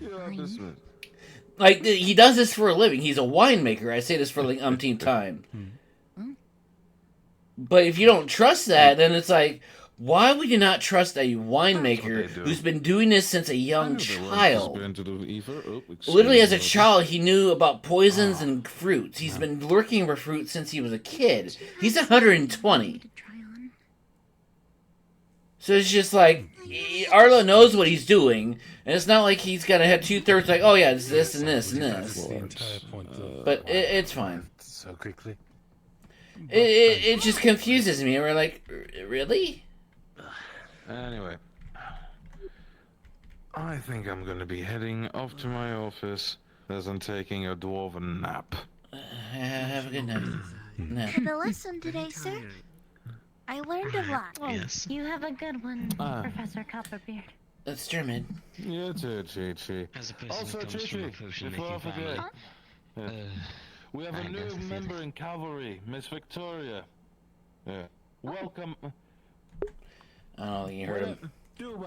Like, he does this for a living. He's a winemaker. I say this for like umpteenth time. But if you don't trust that, then it's like, why would you not trust a winemaker who's been doing this since a young child? Literally, as a child, he knew about poisons and fruits. He's been lurking for fruit since he was a kid. He's 120. So it's just like, Arlo knows what he's doing, and it's not like he's gonna have 2/3 like, oh yeah, it's this and this and this. But it's fine. So quickly. It just confuses me. We're like, really? Anyway, I think I'm gonna be heading off to my office as I'm taking a dwarven nap. Have a good night. Nap. For the lesson today, sir, I learned a lot. Yes. You have a good one, Professor Copperbeard. That's German. Yeah, Chi. As a person Also, who comes from a Chi, potion before I making forget, family. we have I a got new the member feeling. in cavalry, Miss Victoria. Yeah. Welcome. I don't think you heard him.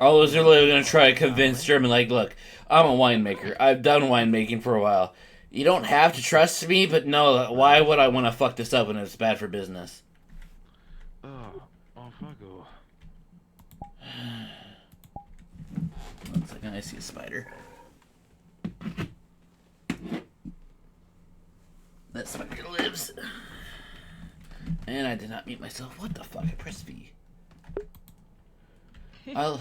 I was really gonna try to convince German, like, look, I'm a winemaker. I've done winemaking for a while. You don't have to trust me, but no, why would I want to fuck this up when it's bad for business? Off I go. Looks like I see a spider. That spider lives. And I did not mute myself. What the fuck? I pressed V. I'll...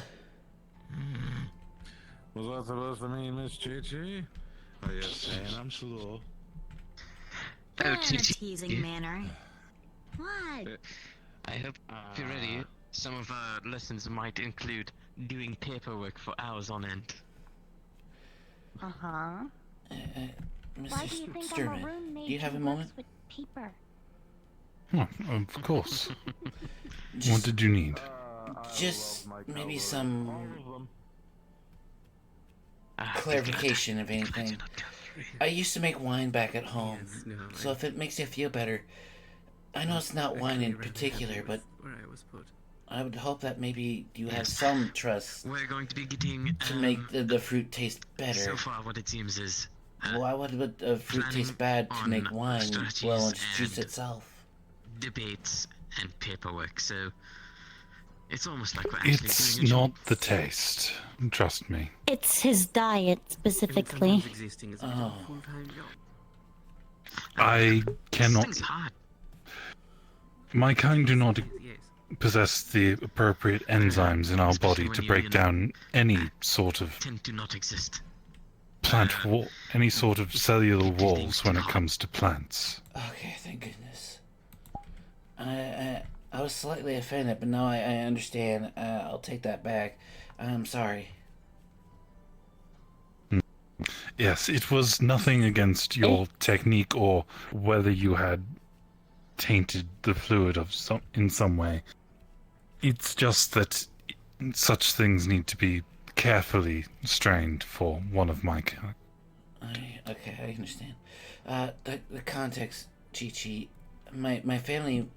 Was that supposed to mean Miss Chi? Oh, yes, saying I'm slow. In a teasing manner. What? I hope you're ready. Some of our lessons might include doing paperwork for hours on end. Uh-huh. Why do you think Sturman, I'm a rune mage do you have who a moment? works with paper? Oh, of course. What did you need? Just maybe some clarification, if anything. I used to make wine back at home, so if it makes you feel better, I know it's not wine in particular, but I would hope that maybe you have some trust We're going to be getting to make the fruit taste better. So far, what it seems is Why would a fruit taste bad to make wine? Well, it's juice itself. debates and paperwork. So it's almost like we're actually It's doing a not job. the taste. Trust me. It's his diet, specifically. Oh. I cannot. Things hard. My kind do not possess the appropriate enzymes in our body to break down any sort of Tend to not exist. plant wall, any sort of cellular walls when it comes to plants. Okay, thank goodness. I was slightly offended, but now I understand. I'll take that back. I'm sorry. Yes, it was nothing against your technique or whether you had tainted the fluid in some way. It's just that such things need to be carefully strained for one of my kind. Okay, I understand. The context, Chi-Chi. My family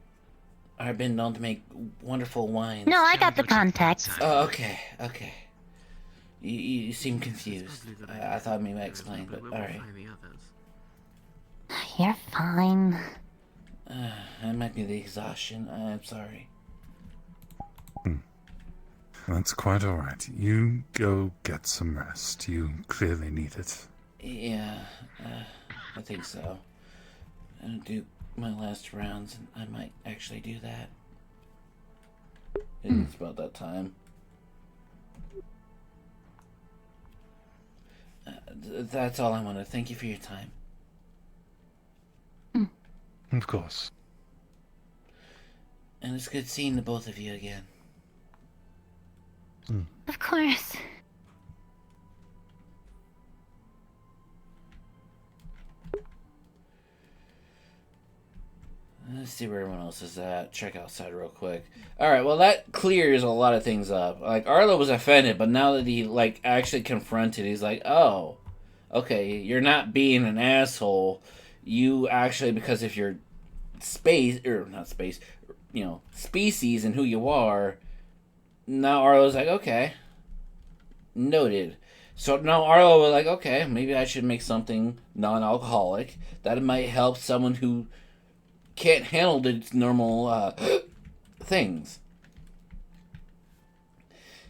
are been known to make wonderful wines. No, I got the context. Oh, okay. You seem confused. I thought maybe I explained, but alright. You're fine. It might be the exhaustion. I'm sorry. That's quite alright. You go get some rest. You clearly need it. Yeah, I think so. I'll do my last rounds, and I might actually do that. It's about that time. That's all I wanted. Thank you for your time. Of course. And it's good seeing the both of you again. Of course. Let's see where everyone else is at. Check outside real quick. Alright, well that clears a lot of things up. Like, Arlo was offended, but now that he, like, actually confronted, he's like, oh, okay, you're not being an asshole. You actually, because of your space, or not space, you know, species and who you are, now Arlo's like, okay, noted. So now Arlo was like, okay, maybe I should make something non-alcoholic. That might help someone who can't handle the normal things.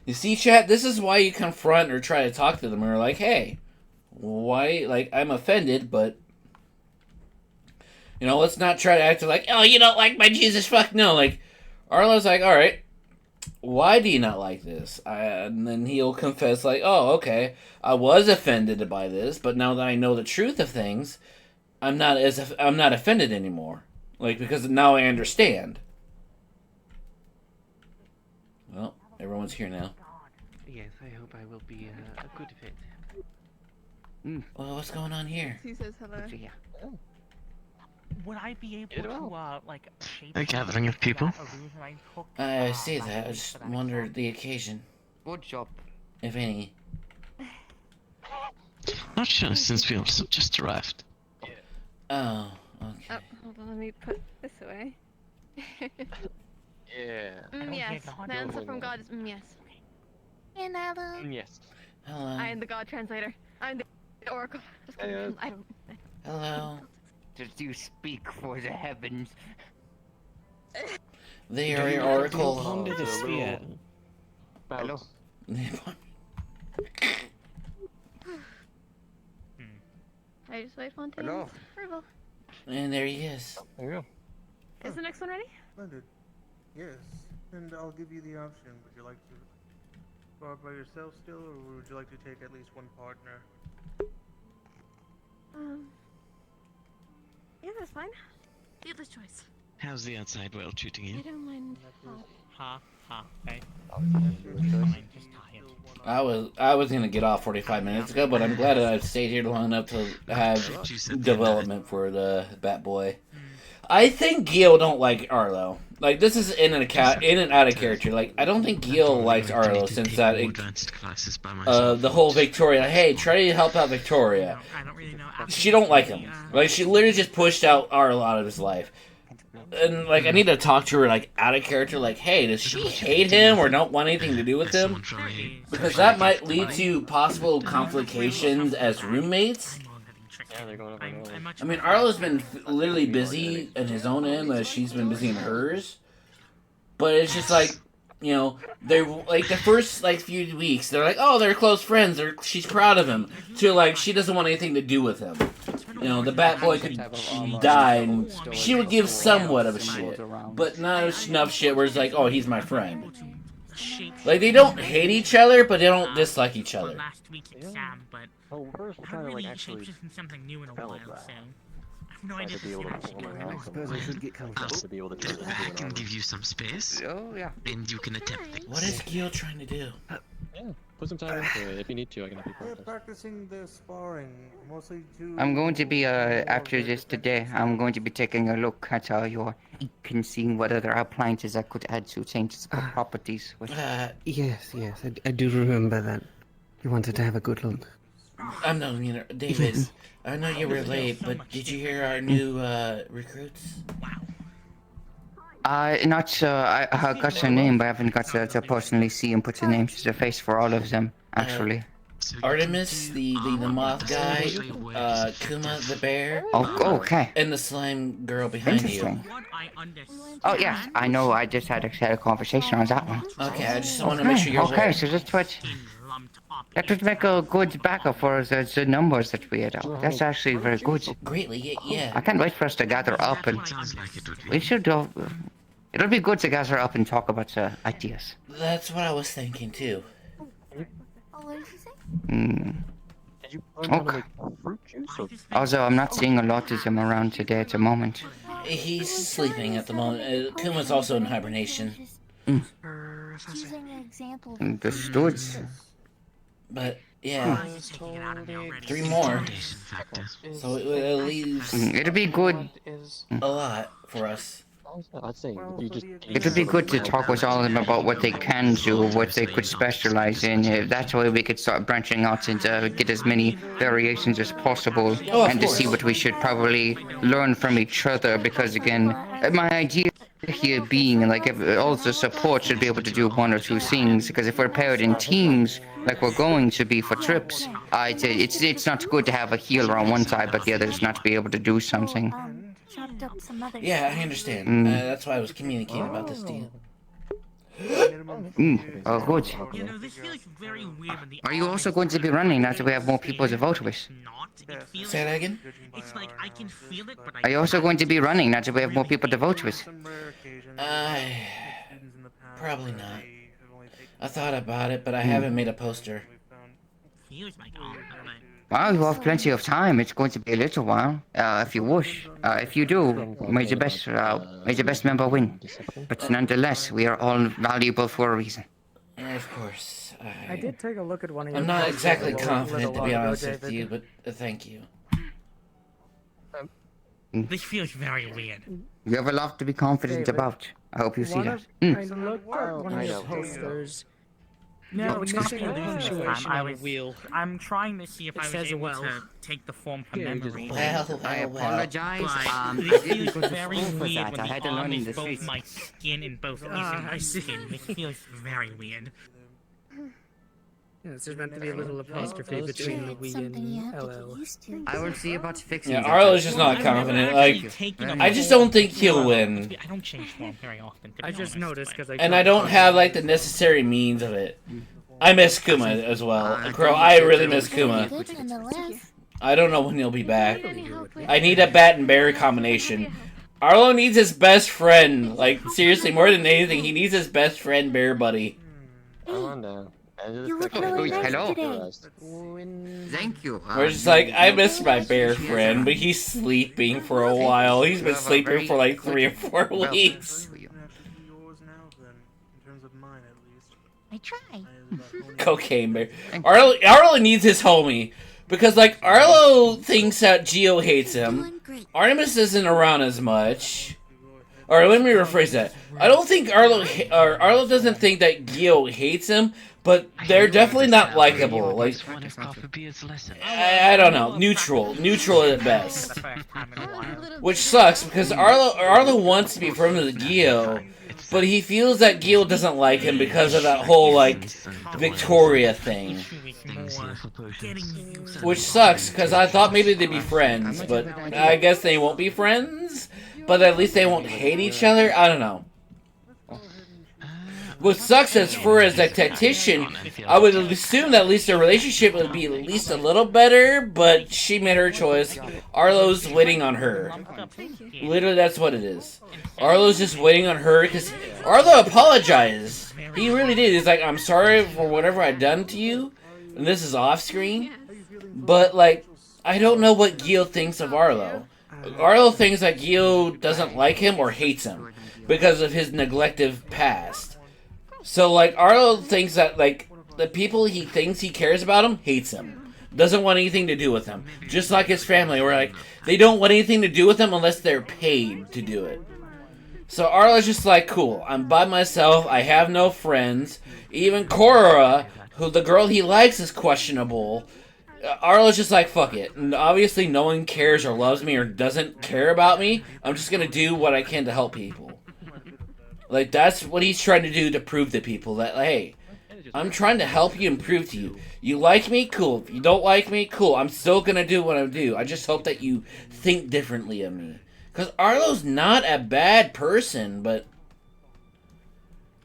You see, chat, this is why you confront or try to talk to them and are like, hey, why, like, I'm offended, but, you know, let's not try to act like, oh, you don't like my Jesus, fuck no. Like, Arlo's like, alright, why do you not like this? And then he'll confess, like, oh, okay, I was offended by this, but now that I know the truth of things, I'm not offended anymore. Like, because now I understand. Well, everyone's here now. Yes, I hope I will be a good fit. Well, what's going on here? He says hello. Yeah. Would I be able to, like, shape A gathering of people. I see that. I just wondered the occasion. Good job. If any. Not sure since we also just arrived. Oh, okay. Oh, hold on, let me put this away. Yeah. Yes, the answer from God is yes. And hello. Yes. Hello. I am the God translator. I'm the oracle. Just kidding. I don't. Hello. Did you speak for the heavens? They are your oracle. Ponder the sphere. Hello. I just wait one Hello. approval. And there he is. There you go. Is the next one ready? Splendid. Yes. And I'll give you the option. Would you like to go out by yourself still, or would you like to take at least one partner? Yeah, that's fine. Dealer's choice. How's the outside world treating I you? don't mind. Okay. I was gonna get off 45 minutes ago, but I'm glad that I've stayed here long enough to have development for the Bat Boy. I think Gil don't like Arlo. Like, this is in and out of character. Like, I don't think Gil likes Arlo since that the whole Victoria. Hey, try to help out Victoria. She don't like him. Like, she literally just pushed out Arlo out of his life. And, like, I need to talk to her, like, out of character, like, hey, does she hate him or don't want anything to do with him? Because that might lead to possible complications as roommates. I mean, Arlo's been literally busy in his own end as she's been busy in hers. But it's just like, you know, they're, like, the first, like, few weeks, they're like, oh, they're close friends, she's proud of him. To, like, she doesn't want anything to do with him. You know, the Bat Boy could die, and she would give somewhat of a shit. But not enough shit where it's like, oh, he's my friend. Like, they don't hate each other, but they don't dislike each other. Last week exam, but I haven't really shapeshifted something new in a while, so I have no idea if this is actually going I suppose I should get comfortable to be able to I can give you some space. Oh, yeah. And you can attempt things. What is Gil trying to do? Yeah, put some time into it. If you need to, I can help you We're practicing the sparring, mostly to... I'm going to be, after this today, I'm going to be taking a look at your and seeing what other appliances I could add to change the properties. Yes, I do remember that. You wanted to have a good look. I'm not, you know, David, I know you were late, but did you hear our new, recruits? Not, I got their name, but I haven't got to personally see and put the names to the face for all of them, actually. Artemis, the moth guy, Kuma the bear. Oh, okay. And the slime girl behind Interesting. you. Oh, yes, I know, I just had a conversation on that one. Okay, I just want to make sure you're aware. Okay, so that would make a good backup for the numbers that we had out. That's actually very good. Greatly, yeah. I can't wait for us to gather up and we should it'll be good to gather up and talk about ideas. That's what I was thinking too. Oh, what did you say? Okay. Also, I'm not seeing a lot of them around today at the moment. He's sleeping at the moment. Kuma's also in hibernation. using an example. Understood. But yeah, 3 more. So it leaves It'll be good. a lot for us. I'd say you just. It'll be good to talk with all of them about what they can do, what they could specialize in. That way we could start branching out and get as many variations as possible, and to see what we should probably learn from each other. Because again, my idea here being like all the support should be able to do 1 or 2 things. Because if we're paired in teams, like we're going to be for trips, it's not good to have a healer on one side but the others not to be able to do something. Chopped up some other Yeah, I stuff. understand. That's why I was communicating about this deal. Oh, good. You know, this feels very weird when the Are you also going to be running now that we have more people to vote with? Say that again? It's like I can feel it, but Are you also going to be running now that we have more people to vote with? Probably not. I thought about it, but I haven't made a poster. feels like Well, you have plenty of time. It's going to be a little while, if you wish. If you do, may the best member win. But nonetheless, we are all valuable for a reason. Of course. I did take a look at one of your. I'm not posters exactly a little confident, to be while ago, honest with David. you, but thank you. This feels very weird. You have a lot to be confident David, about. I hope you see One that. of, I looked at one of your posters. No, You're it's not missing the a illusion this punctuation time. on a wheel. I'm trying to see if It I was says able well. to take the form from Here, memory. I apologize. But I this didn't feels go to very school for weird that. when I the had to arm learn in is the both streets. my skin and both isn't I my see. skin. This feels very weird. Yes, there's meant to be a little apostrophe between the we and LL. I will see about fixing Yeah, that. Arlo's just not confident. Like, I just don't think he'll win. I don't change form very often. I just noticed because I. And I don't have, like, the necessary means of it. I miss Kuma as well. Crow, I really miss Kuma. I don't know when he'll be back. I need a bat and bear combination. Arlo needs his best friend. Like, seriously, more than anything, he needs his best friend, Bear Buddy. You look really nice Hello. today. Thank you. We're just like, I miss my bear friend, but he's sleeping for a while. He's been sleeping for like 3 or 4 weeks. I try. Cocaine bear. Arlo needs his homie. Because, like, Arlo thinks that Geo hates him. Artemis isn't around as much. Or let me rephrase that. I don't think Arlo doesn't think that Geo hates him, but they're definitely not likable. Like, I don't know. Neutral at best. Which sucks because Arlo wants to be friends with Geo, but he feels that Geo doesn't like him because of that whole like Victoria thing. Which sucks because I thought maybe they'd be friends, but I guess they won't be friends. But at least they won't hate each other? I don't know. What sucks as far as the tactician, I would assume that at least their relationship would be at least a little better, but she made her choice. Arlo's waiting on her. Literally, that's what it is. Arlo's just waiting on her because Arlo apologized. He really did. He's like, I'm sorry for whatever I've done to you. And this is off screen. But, like, I don't know what Gil thinks of Arlo. Arlo thinks that Gio doesn't like him or hates him because of his neglective past. So, like, Arlo thinks that, like, the people he thinks he cares about him hates him. Doesn't want anything to do with him. Just like his family, where, like, they don't want anything to do with him unless they're paid to do it. So Arlo's just like, cool, I'm by myself, I have no friends. Even Korra, who the girl he likes is questionable. Arlo's just like, fuck it. And obviously no one cares or loves me or doesn't care about me. I'm just gonna do what I can to help people. Like, that's what he's trying to do to prove to people that, hey, I'm trying to help you and prove to you. You like me? Cool. If you don't like me? Cool. I'm still gonna do what I do. I just hope that you think differently of me. Because Arlo's not a bad person, but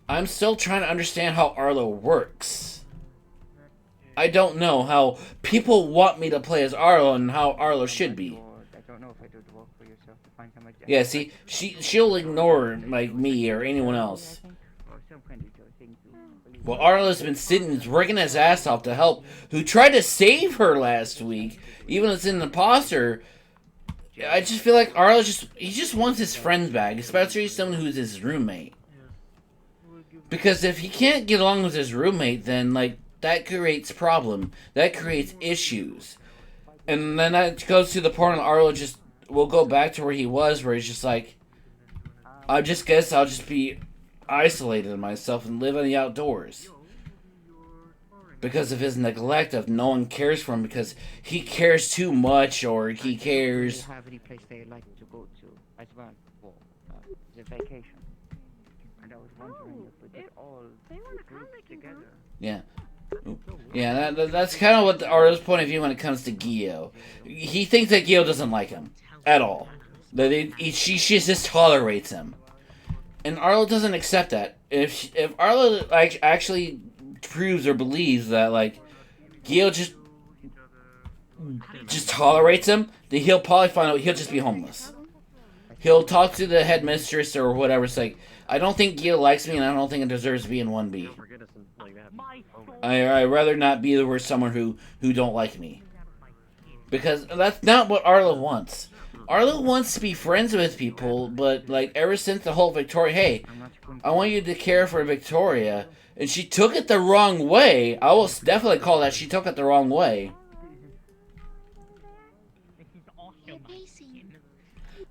I'm still trying to understand how Arlo works. I don't know how people want me to play as Arlo and how Arlo should be. Yeah, see, she'll ignore like me or anyone else. Well, Arlo's been working his ass off to help. Who tried to save her last week, even if it's an imposter. I just feel like Arlo he just wants his friends back, especially someone who's his roommate. Because if he can't get along with his roommate, then, like, that creates problem. That creates issues. And then that goes to the point where Arlo just will go back to where he was, where he's just like, I just guess I'll just be isolated myself and live in the outdoors. Because of his neglect of no one cares for him because he cares too much or he cares. Do you have any place they like to go to as well for the vacation? And I was wondering if we could all group together. Yeah. Yeah, that's kind of what Arlo's point of view when it comes to Gio. He thinks that Gio doesn't like him at all. That she just tolerates him, and Arlo doesn't accept that. If Arlo like actually proves or believes that like Gio just tolerates him, then he'll probably find out he'll just be homeless. He'll talk to the headmistress or whatever. It's like, I don't think Gio likes me, and I don't think it deserves to be in 1B. I'd rather not be with someone who don't like me. Because that's not what Arlo wants. Arlo wants to be friends with people, but like ever since the whole Victoria, hey, I want you to care for Victoria, and she took it the wrong way. I will definitely call that she took it the wrong way.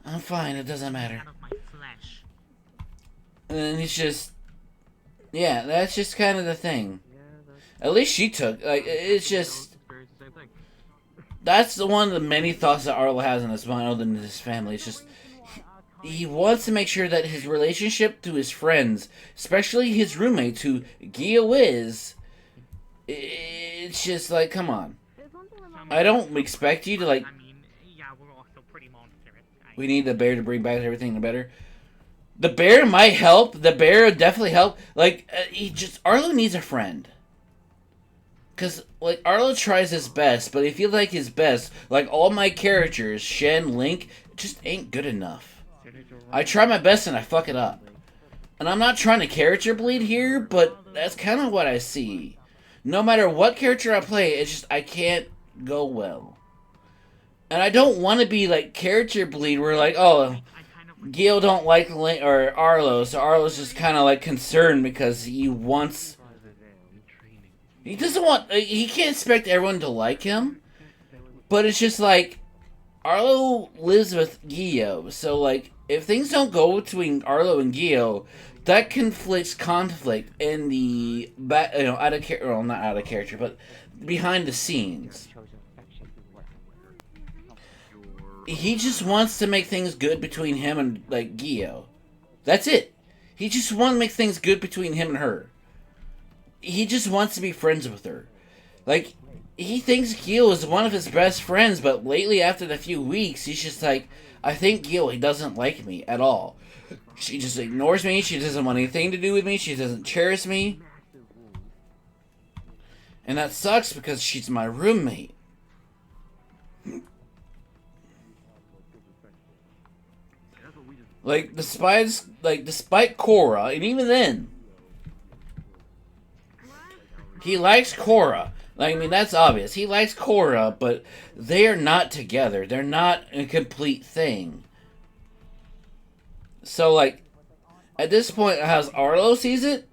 I'm fine, it doesn't matter. And it's just, yeah, that's just kind of the thing. At least she took, like, it's just, that's the one of the many thoughts that Arlo has in his mind other than his family. It's just, he wants to make sure that his relationship to his friends, especially his roommates, who Gio is, it's just like, come on. I don't expect you to, like, we need the bear to bring back everything better. The bear might help. The bear would definitely help. Like, Arlo needs a friend. Because, like, Arlo tries his best, but if you like his best, like all my characters, Shen, Link, just ain't good enough. I try my best and I fuck it up. And I'm not trying to character bleed here, but that's kind of what I see. No matter what character I play, it's just, I can't go well. And I don't want to be, like, character bleed where, like, oh, Gil don't like Link or Arlo, so Arlo's just kind of, like, concerned because he wants... He doesn't want... He can't expect everyone to like him. But it's just like... Arlo lives with Gio. So, like, if things don't go between Arlo and Gio, that conflict in the... out of character... Well, not out of character, but behind the scenes. He just wants to make things good between him and, like, Gio. That's it. He just wants to make things good between him and her. He just wants to be friends with her. Like, he thinks Gil is one of his best friends, but lately, after the few weeks, he's just like, I think Gil, he doesn't like me at all. She just ignores me, she doesn't want anything to do with me, she doesn't cherish me. And that sucks because she's my roommate. Like, despite Cora, and even then, he likes Cora. Like, I mean, that's obvious. He likes Cora, but they are not together. They're not a complete thing. So, like, at this point, as Arlo sees it,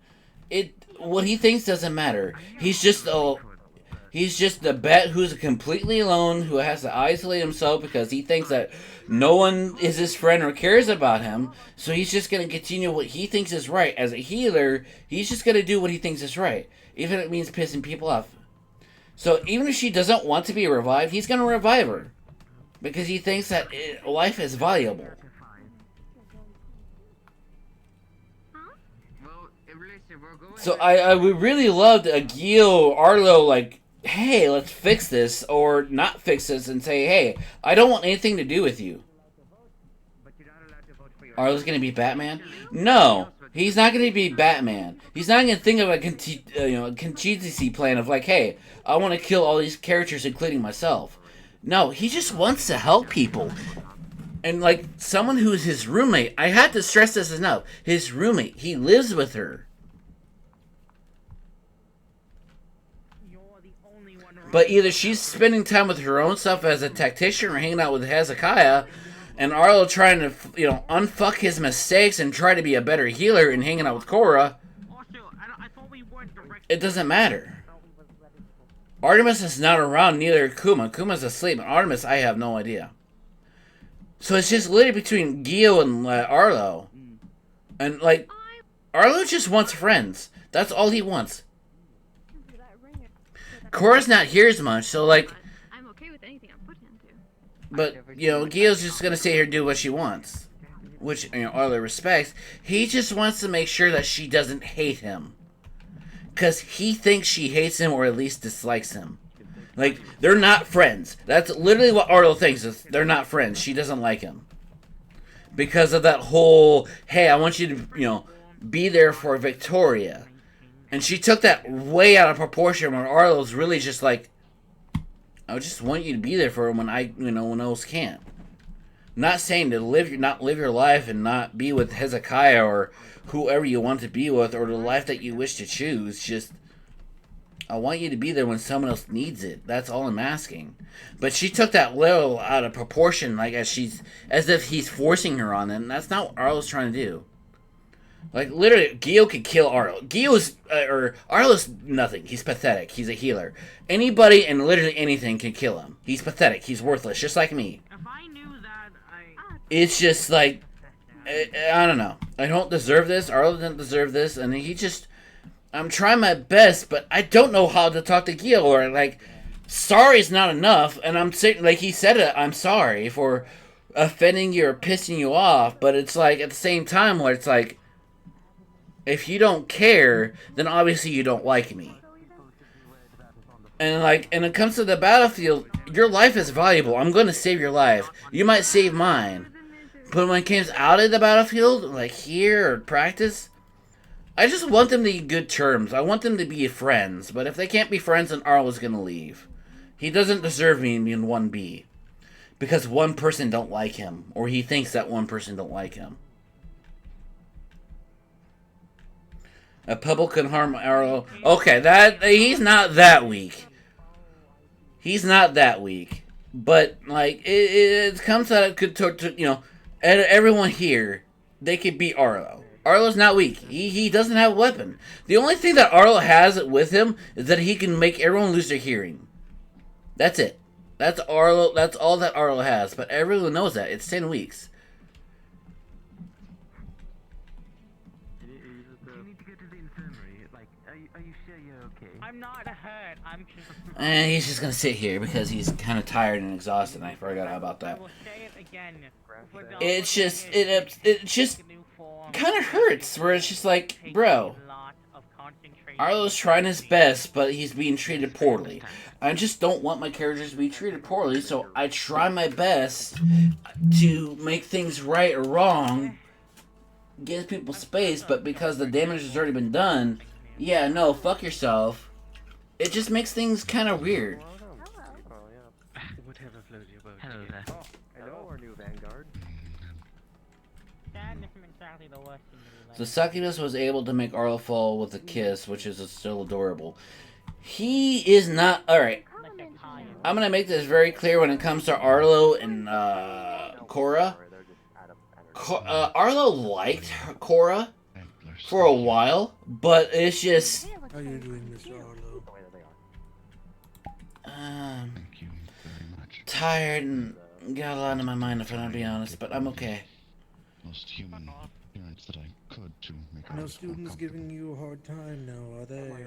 what he thinks doesn't matter. He's just the bet who's completely alone, who has to isolate himself because he thinks that no one is his friend or cares about him. So he's just going to continue what he thinks is right. As a healer, he's just going to do what he thinks is right, even if it means pissing people off. So even if she doesn't want to be revived, he's going to revive her because he thinks that life is valuable. So I would really love a Gil Arlo, like, hey, let's fix this, or not fix this and say, hey, I don't want anything to do with you. Arlo's gonna be Batman? No, he's not gonna be Batman. He's not gonna think of a contingency plan of like, hey, I want to kill all these characters, including myself. No, he just wants to help people. And like someone who is his roommate, I had to stress this enough. His roommate, he lives with her. But either she's spending time with her own stuff as a tactician or hanging out with Hezekiah, and Arlo trying to, unfuck his mistakes and try to be a better healer and hanging out with Cora. it doesn't matter. Artemis is not around, neither Kuma. Kuma's asleep, and Artemis, I have no idea. So it's just literally between Gio and Arlo. And, like, Arlo just wants friends. That's all he wants. Cora's not here as much, so, like... I'm okay with anything I'm put into. But, you know, Gio's just gonna stay here and do what she wants. Which, you know, Arlo respects. He just wants to make sure that she doesn't hate him. Because he thinks she hates him or at least dislikes him. Like, they're not friends. That's literally what Arlo thinks. Is they're not friends. She doesn't like him. Because of that whole, hey, I want you to, you know, be there for Victoria. And she took that way out of proportion when Arlo's really just like, I just want you to be there for her when I, you know, when else can't. Not saying to not live your life and not be with Hezekiah or whoever you want to be with or the life that you wish to choose. Just, I want you to be there when someone else needs it. That's all I'm asking. But she took that little out of proportion, like as if he's forcing her on it. And that's not what Arlo's trying to do. Like, literally, Gio could kill Arlo. Arlo's nothing. He's pathetic. He's a healer. Anybody and literally anything can kill him. He's pathetic. He's worthless, just like me. It's just like, I don't know. I don't deserve this. Arlo didn't deserve this. And he just, I'm trying my best, but I don't know how to talk to Gio. Or, like, sorry's not enough. And I'm saying, like he said it, I'm sorry for offending you or pissing you off. But it's like, at the same time, where it's like, if you don't care, then obviously you don't like me. And like, and it comes to the battlefield, your life is valuable. I'm going to save your life. You might save mine. But when it comes out of the battlefield, like here or practice, I just want them to be good terms. I want them to be friends. But if they can't be friends, then Arlo's going to leave. He doesn't deserve me being 1B. Because one person don't like him. Or he thinks that one person don't like him. A pebble can harm Arlo. Okay, he's not that weak. He's not that weak. But, like, it comes out, you know, everyone here, they could beat Arlo. Arlo's not weak. He doesn't have a weapon. The only thing that Arlo has with him is that he can make everyone lose their hearing. That's it. That's Arlo. That's all that Arlo has. But everyone knows that. It's 10 weeks. I'm not hurt. I'm just. And he's just gonna sit here because he's kind of tired and exhausted. And I forgot about that. It's just it just kind of hurts. Where it's just like, bro, Arlo's trying his best, but he's being treated poorly. I just don't want my characters to be treated poorly, so I try my best to make things right or wrong, give people space. But because the damage has already been done, yeah, no, fuck yourself. It just makes things kind of weird. Whatever floats your boat. Hello there. Hello, our new vanguard. So Succubus was able to make Arlo fall with a kiss, which is still adorable. He is not... Alright. I'm going to make this very clear when it comes to Arlo and Cora. Arlo liked Cora for a while, but it's just... How are you doing, Mr. Arlo? Tired and got a lot on my mind, if I'm gonna be honest, but I'm okay. Most human appearance that I could to make No students giving you a hard time now, are they?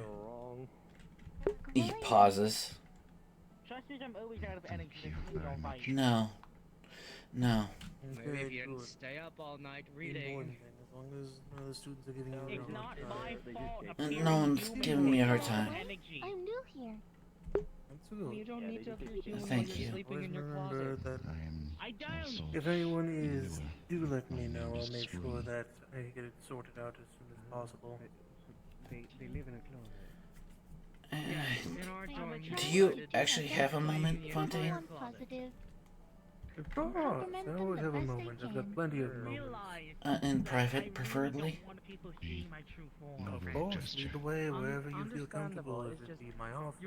He pauses. No. No. Maybe you didn't stay up all night reading. As long as none of the students are giving you a hard No one's giving me a hard time. I'm new here. You don't need to appreciate Thank you. sleeping in your Remember closet. that I don't. if anyone is, do let me know. I'll make sure that I get it sorted out as soon as possible. They live in a closet. Do you actually have a moment, Fontaine? Of course, I always have a moment. I've got plenty of moments. In private, preferably? Of course, lead the way wherever you feel comfortable. If it be my office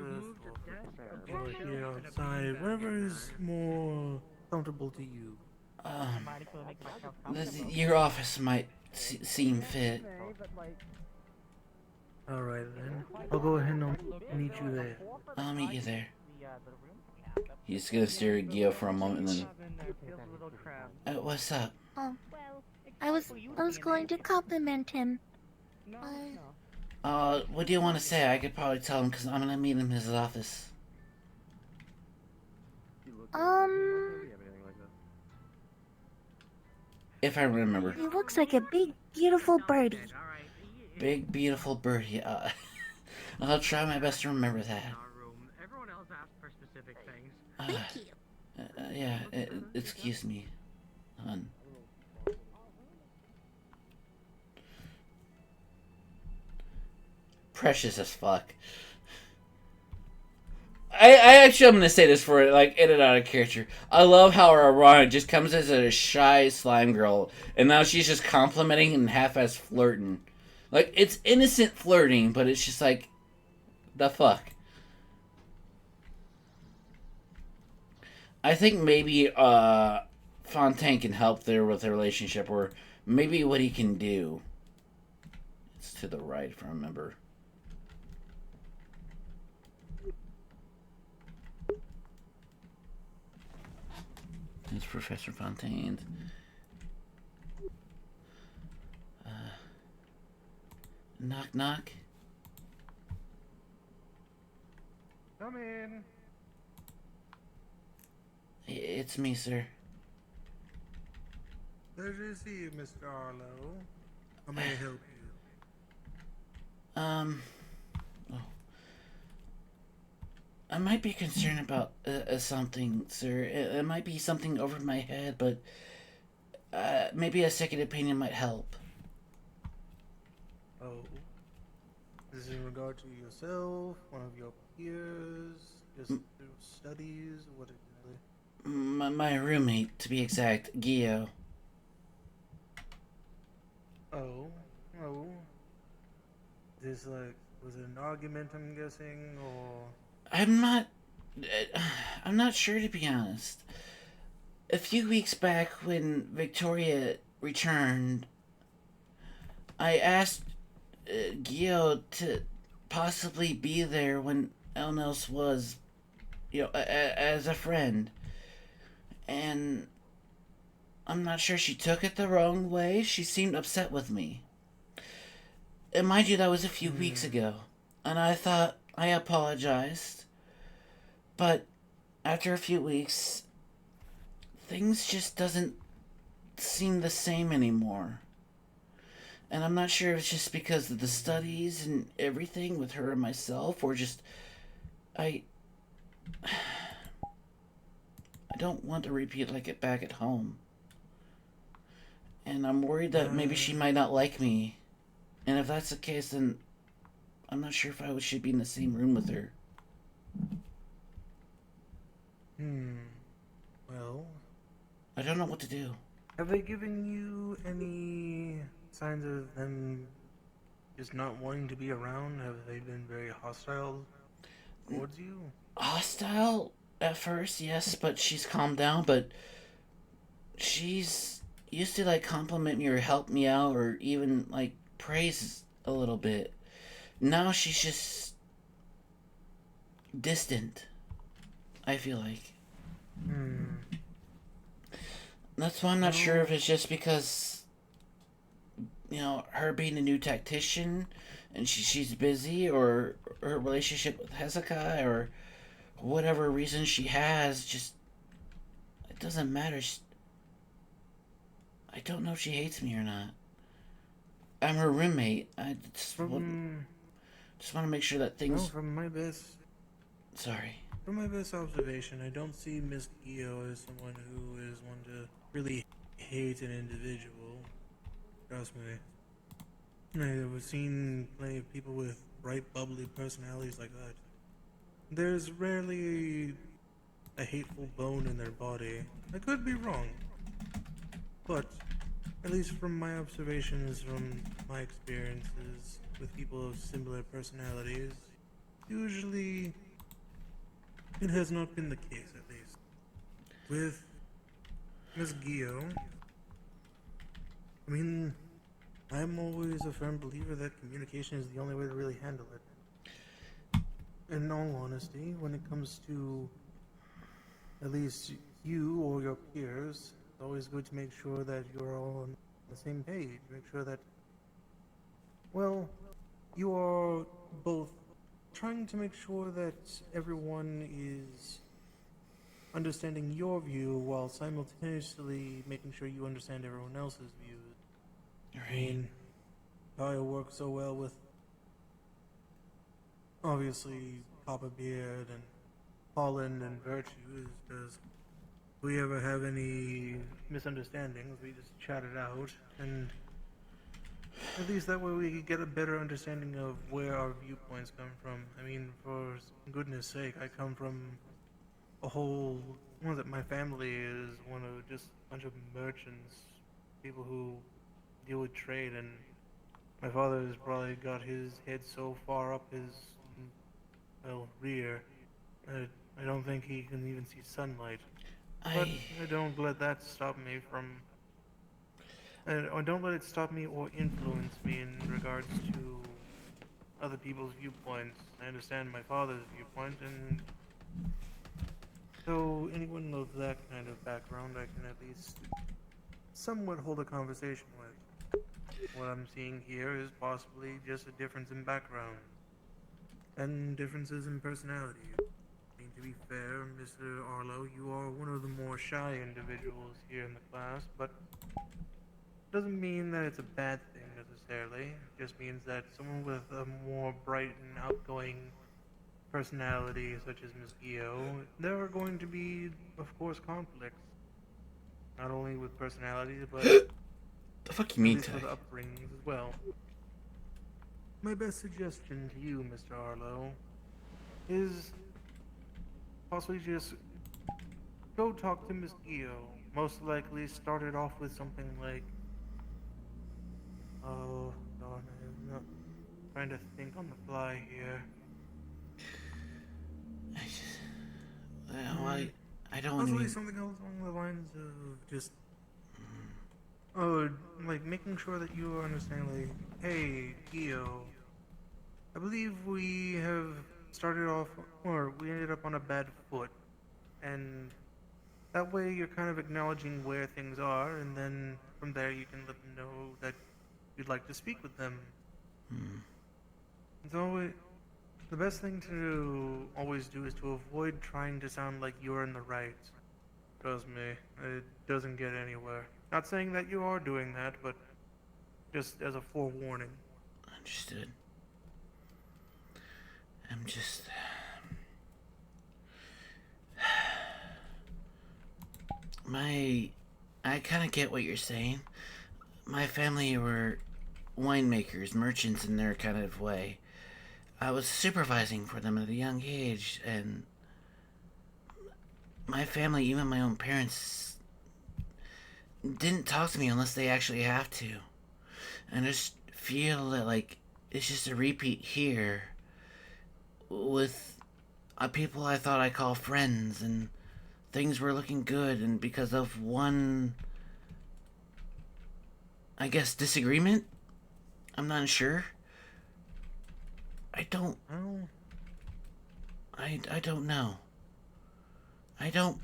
or here outside, wherever is more comfortable to you. Your office might seem fit. Alright then. I'll go ahead and meet you there. I'll meet you there. He's gonna stare at Gio for a moment and then... what's up? I was going to compliment him. What do you want to say? I could probably tell him because I'm gonna meet him in his office. If I remember. He looks like a big, beautiful birdie. Big, beautiful birdie. I'll try my best to remember that. Everyone else asked for specific things. Thank you. Yeah, excuse me, hon. Precious as fuck. I actually, I'm gonna say this for like in and out of character. I love how Arana just comes as a shy slime girl, and now she's just complimenting and half-ass flirting. Like, it's innocent flirting, but it's just like, the fuck. I think maybe Fontaine can help there with the relationship, or maybe what he can do. It's to the right, if I remember. It's Professor Fontaine. Knock, knock. Come in. It's me, sir. Pleasure to see you, Mr. Arlo. How may I help you? Oh. I might be concerned about something, sir. It might be something over my head, but maybe a second opinion might help. Oh. This is in regard to yourself, one of your peers, your studies, what exactly? My roommate, to be exact, Gio. Oh. This, was it an argument, I'm guessing, or... I'm not sure, to be honest. A few weeks back, when Victoria returned, I asked Gio to possibly be there when Elnos was, as a friend. And I'm not sure she took it the wrong way. She seemed upset with me. And mind you, that was a few weeks ago. And I thought I apologized. But after a few weeks, things just doesn't seem the same anymore. And I'm not sure if it's just because of the studies and everything with her and myself, or just I don't want to repeat like it back at home. And I'm worried that maybe she might not like me. And if that's the case, then I'm not sure if I should be in the same room with her. Well... I don't know what to do. Have they given you any signs of them just not wanting to be around? Have they been very hostile towards you? Hostile at first, yes, but she's calmed down, but she's used to compliment me or help me out or even praise a little bit. Now she's just distant, I feel like. That's why I'm not sure if it's just because, her being a new tactician and she's busy, or her relationship with Hezekiah, or whatever reason she has, just, it doesn't matter. I don't know if she hates me or not. I'm her roommate. I just want to make sure that things... from my best... Sorry. From my best observation, I don't see Miss Gio as someone who is one to really hate an individual. Trust me. I've seen plenty of people with bright, bubbly personalities like that. There's rarely a hateful bone in their body. I could be wrong. But, at least from my observations, from my experiences with people of similar personalities, usually it has not been the case, at least. With Miss Gio, I'm always a firm believer that communication is the only way to really handle it. In all honesty, when it comes to at least you or your peers, it's always good to make sure that you're all on the same page. Make sure that, well, you are both trying to make sure that everyone is understanding your view while simultaneously making sure you understand everyone else's views. Right. I mean, how I work so well with obviously Papa Beard and Holland and Virtue is because if we ever have any misunderstandings, we just chat it out, and at least that way we can get a better understanding of where our viewpoints come from. I mean, for goodness sake, I come from a whole, what is it, my family is one of just a bunch of merchants, people who deal with trade, and my father has probably got his head so far up his, well, rear, that I don't think he can even see sunlight. But I don't let that stop me from, or don't let it stop me or influence me in regards to other people's viewpoints. I understand my father's viewpoint, and so anyone of that kind of background I can at least somewhat hold a conversation with. What I'm seeing here is possibly just a difference in background and differences in personality. I mean, to be fair, Mr. Arlo, you are one of the more shy individuals here in the class, but doesn't mean that it's a bad thing necessarily. It just means that someone with a more bright and outgoing personality, such as Miss Gio, there are going to be, of course, conflicts. Not only with personality, but the fuck you at mean, least with Tech? upbringings as well. My best suggestion to you, Mr. Arlo, is possibly just go talk to Miss Gio. Most likely start it off with something like, oh, darn, I'm not trying to think on the fly here. I don't Possibly even... something else along the lines of just, oh, like making sure that you understand, like, hey, Gio, I believe we have started off, or we ended up on a bad foot, and that way you're kind of acknowledging where things are, and then from there you can let them know that you'd like to speak with them. So the best thing to always do is to avoid trying to sound like you're in the right. Trust me, it doesn't get anywhere. Not saying that you are doing that, but just as a forewarning. Understood. I'm just... I kind of get what you're saying. My family were winemakers, merchants in their kind of way. I was supervising for them at a young age, and my family, even my own parents, didn't talk to me unless they actually have to. And I just feel that, like, it's just a repeat here with people I thought I call friends, and things were looking good, and because of one, I guess, disagreement, I'm not sure. I don't know. I don't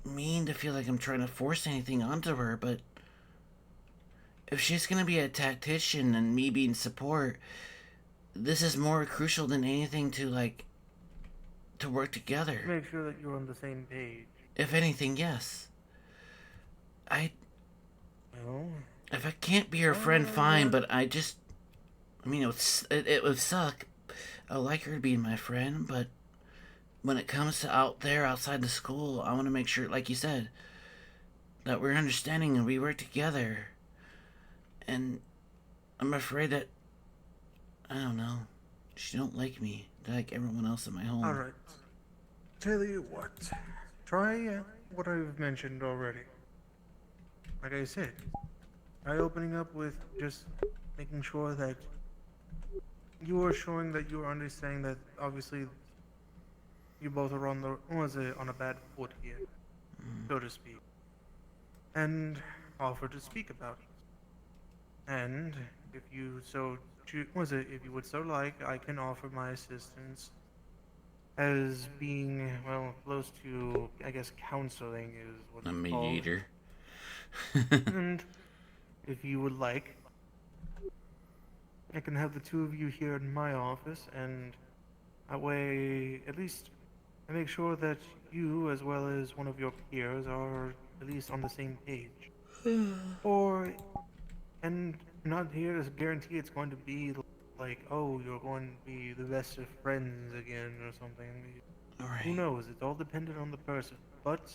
mean to feel like I'm trying to force anything onto her, but if she's gonna be a tactician and me being support, this is more crucial than anything to, like, to work together. Make sure that you're on the same page. If anything, yes. If I can't be her friend, fine, but I mean, it would suck. I would like her to be my friend, but when it comes to out there, outside the school, I want to make sure, like you said, that we're understanding and we work together. And I'm afraid that, I don't know, she don't like me, like everyone else in my home. Alright. Tell you what. Try what I've mentioned already. Like I said, try opening up with just making sure that you are showing that you are understanding that obviously you both are on a bad foot here, so to speak. And offer to speak about it. And if you so if you would so like, I can offer my assistance as being, well, close to, I guess, counseling is what A it's called. mediator. And if you would like, I can have the two of you here in my office, and that way, at least, I make sure that you, as well as one of your peers, are at least on the same page. Or, and not here to guarantee it's going to be like, oh, you're going to be the best of friends again or something. Alright. Who knows? It's all dependent on the person. But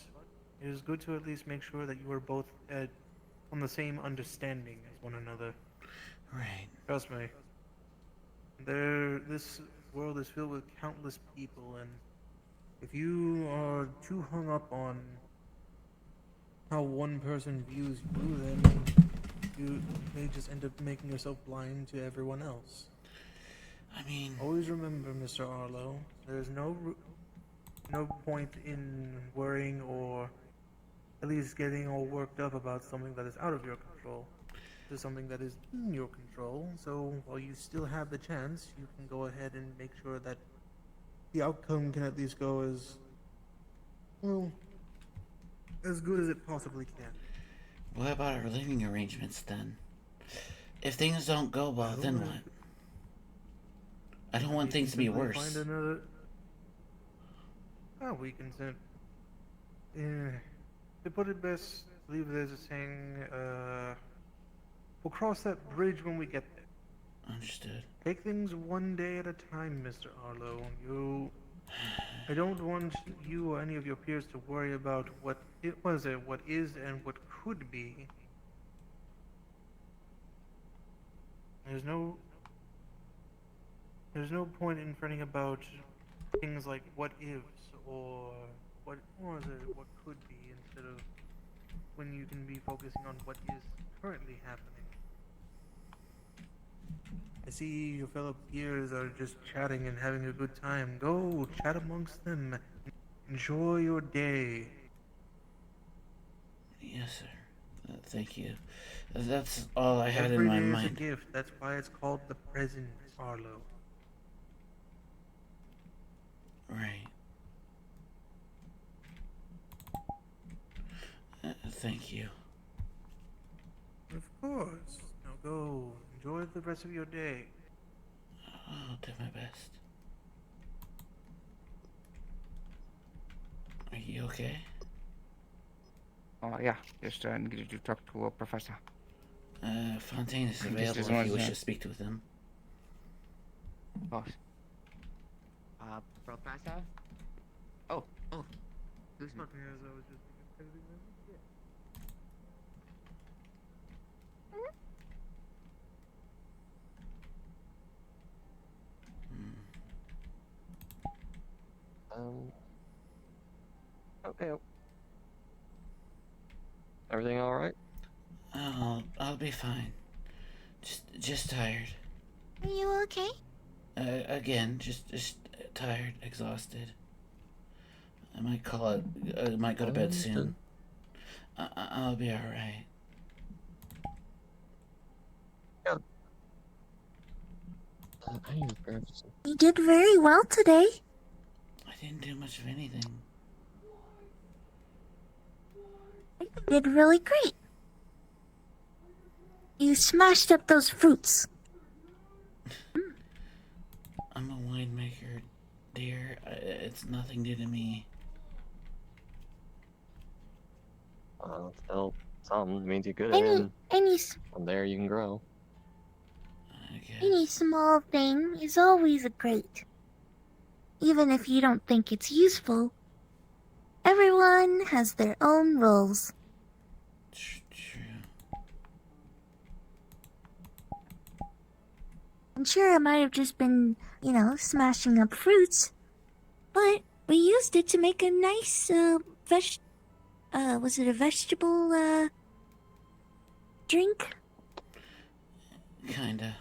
it is good to at least make sure that you are both on the same understanding as one another. Right. Trust me. This world is filled with countless people, and if you are too hung up on how one person views you, then you may just end up making yourself blind to everyone else. I mean, always remember, Mr. Arlo, there's no point in worrying or at least getting all worked up about something that is out of your control. This is something that is in your control, so while you still have the chance, you can go ahead and make sure that the outcome can at least go as, well, as good as it possibly can. What about our living arrangements then? If things don't go well, then what? I don't want things to be worse. Find another. Oh, we can send. To put it best, I believe there's a saying. We'll cross that bridge when we get there. Understood. Take things one day at a time, Mr. Arlo. I don't want you or any of your peers to worry about what is and what could be. There's no point in fretting about things like what ifs or what could be, instead of when you can be focusing on what is currently happening. I see your fellow peers are just chatting and having a good time. Go chat amongst them. Enjoy your day. Yes, sir. Thank you. That's all I had Every in my day mind. is a gift. That's why it's called the present, Arlo. Right. Thank you. Of course. Now go. Enjoy the rest of your day. I'll do my best. Are you okay? Oh, yeah. Just needed to talk to a professor. Fontaine is Just available as if long you as, wish to speak with him. Boss. Professor? Oh. Who's my... Okay. Everything all right? I'll be fine. Just tired. Are you okay? Again, just tired, exhausted. I might call it. I might go to bed soon. I'll be all right. Yeah. I need to grab some. You did very well today. I didn't do much of anything. You did really great. You smashed up those fruits. I'm a winemaker, dear. It's nothing new to me. Still, some means you're good at it. From there, you can grow. Any small thing is always great. Even if you don't think it's useful. Everyone has their own roles. True. I'm sure I might have just been, smashing up fruits. But we used it to make a nice, was it a vegetable, drink? Kinda.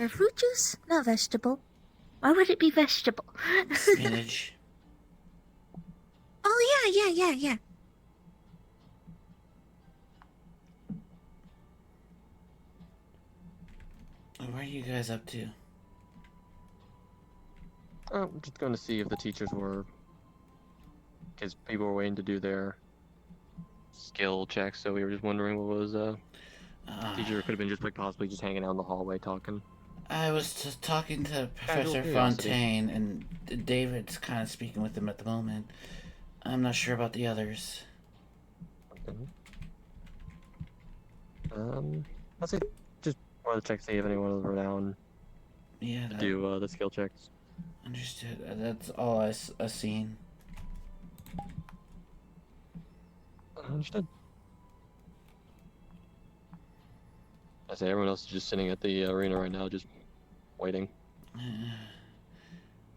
Or fruit juice? Not vegetable. Why would it be vegetable? Spinach. Oh yeah. What are you guys up to? I'm just going to see if the teachers were, because people were waiting to do their skill checks, so we were just wondering what was teacher could have been just like possibly just hanging out in the hallway talking. I was just talking to Casual Professor curiosity. Fontaine, and David's kind of speaking with him at the moment. I'm not sure about the others. Okay. I'd say just wanted to check see if anyone was down. Yeah. To do the skill checks. Understood. That's all I seen. Understood. I say everyone else is just sitting at the arena right now, just waiting.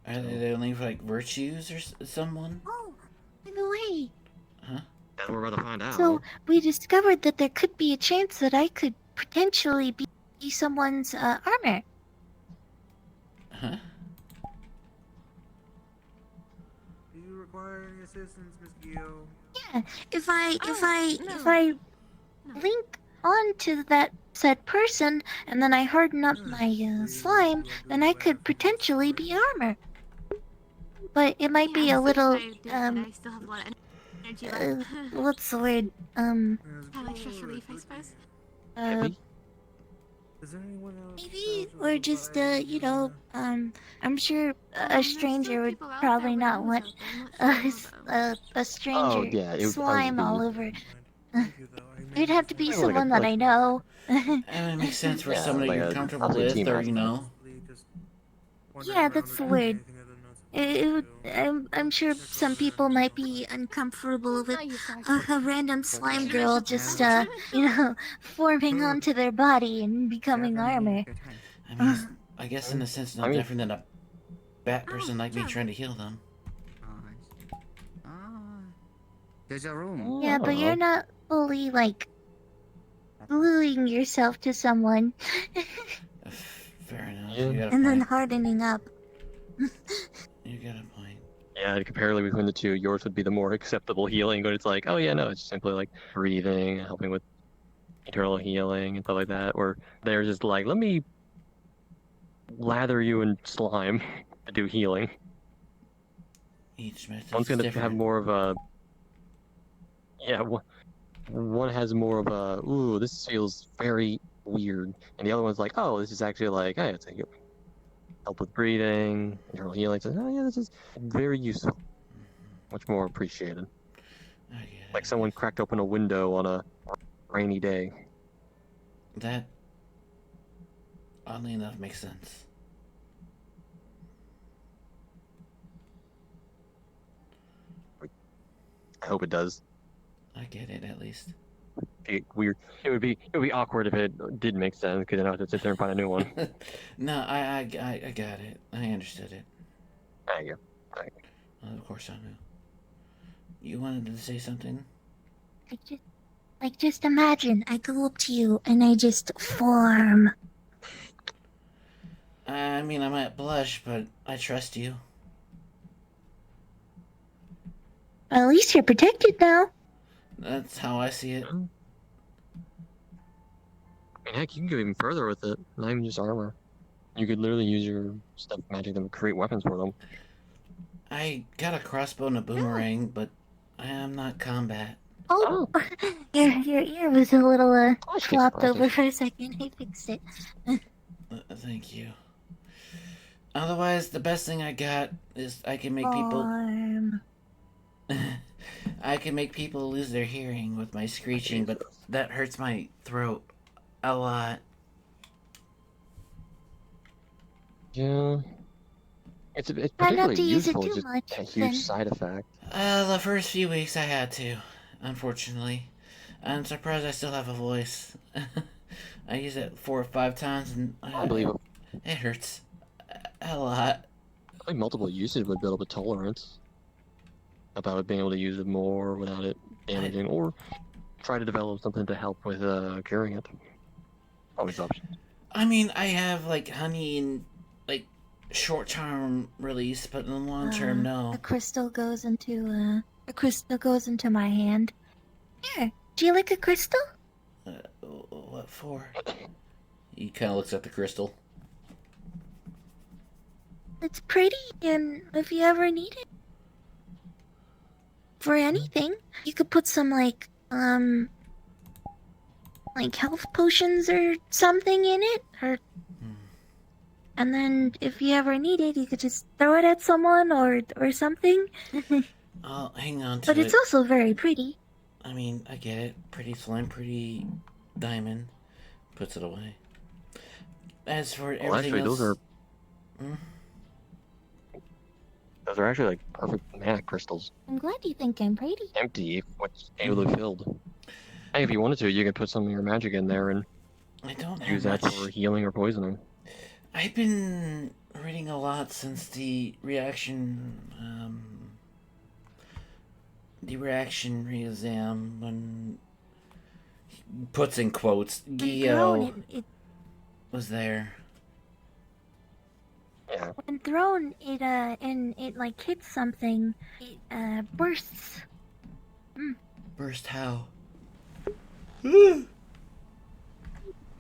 Are they only for like virtues or someone? Oh, by the way. Huh? Yeah, we're about to find out. So we discovered that there could be a chance that I could potentially be someone's armor. Huh? Do you require any assistance, Miss Gio? Yeah, if I link onto that said person and then I harden up my slime, then I could potentially be armor. But it might be a little I still have a lot of energy left. what's the word? Kind of like stress relief, I suppose. Maybe we're just I'm sure a stranger would probably not want a stranger slime all over. It'd have to be someone that I know. It makes sense for someone that you're comfortable with, or you know. Yeah, that's the word. I'm sure some people might be uncomfortable with a random slime girl just, forming onto their body and becoming armor. I mean, I guess in a sense, no different than a bat person like me trying to heal them. There's a room. Yeah, but you're not fully, gluing yourself to someone. Fair enough. Yeah. You got a And then point. hardening up. You got a point. Yeah, comparatively between the two, yours would be the more acceptable healing, but it's like, oh yeah, no, it's simply like breathing, helping with internal healing and stuff like that, where they're just like, let me lather you in slime to do healing. Each method One's gonna is different. have more of a, yeah, one has more of a, ooh, this feels very weird, and the other one's like, oh, this is actually like, hey, it's a help with breathing, internal healing. So, oh yeah, this is very useful. Much more appreciated. Like someone cracked open a window on a rainy day. That, oddly enough, makes sense. I hope it does. I get it, at least. Weird. It would be awkward if it did make sense, because then I have to sit there and find a new one. No, I got it. I understood it. There you go. Of course I know. You wanted to say something? Just imagine I go up to you and I just form. I mean, I might blush, but I trust you. Well, at least you're protected now. That's how I see it. I mean, heck, you can go even further with it. Not even just armor. You could literally use your stuff magic to create weapons for them. I got a crossbow and a boomerang, but I am not combat. Oh, your ear was a little flopped over for a second. I fixed it. Thank you. Otherwise, the best thing I got is I can make people. I can make people lose their hearing with my screeching, but that hurts my throat a lot. Yeah. It's Try not particularly to use it useful, too just much, a huge then. side effect. The first few weeks I had to, unfortunately. I'm surprised I still have a voice. I use it 4 or 5 times and Unbelievable. It hurts a lot. I think multiple usage would build up a tolerance about it being able to use it more without it damaging, or try to develop something to help with curing it. Always options. I mean, I have like honey and like short-term release, but in the long-term, no. A crystal goes into my hand. Here, do you like a crystal? What for? He kind of looks at the crystal. It's pretty, and if you ever need it for anything, you could put some like health potions or something in it, and then if you ever need it, you could just throw it at someone or something. I'll hang on to But it. it's also very pretty. I mean, I get it. Pretty slime, pretty diamond. Puts it away. As for everything actually, else... Those are actually like perfect mana crystals. I'm glad you think I'm pretty. Empty, what's totally filled. Hey, if you wanted to, you could put some of your magic in there and I don't use have that much. for healing or poisoning. I've been reading a lot since the reaction exam when he puts in quotes Gio was there. Yeah. When thrown, it like hits something, it bursts. Burst how?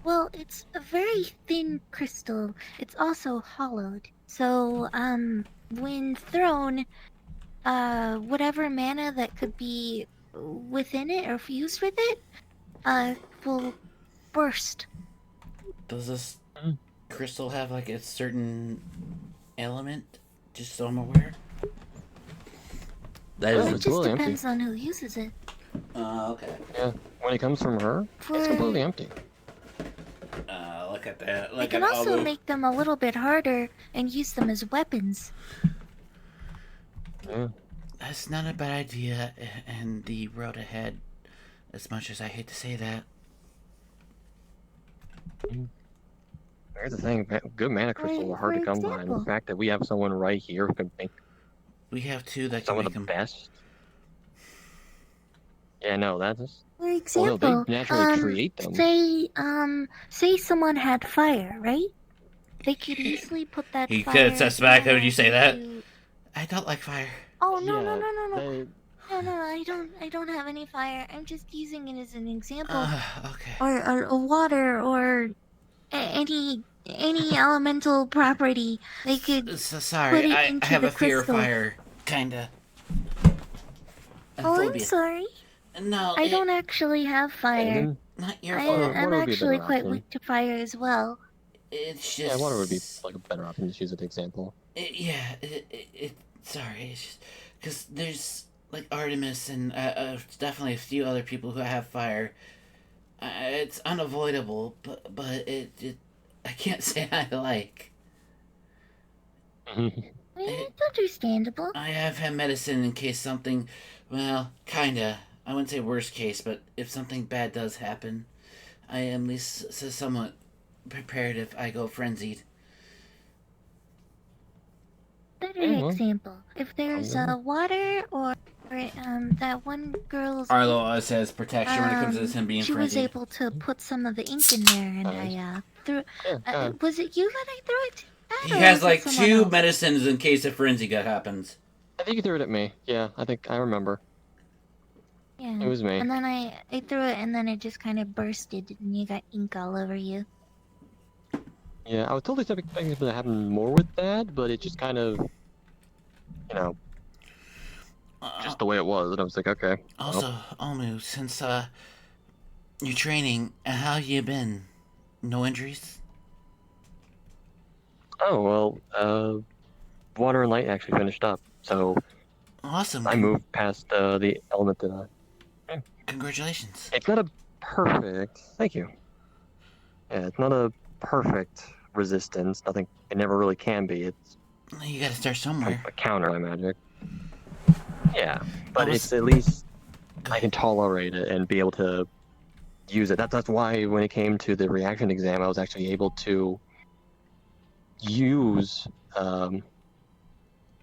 Well, it's a very thin crystal. It's also hollowed. So, when thrown, whatever mana that could be within it or fused with it, will burst. Does this crystal have like a certain element? Just so I'm aware. It just depends on who uses it. Okay. Yeah, when it comes from her, it's completely empty. Look at that. I can also make them a little bit harder and use them as weapons. Yeah. That's not a bad idea, and the road ahead, as much as I hate to say that. Here's the thing, good mana crystals are hard to come by, and the fact that we have someone right here who can make We have two that some can of make the them. best. Yeah, no, that's... For example, well, they naturally create them. say someone had fire, right? They could easily put that He fire... could set back when you say that. I don't like fire. Oh, no. No, I don't have any fire. I'm just using it as an example. Okay. Or water, or any elemental property. They could Sorry, put it I into have the a fear of crystal. fire, kinda. A Oh, I'm phobia. sorry. No, I don't actually have fire. Not your I'm fault. actually quite weak to fire as well. It's Yeah, just... water would be like a better option to use as an example. Sorry, it's just... Because there's, like, Artemis and definitely a few other people who have fire. It's unavoidable, but it I can't say I like. It's understandable. I have had medicine in case something, well, kinda. I wouldn't say worst case, but if something bad does happen, I am at least somewhat prepared if I go frenzied. Better example. If there's water or that one girl's... Arlo says protection when it comes to him being she was frenzied. able to put some of the ink in there, and I threw... was it you that I threw it to? He has like 2 medicines in case a frenzy happens. I think you threw it at me. Yeah, I think I remember. Yeah. It was me. And then I threw it, and then it just kind of bursted, and you got ink all over you. Yeah, I was totally expecting it to happen more with that, but it just kind of, you know, just the way it was, and I was like, okay. Also, Omu, since you're training, how you been? No injuries? Oh, well, Water and Light actually finished up, so... Awesome. I moved past the element that Congratulations. It's not a perfect... Thank you. Yeah, it's not a perfect resistance. Nothing... It never really can be. It's... You gotta start somewhere. A counter my magic. Yeah, but it's at least... I can tolerate it and be able to use it. That's why when it came to the reaction exam, I was actually able to use...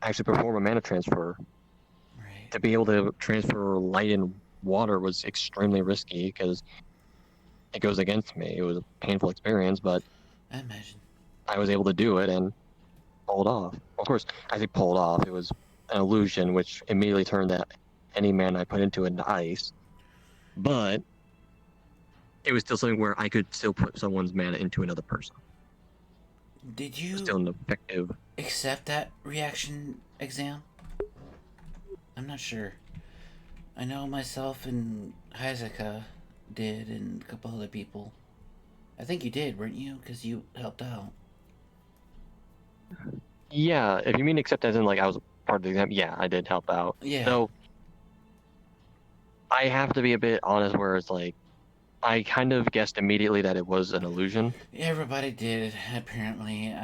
actually perform a mana transfer. Right. To be able to transfer light and water was extremely risky because it goes against me. It was a painful experience, but I imagine I was able to do it, and pulled off. Of course, as he pulled off, it was an illusion, which immediately turned that any man I put into it into ice. But it was still something where I could still put someone's mana into another person. Did you Still an effective accept that reaction exam? I'm not sure. I know myself and Heizeka did, and a couple other people. I think you did, weren't you? Because you helped out. Yeah, if you mean accept as in like I was a part of the exam, yeah, I did help out. Yeah. Though I have to be a bit honest where it's like I kind of guessed immediately that it was an illusion. Everybody did, apparently.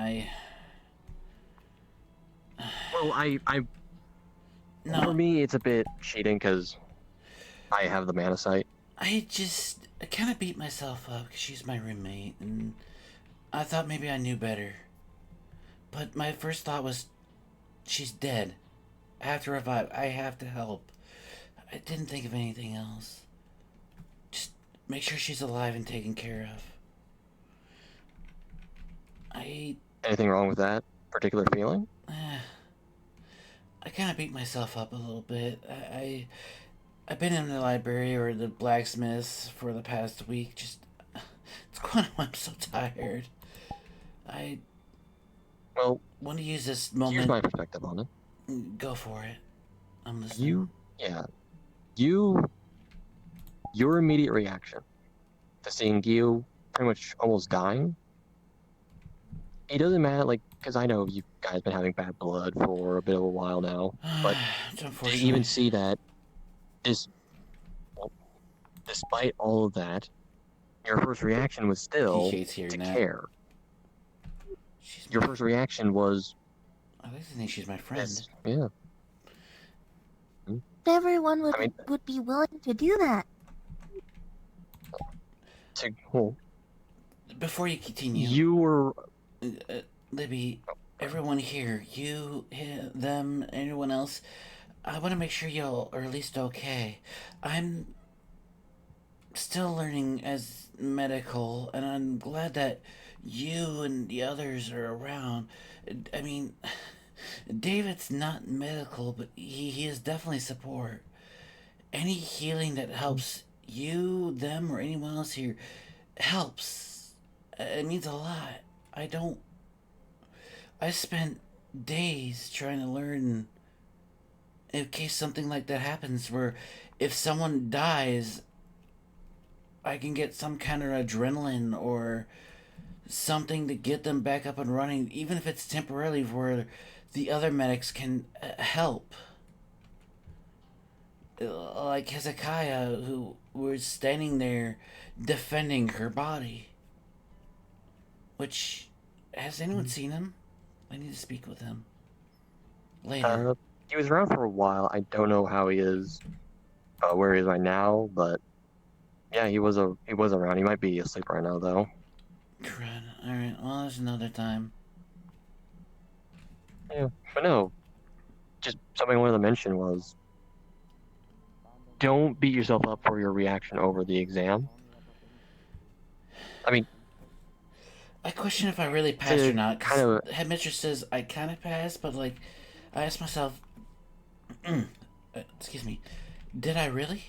Well, No. For me, it's a bit cheating because I have the mana site. I kind of beat myself up because she's my roommate, and I thought maybe I knew better. But my first thought was, she's dead. I have to revive. I have to help. I didn't think of anything else. Just make sure she's alive and taken care of. Anything wrong with that particular feeling? I kind of beat myself up a little bit. I've been in the library or the blacksmiths for the past week. It's going on. I'm so tired. I want to use this moment. Here's my perspective on it. Go for it. I'm listening. Your immediate reaction to seeing Gio pretty much almost dying. It doesn't matter, like, because I know you guys been having bad blood for a bit of a while now, but to even see that despite all of that, your first reaction was still to care. Your first reaction was... I like to think she's my friend. Yeah. Everyone would be willing to do that. Before you continue, you were... Libby, everyone here, you, them, anyone else, I want to make sure y'all are at least okay. I'm still learning as medical, and I'm glad that you and the others are around. I mean, David's not medical, but he is definitely support. Any healing that helps you, them, or anyone else here helps. It means a lot. I spent days trying to learn in case something like that happens, where if someone dies, I can get some kind of adrenaline or something to get them back up and running, even if it's temporarily, where the other medics can help. Like Hezekiah, who was standing there defending her body. Which, has anyone seen him? I need to speak with him later. He was around for a while. I don't know how he is, where he is right now, but yeah, he was around. He might be asleep right now, though. Crud. Alright, well, there's another time. Yeah, but no, just something I wanted to mention was, don't beat yourself up for your reaction over the exam. I mean, I question if I really passed or not. The headmistress says I kind of passed, but like, I asked myself, excuse me, did I really?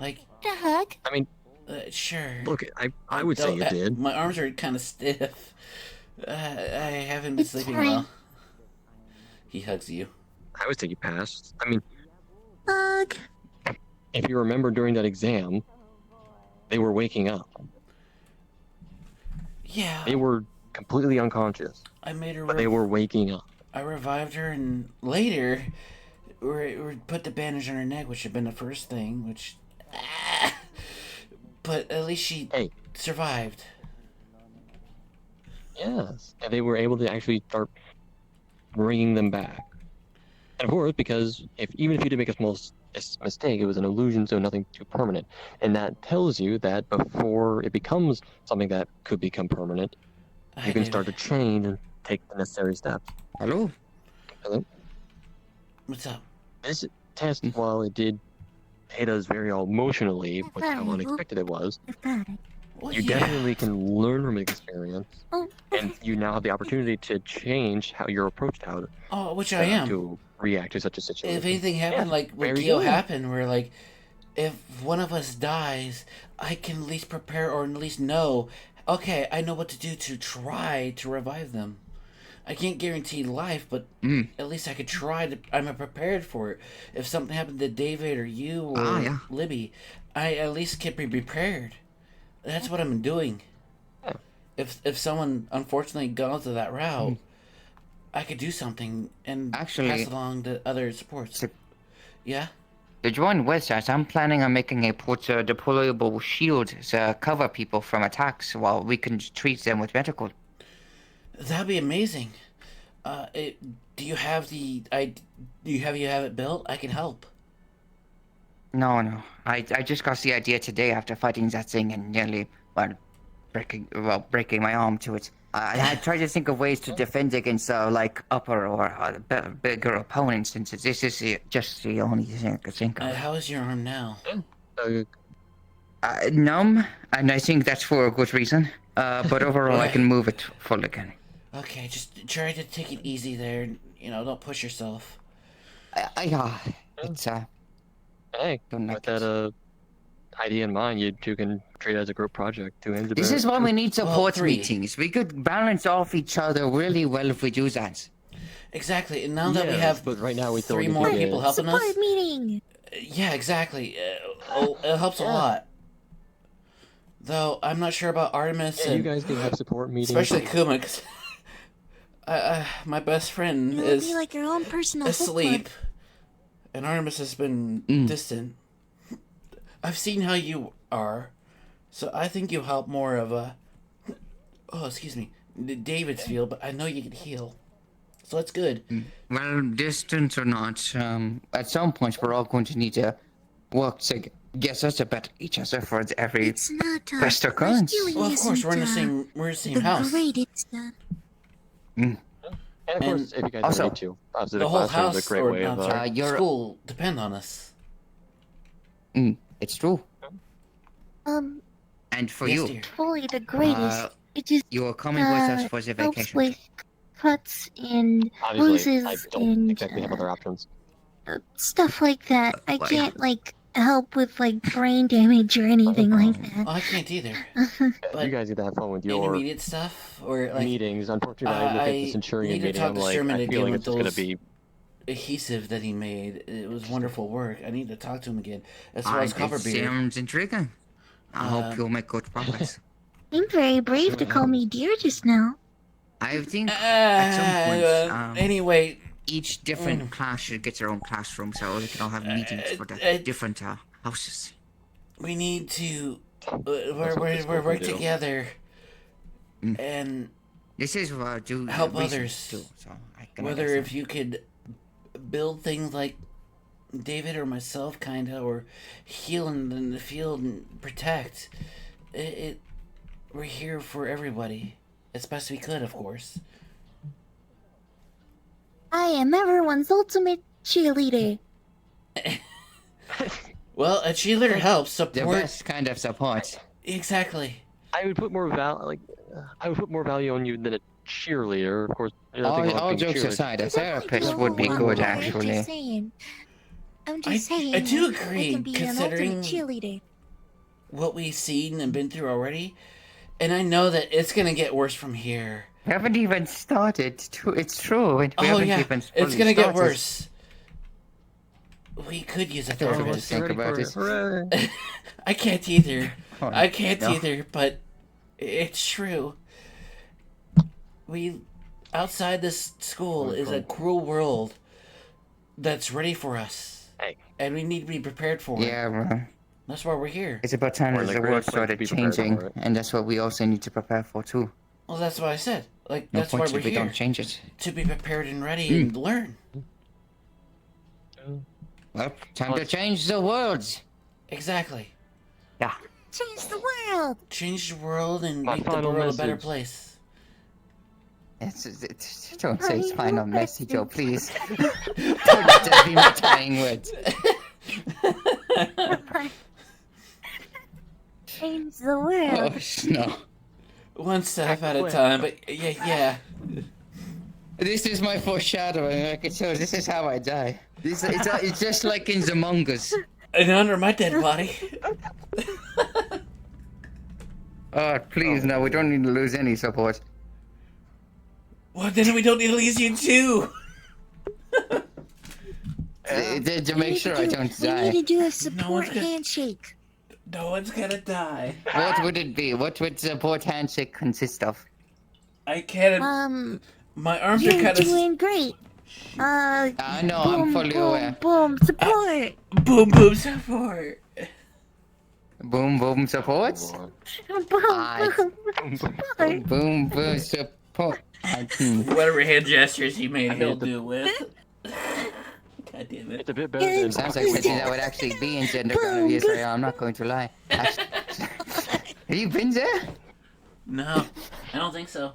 Like, the heck? I mean, sure. Look, I would say you did. My arms are kind of stiff. I haven't been sleeping well. He hugs you. I would say you passed. I mean, Hug. If you remember during that exam, they were waking up. Yeah. They were completely unconscious. I made her. But they were waking up. I revived her, and later, we put the bandage on her neck, which had been the first thing. Which, but at least she survived. Yes, and they were able to actually start bringing them back. And of course, because even if you did make a small mistake, it was an illusion, so nothing too permanent. And that tells you that before it becomes something that could become permanent, you can start to change and take the necessary steps. Hello? Hello? What's up? This test, while it did hit us very emotionally with how unexpected it was, Well, you yeah. definitely can learn from experience, Oh, and you now have the opportunity to change how you're approached how Oh, which I am. to react to such a situation. If anything happened Yeah, like what very Gil good. happened, where like if one of us dies, I can at least prepare or at least know, okay, I know what to do to try to revive them. I can't guarantee life, but at least I could try to. I'm prepared for it. If something happened to David or you or yeah. Libby, I at least can be prepared. That's what I'm doing. If someone unfortunately goes to that route, I could do something and Actually, pass it along to other supports. Yeah. To join with us, I'm planning on making a deployable shield to cover people from attacks while we can treat them with medical. That'd be amazing. Do you have the? Do you have it built? I can help. No. I just got the idea today after fighting that thing and nearly breaking my arm to it. I tried to think of ways to defend against like upper or bigger opponents, since this is just the only thing I could think of. How is your arm now? Numb, and I think that's for a good reason. But overall, I can move it full again. Okay, just try to take it easy there. You know, don't push yourself. Yeah, it's Hey, with that idea in mind, you two can treat it as a group project. Two ends. This is why we need support meetings. We could balance off each other really well if we do that. Exactly, and now that we have but right now we three more people helping us. Support meeting. Yeah, exactly. It helps a lot. Though I'm not sure about Artemis. Yeah, and you guys can have support meetings. Especially Kuma, 'cause my best friend It'll is be like your own personal book asleep, club. and Artemis has been distant. I've seen how you are, so I think you help more of a. Oh, excuse me, David's field, but I know you can heal, so that's good. Well, distant or not, at some point we're all going to need to work to get us to better each other for every It's not, best occurrence. Well, of course, we're in the same house. Greatest, And of course, if you guys also, need to, obviously The the whole classroom is house, a great or way I'm of. sorry, your school depend on us. It's true. And for Yes, you, dear. fully the greatest. It just you are coming with us for the helps vacation. with cuts and Obviously, I bruises don't and exactly have other options. stuff like that. I can't like help with like brain damage or anything like that. I can't either. You guys need to have fun with your Intermediate stuff or like meetings. Unfortunately, I look at the Centurion need to meeting. talk I'm to like, Sherman I again feel like with it's just gonna those be. adhesive that he made. It was wonderful work. I need to talk to him again. As well as It Copperbeard. sounds intriguing. I hope you'll make good progress. I'm very brave to call me dear just now. I think at some point, anyway, each different class should get their own classroom, so they can all have meetings for the different houses. We need to. We're work together, and this is what do help others. Too, so I can Whether understand. if you could build things like David or myself, kinda, or heal in the field and protect. We're here for everybody, as best we could, of course. I am everyone's ultimate cheerleader. Well, a cheerleader helps support. The best kind of support. Exactly. I would put more value on you than a cheerleader. Of course, All jokes aside, a therapist would be good, actually. I'm just saying. I do I agree, can be an considering ultimate cheerleader. what we've seen and been through already, and I know that it's gonna get worse from here. We haven't even started. It's true. We Oh haven't yeah, even it's fully gonna get started. worse. We could use a therapist. Think about it. I can't either. Oh, I can't no. either, but it's true. Outside this school is a cruel world that's ready for us. And we need to be prepared for it. Yeah, well, That's why we're here. it's about time Or that like the we're world not going to started be prepared changing, for it. and that's what we also need to prepare for too. Well, that's what I said. Like, No that's why point we're if we here. don't change it. To be prepared and ready and learn. Well, time to change the world. Exactly. Yeah. Change the world. Change the world and My make the final world a better message. place. Don't say it's final message, oh please. Don't let that be my dying words. change the world. Oh, no. One step at a time, but yeah. This is my foreshadowing. I can tell this is how I die. It's just like in Among Us. And under my dead body. Oh, please, no, we don't need to lose any support. Well, then we don't need to lose you too. To make sure I don't We die. need to do a support handshake. No one's gonna die. What would it be? What would support handshake consist of? I can't. My arms are You're kind of. doing great. I know, boom, I'm fully boom, aware. Boom, support. Boom, support. Boom, support? Boom, support. Boom, support. Whatever hand gestures he made, he'll do with. God damn it. It's a bit better than... Sounds like something that would actually be in the underground of Israel, I'm not going to lie. Have you been there? No, I don't think so.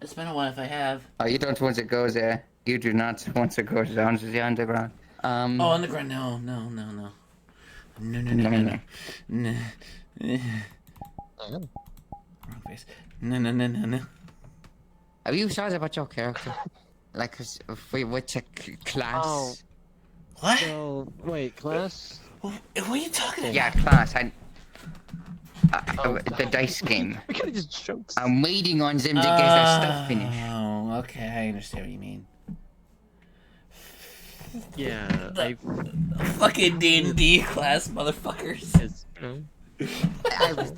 It's been a while if I have. Oh, you don't want to go there. You do not want to go down to the underground. Oh, underground? No. No. Wrong face. No. Have you thought about your character? Like, which class? Oh. What? So, wait, class? What are you talking about? Yeah, class. The dice game. We could have just jokes. I'm waiting on them to get their stuff finished. Oh, okay, I understand what you mean. Yeah, I... Fucking D&D class, motherfuckers.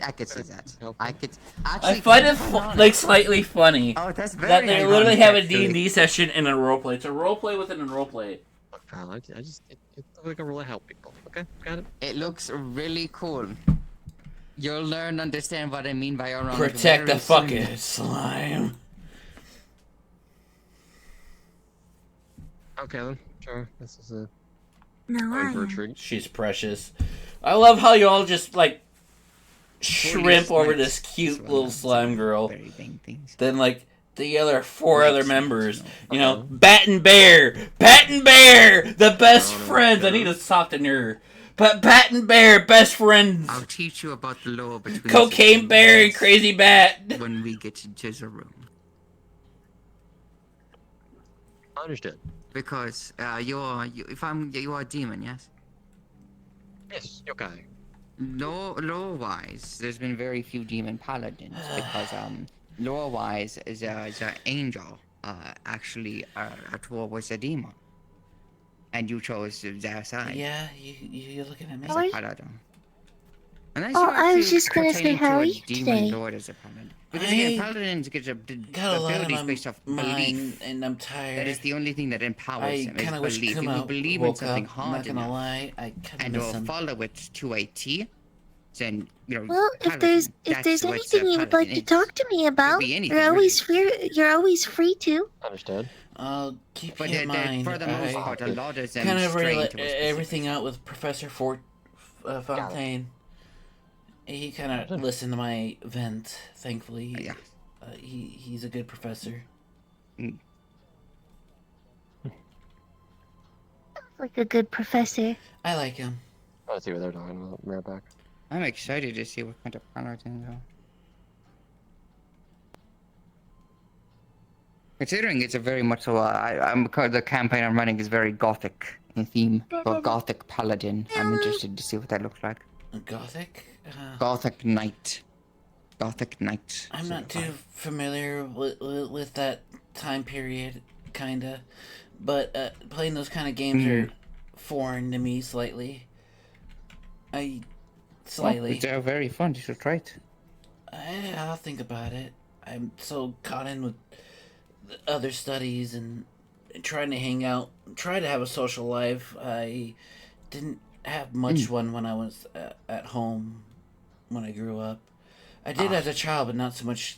I could say that. I could actually. I find it like slightly funny that's very that they literally ironic, have a actually. D&D session in a roleplay. It's a roleplay within a roleplay. Look, pal, it looks like a rule I help people. Okay, got it. It looks really cool. You'll learn, understand what I mean by ironic. Protect the very soon. fucking slime. Okay then, sure. This is a... No, I for a am. treat. She's precious. I love how you all just like shrimp over this cute little slime girl. Then like the other four other members, you know, Bat and Bear, the best friends. I need to talk to her. But Bat and Bear, best friends. I'll teach you about the law between Cocaine Bear and Crazy Bat. when we get into the room. Understood. Because you are a demon, yes? Yes, yokai. Lore-wise, there's been very few demon paladins because lore-wise, the angel actually was a demon, and you chose their side. Yeah, you're looking at me. As a paladin. Unless Oh, you I was actually just gonna say, pertain to how are a you demon today? lord as a paladin. Because again, paladins get Got a lot abilities on based off my belief. mind, and I'm tired. That is the only thing that empowers I them. kind of Is wish belief. If Kuma you believe in woke something up. hard I'm not gonna enough, lie, I kind of and miss will him. follow it to a T, then you know. Well, if there's that's what anything you would like to talk to me about, be anything, you're always free. You're always free to. Understood. I'll keep But you in mind. for the most I part, a lot of them kind of stray let to a specific- everything out with Professor Fontaine. He kind of listened to my vent, thankfully. Yeah. He's a good professor. Like a good professor. I like him. Let's see what they're talking about. Right back. I'm excited to see what kind of paladin though. Considering it's a very much so, the campaign I'm running is very gothic in theme. So gothic paladin. I'm interested to see what that looks like. Gothic? Gothic knight. Gothic knight. I'm not too familiar with that time period, kinda. But playing those kind of games are foreign to me slightly. Slightly. They're very fun. You should try it. I'll think about it. I'm so caught in with other studies and trying to hang out, try to have a social life. I didn't have much one when I was at home when I grew up. I did as a child, but not so much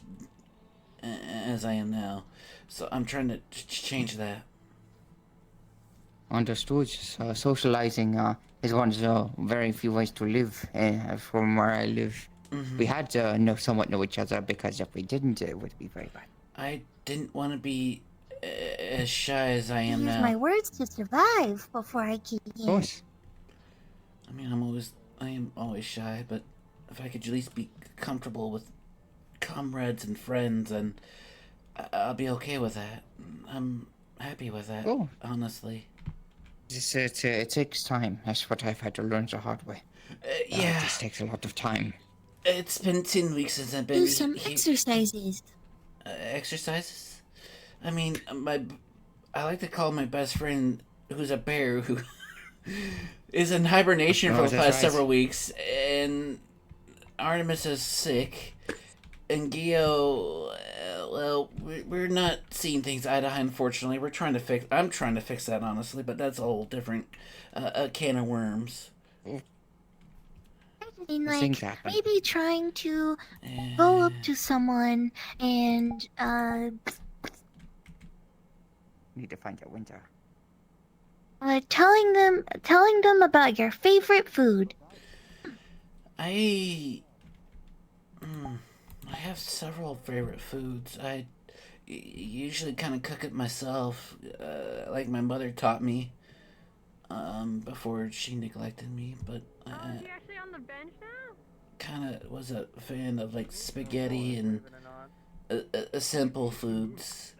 as I am now. So I'm trying to change that. Understood. Socializing is one of the very few ways to live from where I live. We had to somewhat know each other because if we didn't, it would be very bad. I didn't want to be as shy as I am Use now. my words to survive before I keep in. Of course. I mean, I am always shy, but if I could at least be comfortable with comrades and friends, and I'll be okay with that. I'm happy with that, honestly. It takes time. That's what I've had to learn the hard way. Yeah. This takes a lot of time. It's been 10 weeks since I've been Do some exercises. Exercises? I mean, I like to call my best friend, who's a bear, who is in hibernation for the past several weeks, and Artemis is sick, and Gio, well, we're not seeing things eye to eye, unfortunately. I'm trying to fix that, honestly, but that's a whole different can of worms. I mean, like, maybe trying to go up to someone and, Need to find a window. telling them about your favorite food. I have several favorite foods. I usually kind of cook it myself, like my mother taught me, before she neglected me, but Is he actually on the bench now? kind of was a fan of like spaghetti and simple foods.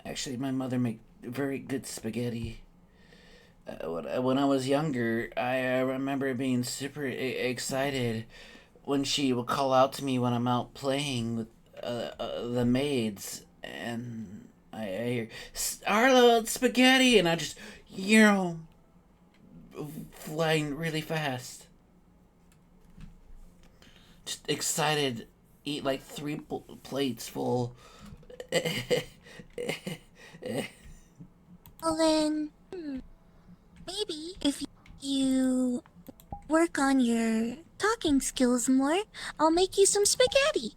Actually, my mother made very good spaghetti. When I was younger, I remember being super excited when she would call out to me when I'm out playing with the maids, and I hear, Arlo, it's spaghetti, and I just, flying really fast. Just excited, eat like 3 plates full. Well then, maybe if you work on your talking skills more, I'll make you some spaghetti.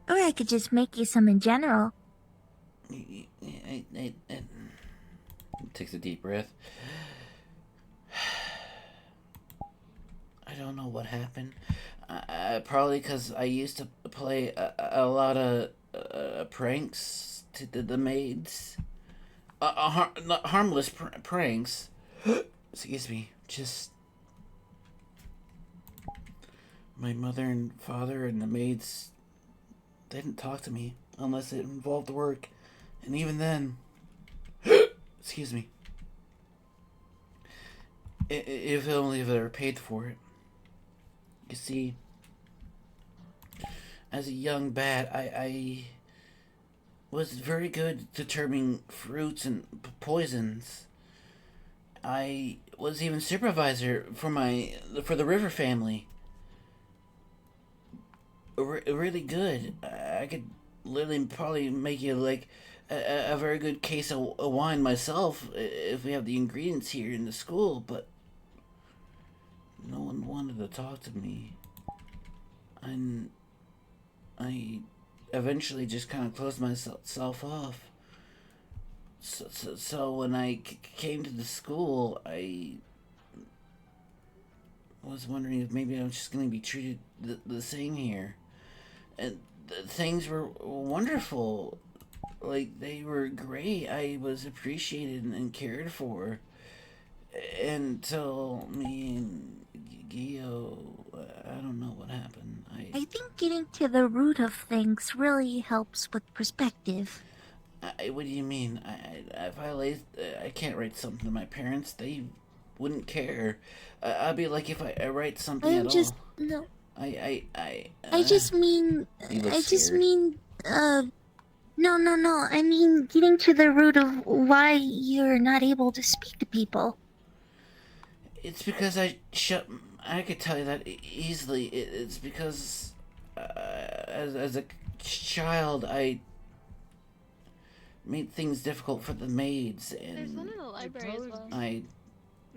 Or I could just make you some in general. Takes a deep breath. I don't know what happened. Probably because I used to play a lot of pranks to the maids. Not harmless pranks. Excuse me. Just my mother and father and the maids, they didn't talk to me unless it involved work, and even then, excuse me. If only if they were paid for it. You see, as a young bat, I was very good at determining fruits and poisons. I was even supervisor for the river family. Really good. I could literally probably make you like a very good case of wine myself if we have the ingredients here in the school, but no one wanted to talk to me. And I eventually just kind of closed myself off. So when I came to the school, I was wondering if maybe I was just going to be treated the same here. And things were wonderful. Like, they were great. I was appreciated and cared for. Until me and Gio, I don't know what happened. I think getting to the root of things really helps with perspective. What do you mean? If I can't write something to my parents, they wouldn't care. I'd be like if I write something at all. No. I just mean, You look I just scared. mean, no. I mean, getting to the root of why you're not able to speak to people. It's because I could tell you that easily. It's because as a child, I made things difficult for the maids, and There's one in the library as well.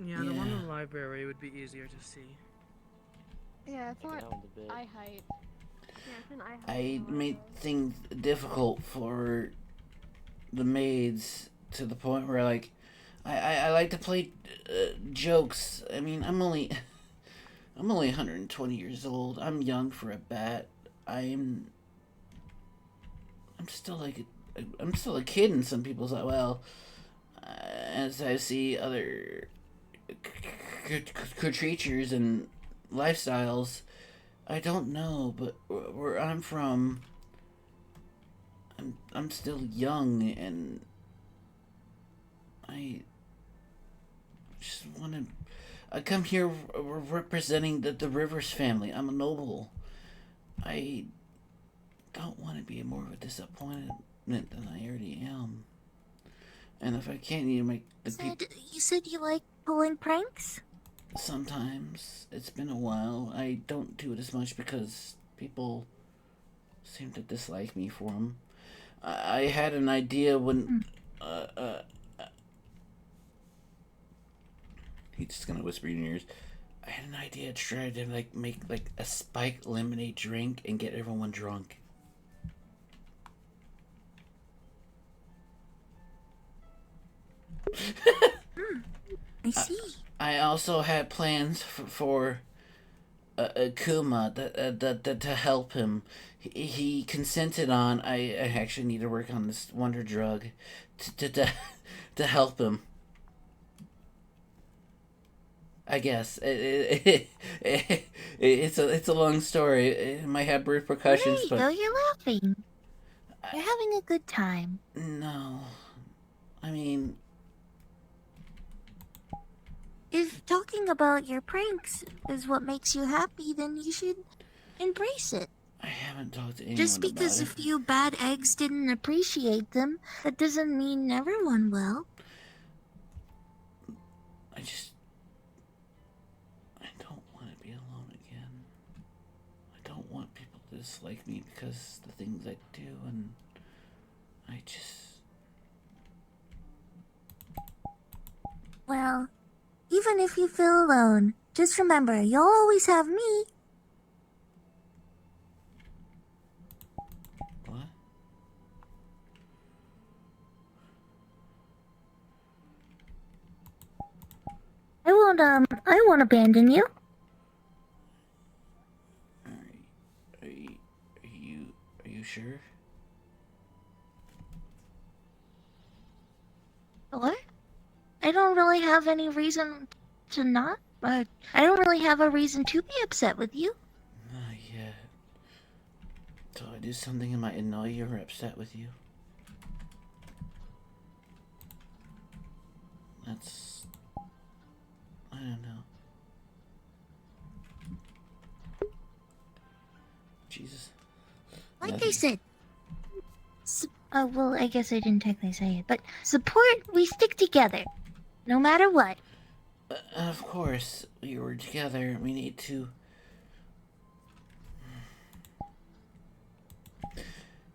Yeah, the one in the library would be easier to see. Yeah, it's not eye height. Yeah, it's an eye height. I made things difficult for the maids to the point where, like, I like to play jokes. I mean, I'm only 120 years old. I'm young for a bat. I'm still like I'm still a kid in some people's, well, as I see other creatures and lifestyles. I don't know, but where I'm from, I'm still young, and I just want to. I come here representing the Rivers family. I'm a noble. I don't want to be more of a disappointment than I already am. And if I can't, You said you like pulling pranks? Sometimes. It's been a while. I don't do it as much because people seem to dislike me for them. I had an idea when... he's just gonna whisper in your ears. I had an idea to try to make a spiked lemonade drink and get everyone drunk. I see. I also had plans for Kuma to help him. He consented on. I actually need to work on this wonder drug to help him. I guess it's a long story. It might have repercussions, There you but go, you're laughing. You're having a good time. no, I mean, if talking about your pranks is what makes you happy, then you should embrace it. I haven't talked to anyone Just because a about it. few bad eggs didn't appreciate them, that doesn't mean everyone will. I don't want to be alone again. I don't want people to dislike me because the things I do, and I just... Well, even if you feel alone, just remember, you'll always have me. What? I won't abandon you. Are you sure? What? I don't really have any reason to not, but I don't really have a reason to be upset with you. Not yet. So I do something that might annoy you or upset with you. That's... I don't know. Jesus. Like I said, well, I guess I didn't technically say it, but support, we stick together, no matter what. Of course, we were together. We need to...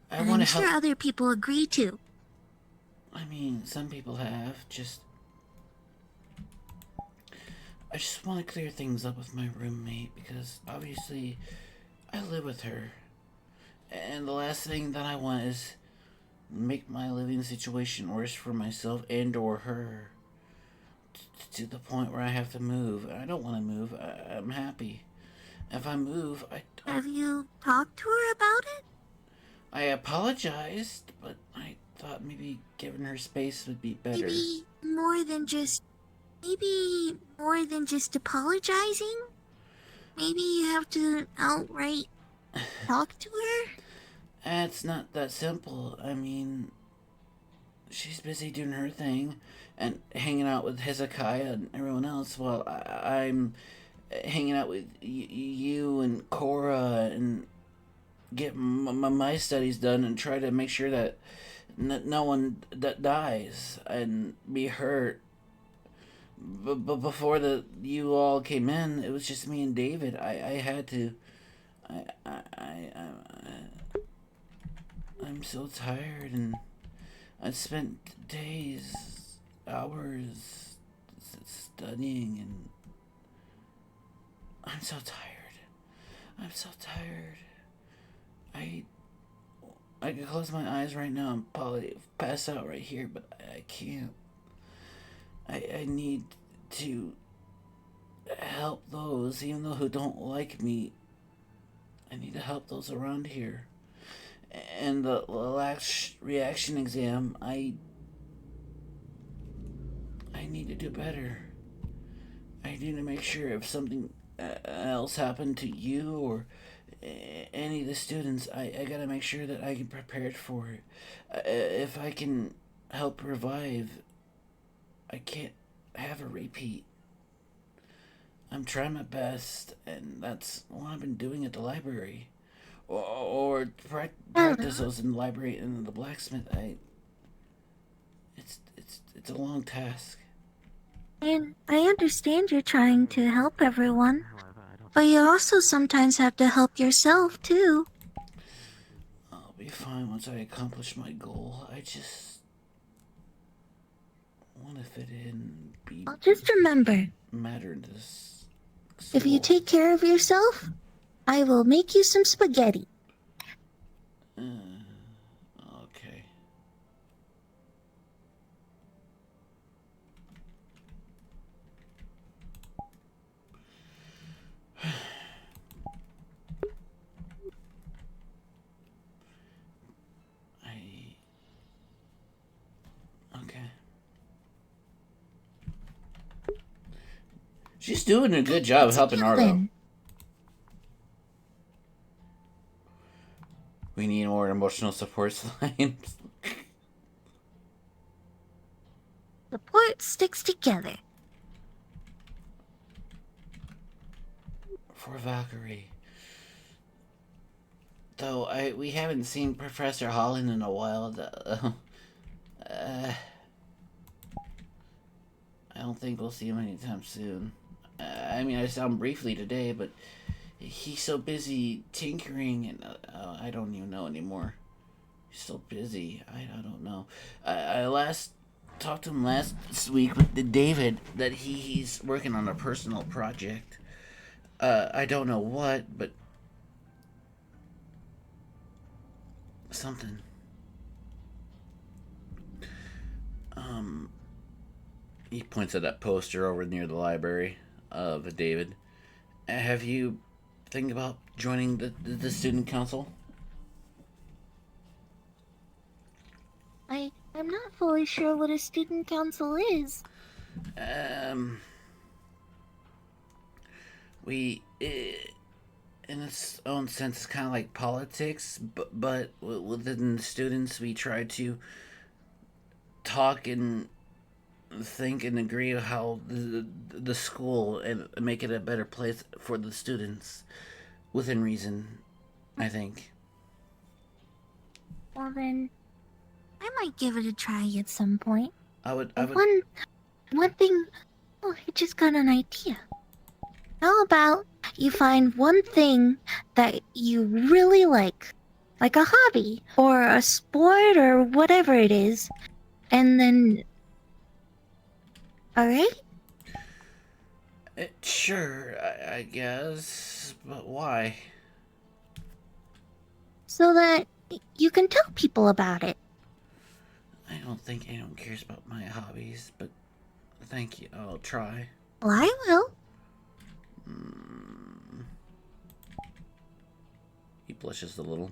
I'm sure other people agree too. I mean, some people have. I just want to clear things up with my roommate because obviously I live with her. And the last thing that I want is make my living situation worse for myself and or her. To the point where I have to move. I don't want to move. I'm happy. If I move, Have you talked to her about it? I apologized, but I thought maybe giving her space would be better. Maybe more than just apologizing? Maybe you have to outright talk to her? It's not that simple. I mean, she's busy doing her thing and hanging out with Hezekiah and everyone else while I'm hanging out with you and Cora and get my studies done and try to make sure that no one that dies and be hurt. But before you all came in, it was just me and David. I had to. I'm so tired, and I spent days, hours studying, and I'm so tired. I'm so tired. I could close my eyes right now and probably pass out right here, but I can't. I need to help those, even though who don't like me. I need to help those around here. And the last reaction exam, I need to do better. I need to make sure if something else happened to you or any of the students, I gotta make sure that I get prepared for it. If I can help revive, I can't have a repeat. I'm trying my best, and that's what I've been doing at the library. Or practice those in the library and in the blacksmith. It's a long task. And I understand you're trying to help everyone, but you also sometimes have to help yourself too. I'll be fine once I accomplish my goal. I just want to fit in, be. Well, just remember, Matter in this. if you take care of yourself, I will make you some spaghetti. Okay. Okay. She's doing a good job helping Arlo. We need more emotional support lines. Support sticks together. For Valkyrie. Though we haven't seen Professor Holland in a while. I don't think we'll see him anytime soon. I mean, I saw him briefly today, but he's so busy tinkering, and I don't even know anymore. He's so busy. I don't know. I last talked to him last week with David that he's working on a personal project. I don't know what, but something. He points at that poster over near the library of David. Have you think about joining the student council? I'm not fully sure what a student council is. We, in its own sense, it's kind of like politics, but within the students, we try to talk and think and agree how the school and make it a better place for the students, within reason, I think. Well then, I might give it a try at some point. I would. One thing. Oh, I just got an idea. How about you find one thing that you really like a hobby or a sport or whatever it is, and then. Alright? Sure, I guess, but why? So that you can tell people about it. I don't think anyone cares about my hobbies, but thank you. I'll try. Well, I will. He blushes a little.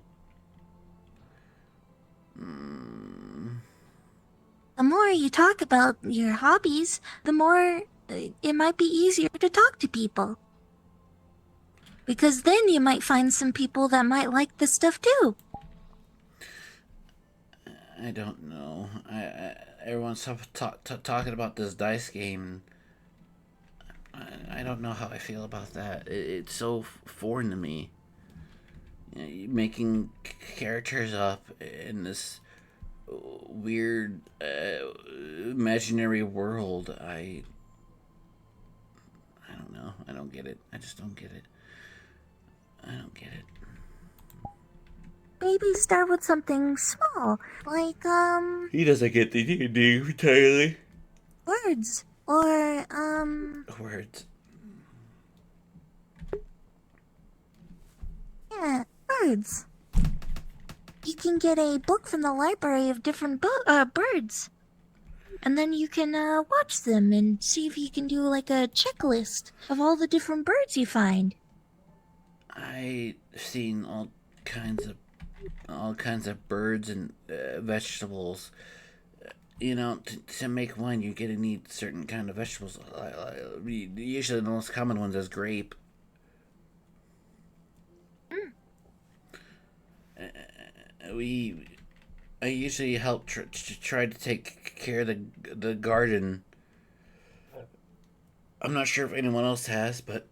The more you talk about your hobbies, the more it might be easier to talk to people. Because then you might find some people that might like this stuff too. I don't know. Everyone's talking about this dice game. I don't know how I feel about that. It's so foreign to me. You know, making characters up in this weird imaginary world. I don't know. I don't get it. I just don't get it. I don't get it. Maybe start with something small, like He doesn't get the D&D entirely. words or Words. Yeah, birds. You can get a book from the library of different birds. And then you can watch them and see if you can do like a checklist of all the different birds you find. I've seen all kinds of birds and vegetables. you know, to make wine, you're gonna need certain kind of vegetables. Usually, the most common ones is grape. I usually help try to take care of the garden. I'm not sure if anyone else has, but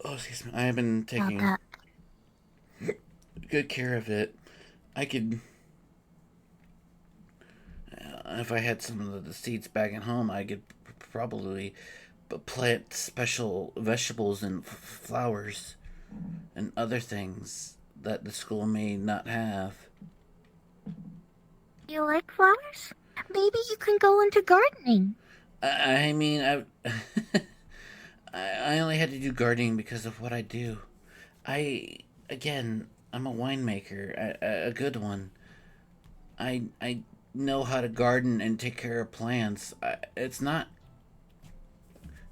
oh, excuse me, I have been taking good care of it. I could, if I had some of the seeds back at home, I could probably plant special vegetables and flowers and other things that the school may not have. You like flowers? Maybe you can go into gardening. I mean, I only had to do gardening because of what I do. Again, I'm a winemaker, a good one. I know how to garden and take care of plants. It's not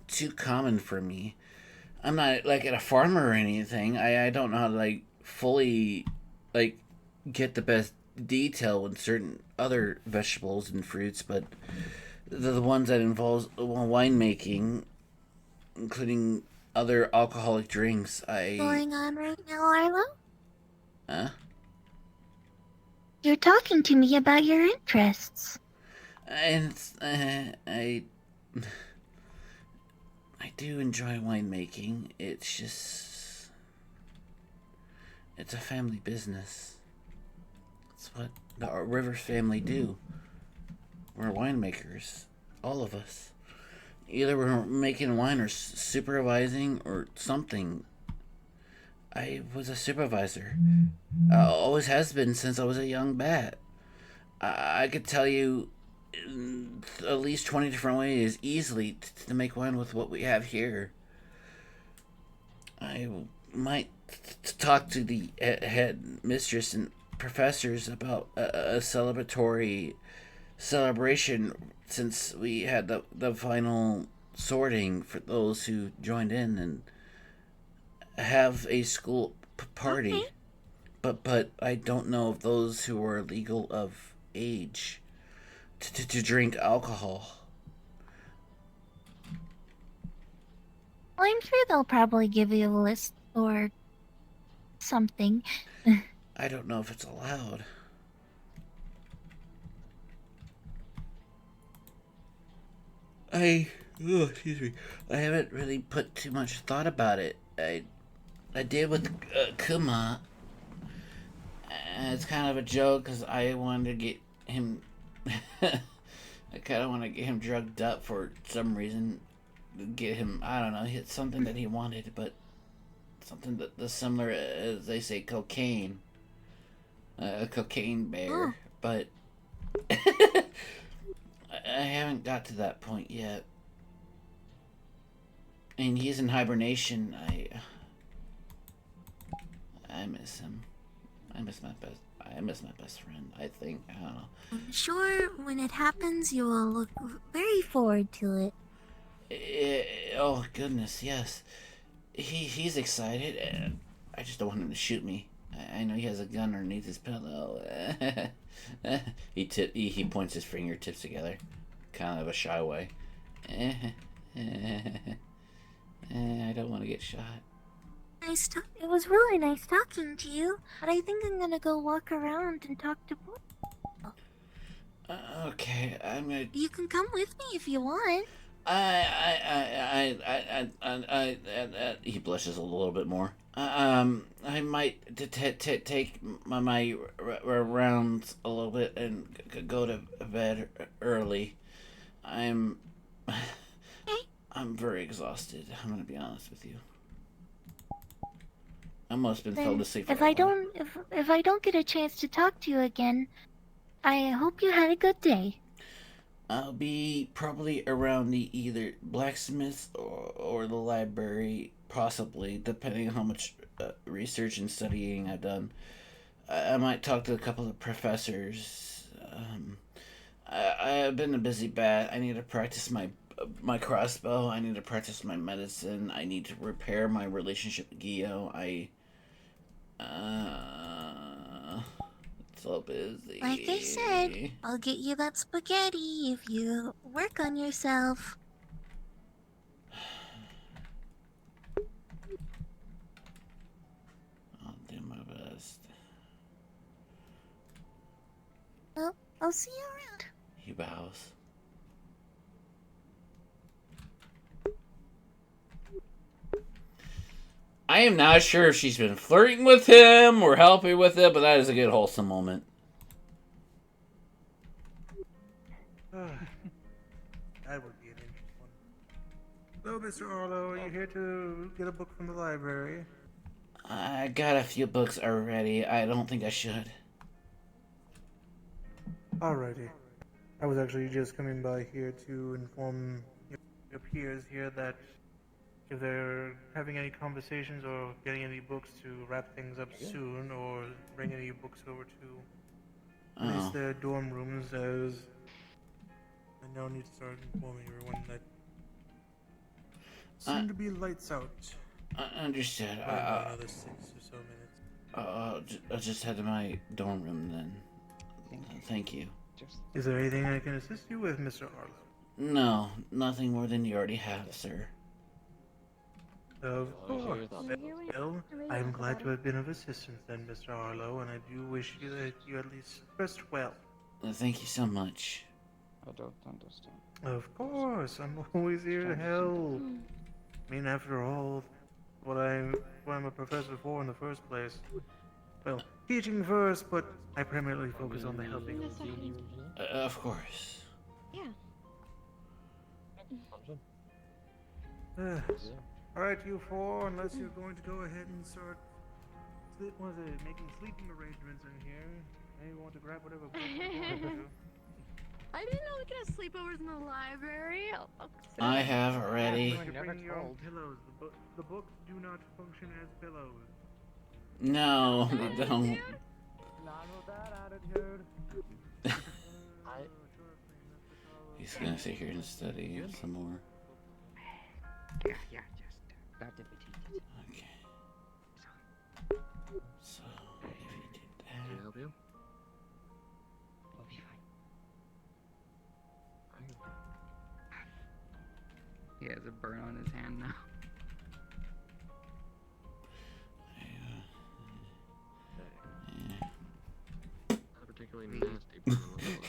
too common for me. I'm not like a farmer or anything. I don't know how to like fully like get the best detail in certain other vegetables and fruits, but the ones that involves winemaking, including other alcoholic drinks, Going on right now, Arlo? Huh? You're talking to me about your interests. And I do enjoy winemaking. It's just it's a family business. It's what the Rivers family do. We're winemakers, all of us. Either we're making wine or supervising or something. I was a supervisor. Always has been since I was a young bat. I could tell you at least 20 different ways easily to make wine with what we have here. I might talk to the head mistress and professors about a celebratory celebration since we had the final sorting for those who joined in and have a school party. Okay. But I don't know if those who are legal of age to drink alcohol. Well, I'm sure they'll probably give you a list or something. I don't know if it's allowed. Excuse me. I haven't really put too much thought about it. I did with Kuma. It's kind of a joke because I wanted to get him. I kind of want to get him drugged up for some reason. Get him, I don't know, hit something that he wanted, but something that's similar as they say cocaine. A cocaine bear. But I haven't got to that point yet. And he's in hibernation. I miss him. I miss my best friend, I think. I don't know. I'm sure when it happens, you will look very forward to it. Oh, goodness, yes. He's excited. I just don't want him to shoot me. I know he has a gun underneath his pillow. He points his fingertips together. Kind of a shy way. I don't want to get shot. It was really nice talking to you, but I think I'm gonna go walk around and talk to boys. Okay, I'm gonna. You can come with me if you want. He blushes a little bit more. I might take my rounds a little bit and go to bed early. I'm very exhausted. I'm gonna be honest with you. I must have been fell asleep. If I don't get a chance to talk to you again, I hope you had a good day. I'll be probably around the either blacksmith or the library, possibly, depending on how much research and studying I've done. I might talk to a couple of professors. I've been a busy bat. I need to practice my crossbow. I need to practice my medicine. I need to repair my relationship with Gio. So busy. Like I said, I'll get you that spaghetti if you work on yourself. I'll do my best. Well, I'll see you around. He bows. I am not sure if she's been flirting with him or helping with it, but that is a good wholesome moment. That would be an interesting one. Hello, Mr. Arlo. Are you here to get a book from the library? I got a few books already. I don't think I should. Alrighty. I was actually just coming by here to inform your peers here that if they're having any conversations or getting any books to wrap things up soon, or bring any books over to at least their dorm rooms, as I now need to start informing everyone that soon to be lights out. Understood. Another 6 or so minutes. I'll just head to my dorm room then. Thank you. Is there anything I can assist you with, Mr. Arlo? No, nothing more than you already have, sir. Of course. Well, I'm glad to have been of assistance then, Mr. Arlo, and I do wish you that you at least rest well. Thank you so much. I don't understand. Of course, I'm always here to help. I mean, after all, what I'm a professor for in the first place. Well, teaching first, but I primarily focus on the helping of students. Of course. Yeah. Alright, you four, unless you're going to go ahead and start making sleeping arrangements in here. Maybe you want to grab whatever book you want to do. I didn't know we could have sleepovers in the library. I have already. I'm going to bring your own pillows. The books do not function as pillows. No, they don't. Not with that attitude. He's gonna sit here and study some more. Yeah, just that did be Okay. So, if you did that. Can I help you? We'll be fine. He has a burn on his hand now. Not particularly nasty.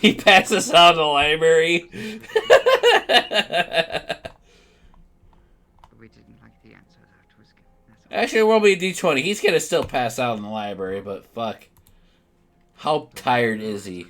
He passes out in the library. We didn't like the answer that was given. Actually, it won't be a D20. He's gonna still pass out in the library, but fuck. How tired is he?